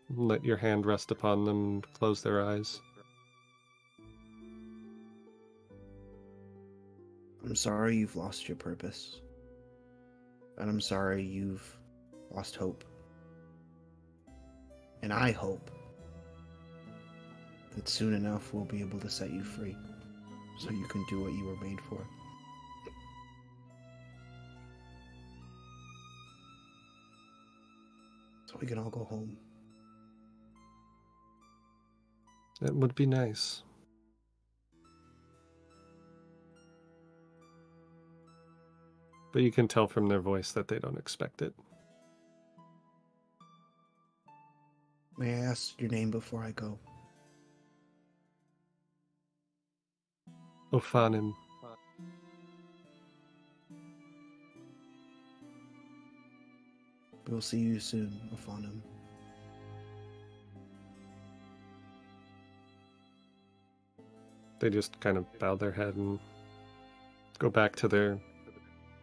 let your hand rest upon them and close their eyes. I'm sorry you've lost your purpose. And I'm sorry you've lost hope. And I hope that soon enough we'll be able to set you free, so you can do what you were made for. So we can all go home. It would be nice. But you can tell from their voice that they don't expect it. May I ask your name before I go? Ophanim. We'll see you soon, Ophanim. They just kind of bow their head and go back to their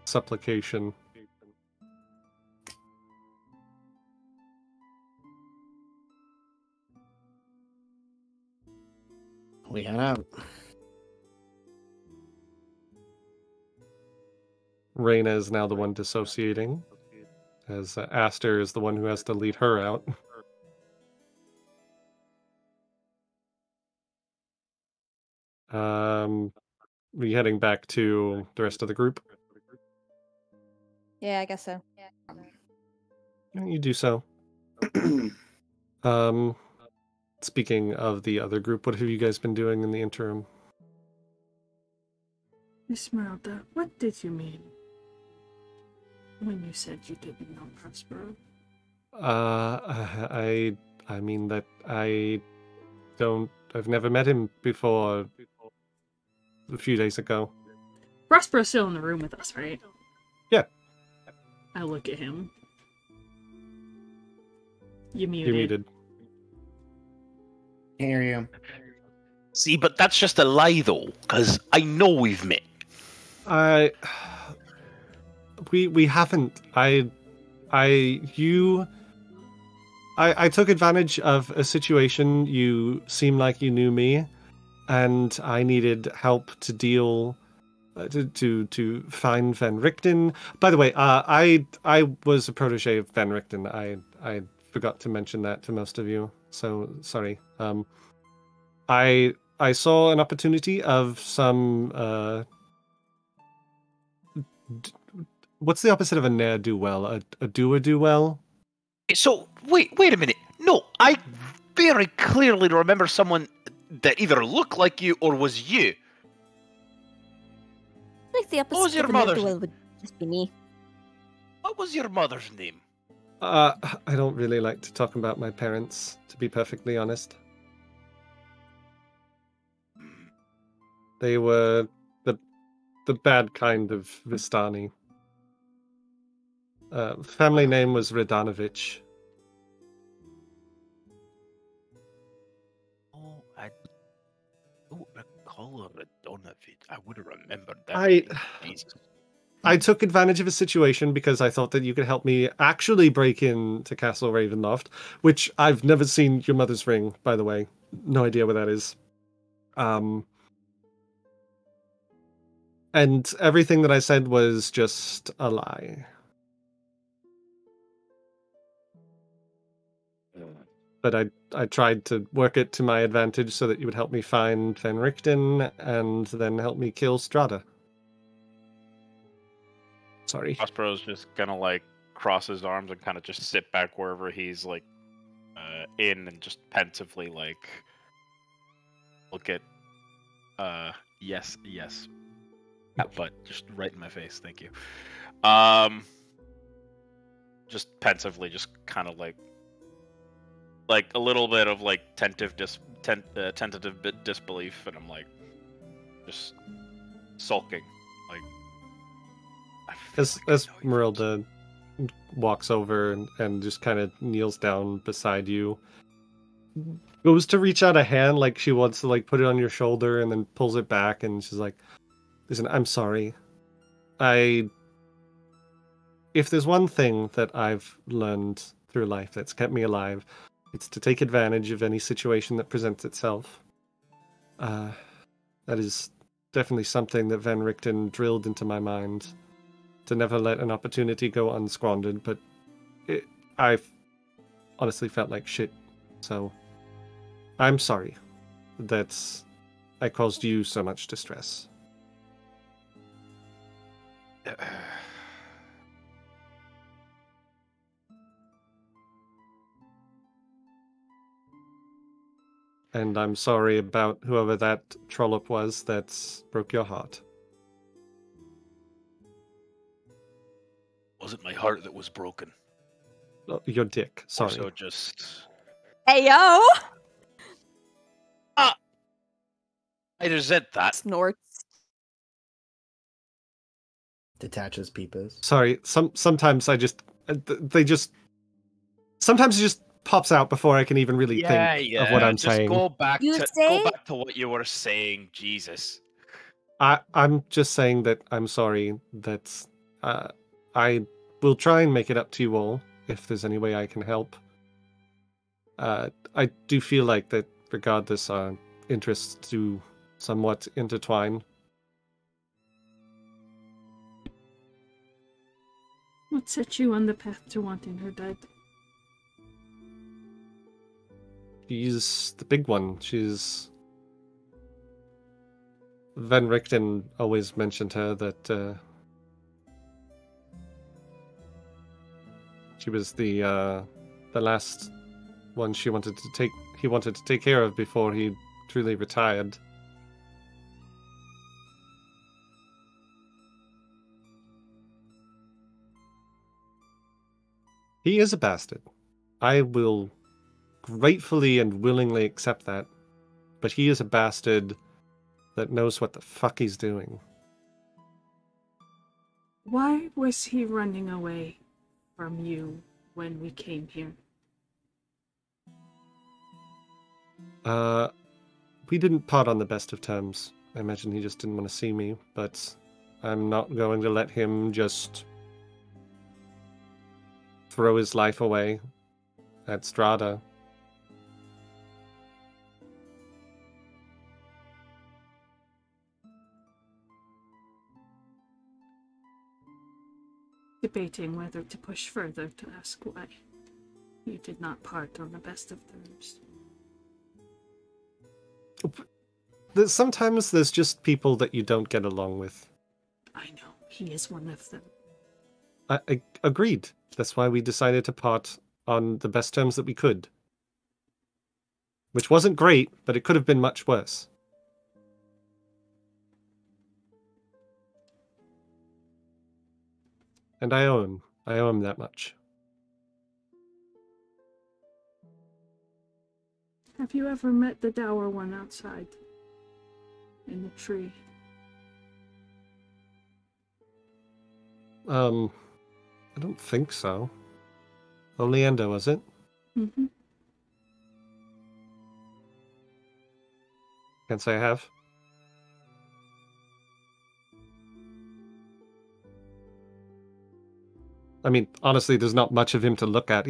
supplication. We head out. Ireena is now the one dissociating, as Aster is the one who has to lead her out. We heading back to the rest of the group? Yeah, I guess so. Yeah, you do so. Speaking of the other group, what have you guys been doing in the interim? Ezmerelda, what did you mean when you said you didn't know Prospero? I mean that I've never met him before a few days ago. Prospero's still in the room with us, right? Yeah. I look at him. You muted. You're muted. Can't hear you. See, but that's just a lie, though, because I know we've met. We haven't. I took advantage of a situation. You seem like you knew me, and I needed help to deal to find Van Richten. By the way, I was a protege of Van Richten. I forgot to mention that to most of you, so sorry. I saw an opportunity of some what's the opposite of a ne'er-do-well? A doer-do-well? So, wait a minute. No, I very clearly remember someone that either looked like you or was you. Like the opposite What was your of a mother's? ne'er-do-well would just be me. What was your mother's name? I don't really like to talk about my parents, to be perfectly honest. They were the bad kind of Vistani. Family name was Radonovich. Oh, I don't recall Radonovich. I would have remembered that. I took advantage of a situation because I thought that you could help me actually break into Castle Ravenloft, which I've never seen your mother's ring, by the way. No idea what that is. And everything that I said was just a lie. But I tried to work it to my advantage so that you would help me find Van Richten and then help me kill Strahda. Sorry. Prospero's just gonna like cross his arms and kind of just sit back wherever he's like in and just pensively like look at yes. But just right in my face, thank you. Just pensively, just kind of like a little bit of like tentative disbelief, and I'm like just sulking, like. As Ezmerelda walks over and just kind of kneels down beside you, goes to reach out a hand like she wants to like put it on your shoulder, and then pulls it back, and she's like, "Listen, I'm sorry. If there's one thing that I've learned through life that's kept me alive, it's to take advantage of any situation that presents itself. That is definitely something that Van Richten drilled into my mind, to never let an opportunity go unsquandered, but I've honestly felt like shit, so I'm sorry that I caused you so much distress." And I'm sorry about whoever that trollop was that broke your heart. Wasn't my heart that was broken. Oh, your dick, sorry. Also just Hey yo! I resent that. Snorts. Detaches peepers. Sorry, sometimes I just sometimes it just pops out before I can even really think of what I'm just saying. go back You to say? what you were saying, Jesus. I'm just saying that I'm sorry that I will try and make it up to you all if there's any way I can help. I do feel like that regardless our interests do somewhat intertwine. What set you on the path to wanting her dead? She's the big one. Van Richten always mentioned her that she was the last one he wanted to take care of before he truly retired. He is a bastard. I will gratefully and willingly accept that. But he is a bastard that knows what the fuck he's doing. Why was he running away from you when we came here? We didn't part on the best of terms. I imagine he just didn't want to see me, but I'm not going to let him just throw his life away at Strahda. Debating whether to push further to ask why you did not part on the best of terms. Sometimes there's just people that you don't get along with. I know, he is one of them. I agreed. That's why we decided to part on the best terms that we could. Which wasn't great, but it could have been much worse. And I owe him that much. Have you ever met the dour one outside? In the tree? I don't think so. Oleander, was it? Mm-hmm. Can't say I have. I mean, honestly, there's not much of him to look at.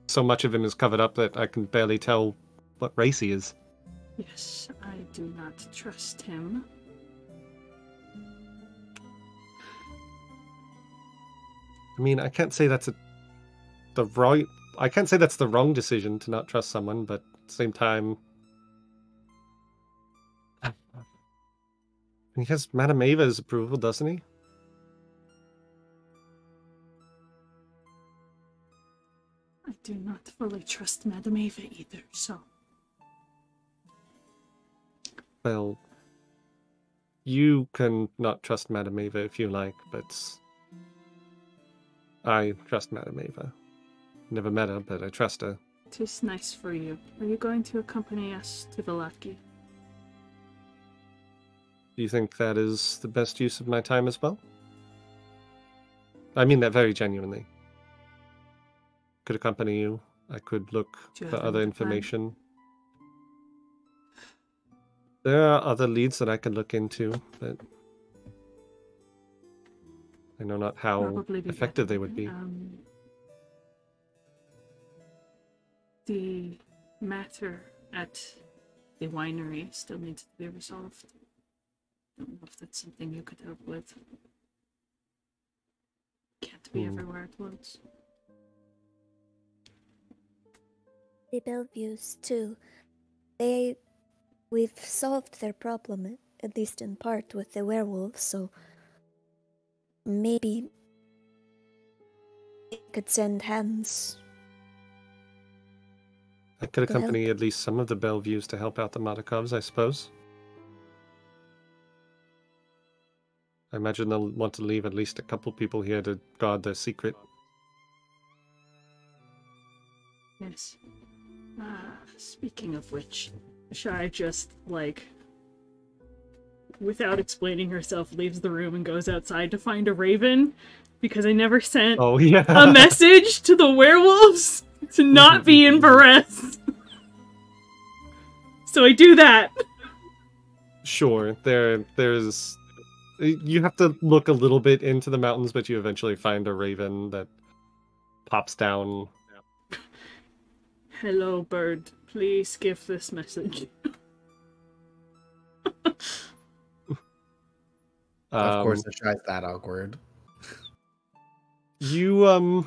So much of him is covered up that I can barely tell what race he is. Yes, I do not trust him. I mean, I can't say that's the wrong decision to not trust someone, but at the same time, he has Madame Ava's approval, doesn't he? I do not fully trust Madame Ava either, so... Well, you can not trust Madame Ava if you like, but I trust Madame Ava. Never met her, but I trust her. 'Tis nice for you. Are you going to accompany us to Vallakovich? Do you think that is the best use of my time as well? I mean that very genuinely. Could accompany you. I could look for other information. There are other leads that I could look into, but I know not how effective they would be. The matter at the winery still needs to be resolved. Don't know if that's something you could help with. Can't be everywhere at once. The Belviews, too. We've solved their problem, at least in part, with the werewolves, so maybe they could send hands. I could accompany at least some of the Belviews to help out the Martikovs, I suppose. I imagine they'll want to leave at least a couple people here to guard their secret. Yes. Speaking of which, Shy just, like, without explaining herself, leaves the room and goes outside to find a raven, because I never sent a message to the werewolves to not be in Perez. So I do that. Sure, there's... You have to look a little bit into the mountains, but you eventually find a raven that pops down. Hello, bird. Please give this message. Of course, the shy's that awkward. You,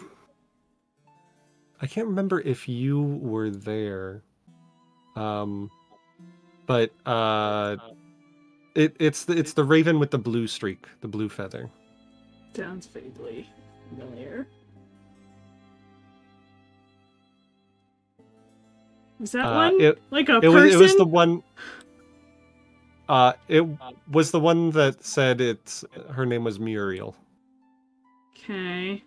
I can't remember if you were there. But, it's the raven with the blue streak, the blue feather. Sounds vaguely familiar. Was that one like a person? It was the one. It was the one that said her name was Muriel. Okay.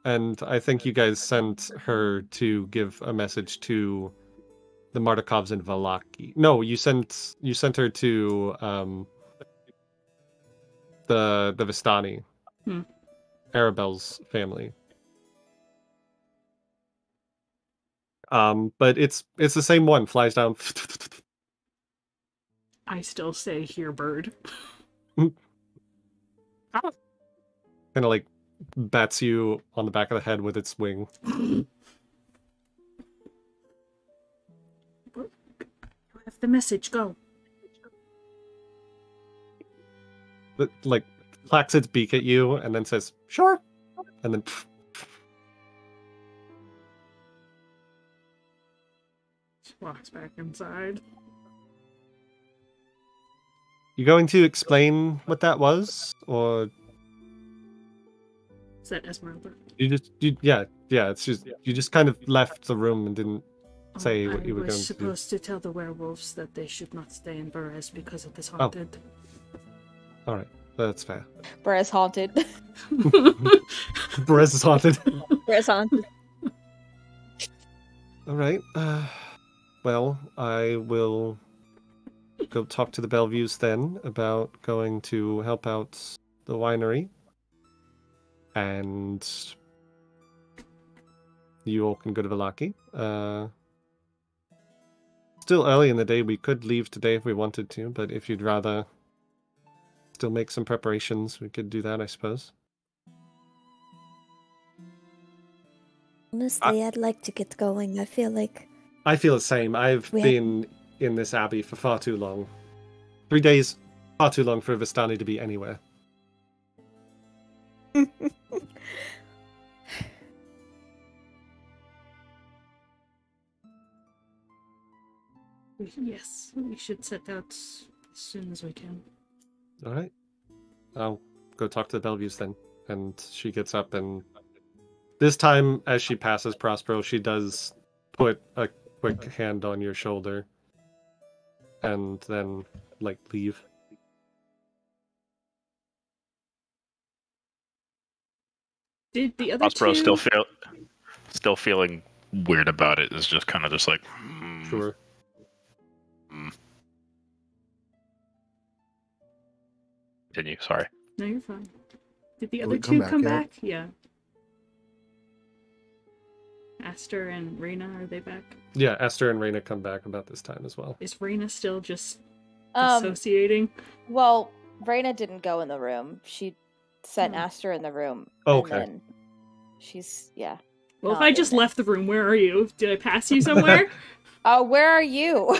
And I think you guys sent her to give a message to the Martikovs in Vallaki. No, you sent her to the Vistani. Arabelle's family. But it's the same one, flies down. I still say here, bird. Kind of like bats you on the back of the head with its wing. You have the message, go. It, like, clacks its beak at you and then says, sure. And then... She walks back inside. You going to explain what that was? Or... Is that Ezmerelda? It's just, you just kind of left the room and didn't say what you were going to do. I was supposed to tell the werewolves that they should not stay in Perez because it is haunted. Oh. Alright, that's fair. Perez haunted. Perez is haunted. Perez haunted. Alright, well, I will go talk to the Belviews then about going to help out the winery. And you all can go to Vallaki. Still early in the day, we could leave today if we wanted to, but if you'd rather still make some preparations, we could do that, I suppose. Honestly, I'd like to get going. I feel the same. I've been in this abbey for far too long. 3 days, far too long for a Vistani to be anywhere. Yes, we should set out as soon as we can. Alright. I'll go talk to the Belviews then. And she gets up, and this time, as she passes Prospero, she does put a quick hand on your shoulder. And then, like, leave. Did the other Prospero two... still feeling weird about it. Is just kind of just like... Sure. Continue, sorry. No, you're fine. Did the other two come back? Yeah. Esther and Ireena, are they back? Yeah, Esther and Ireena come back about this time as well. Is Ireena still just dissociating? Well, Ireena didn't go in the room. She sent Esther in the room. Okay. And then she's, Well, if I just left the room, where are you? Did I pass you somewhere? Where are you?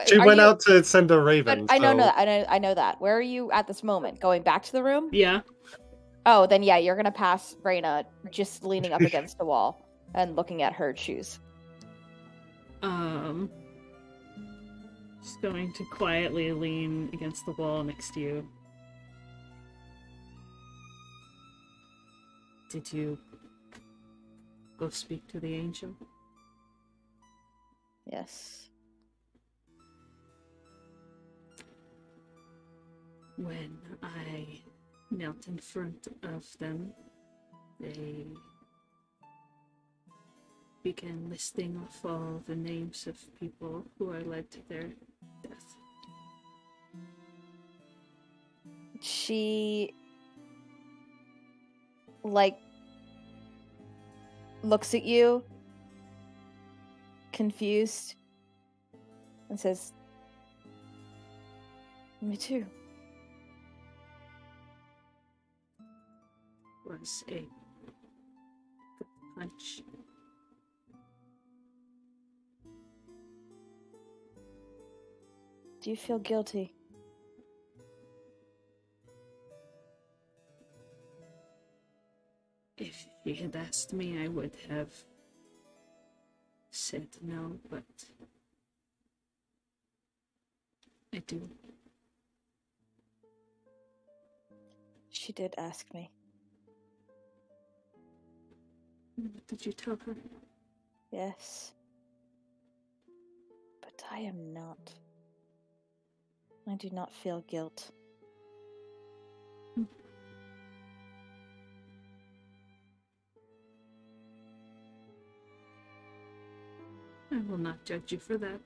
She went out to send a raven. I know that. I know that. Where are you at this moment? Going back to the room? Yeah. Oh, then yeah, you're gonna pass Ireena just leaning up against the wall and looking at her shoes. Just going to quietly lean against the wall next to you. Did you go speak to the angel? Yes. When I knelt in front of them, they began listing off all the names of people who I led to their death. She, like, looks at you, confused, and says, "Me too." Was a good punch. Do you feel guilty? If she had asked me, I would have said no, but I do. She did ask me. What did you tell her? Yes. But I am not. I do not feel guilt. I will not judge you for that.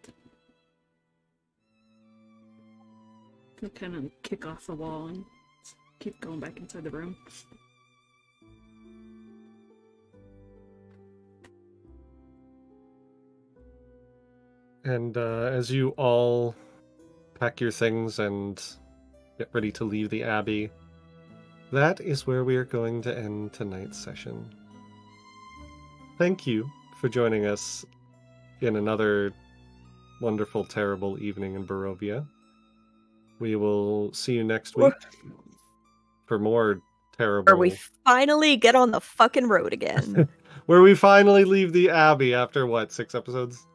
I'll kind of kick off the wall and keep going back inside the room. And as you all pack your things and get ready to leave the Abbey, that is where we are going to end tonight's session. Thank you for joining us in another wonderful, terrible evening in Barovia. We will see you next week for more terrible... Where we finally get on the fucking road again. Where we finally leave the Abbey after, what, 6 episodes?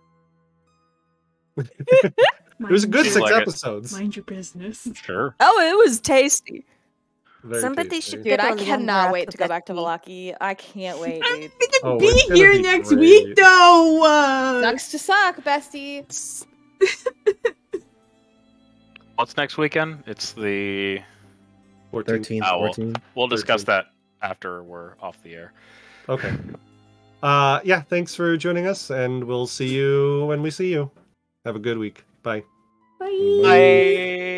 It was a good 6 episodes. Mind your business. Sure. Oh, it was tasty. Very Somebody tasty. should Dude, get I on the cannot Unwrapped wait to go back to Becky. Vallaki. I can't wait, dude. Oh, Be it's gonna here be next great. week, though! Sucks to suck, bestie. What's next weekend? It's the 13th, Oh, 14th. we'll discuss 13th. that after we're off the air. Okay. Yeah, thanks for joining us, and we'll see you when we see you. Have a good week. Bye. Bye! Bye.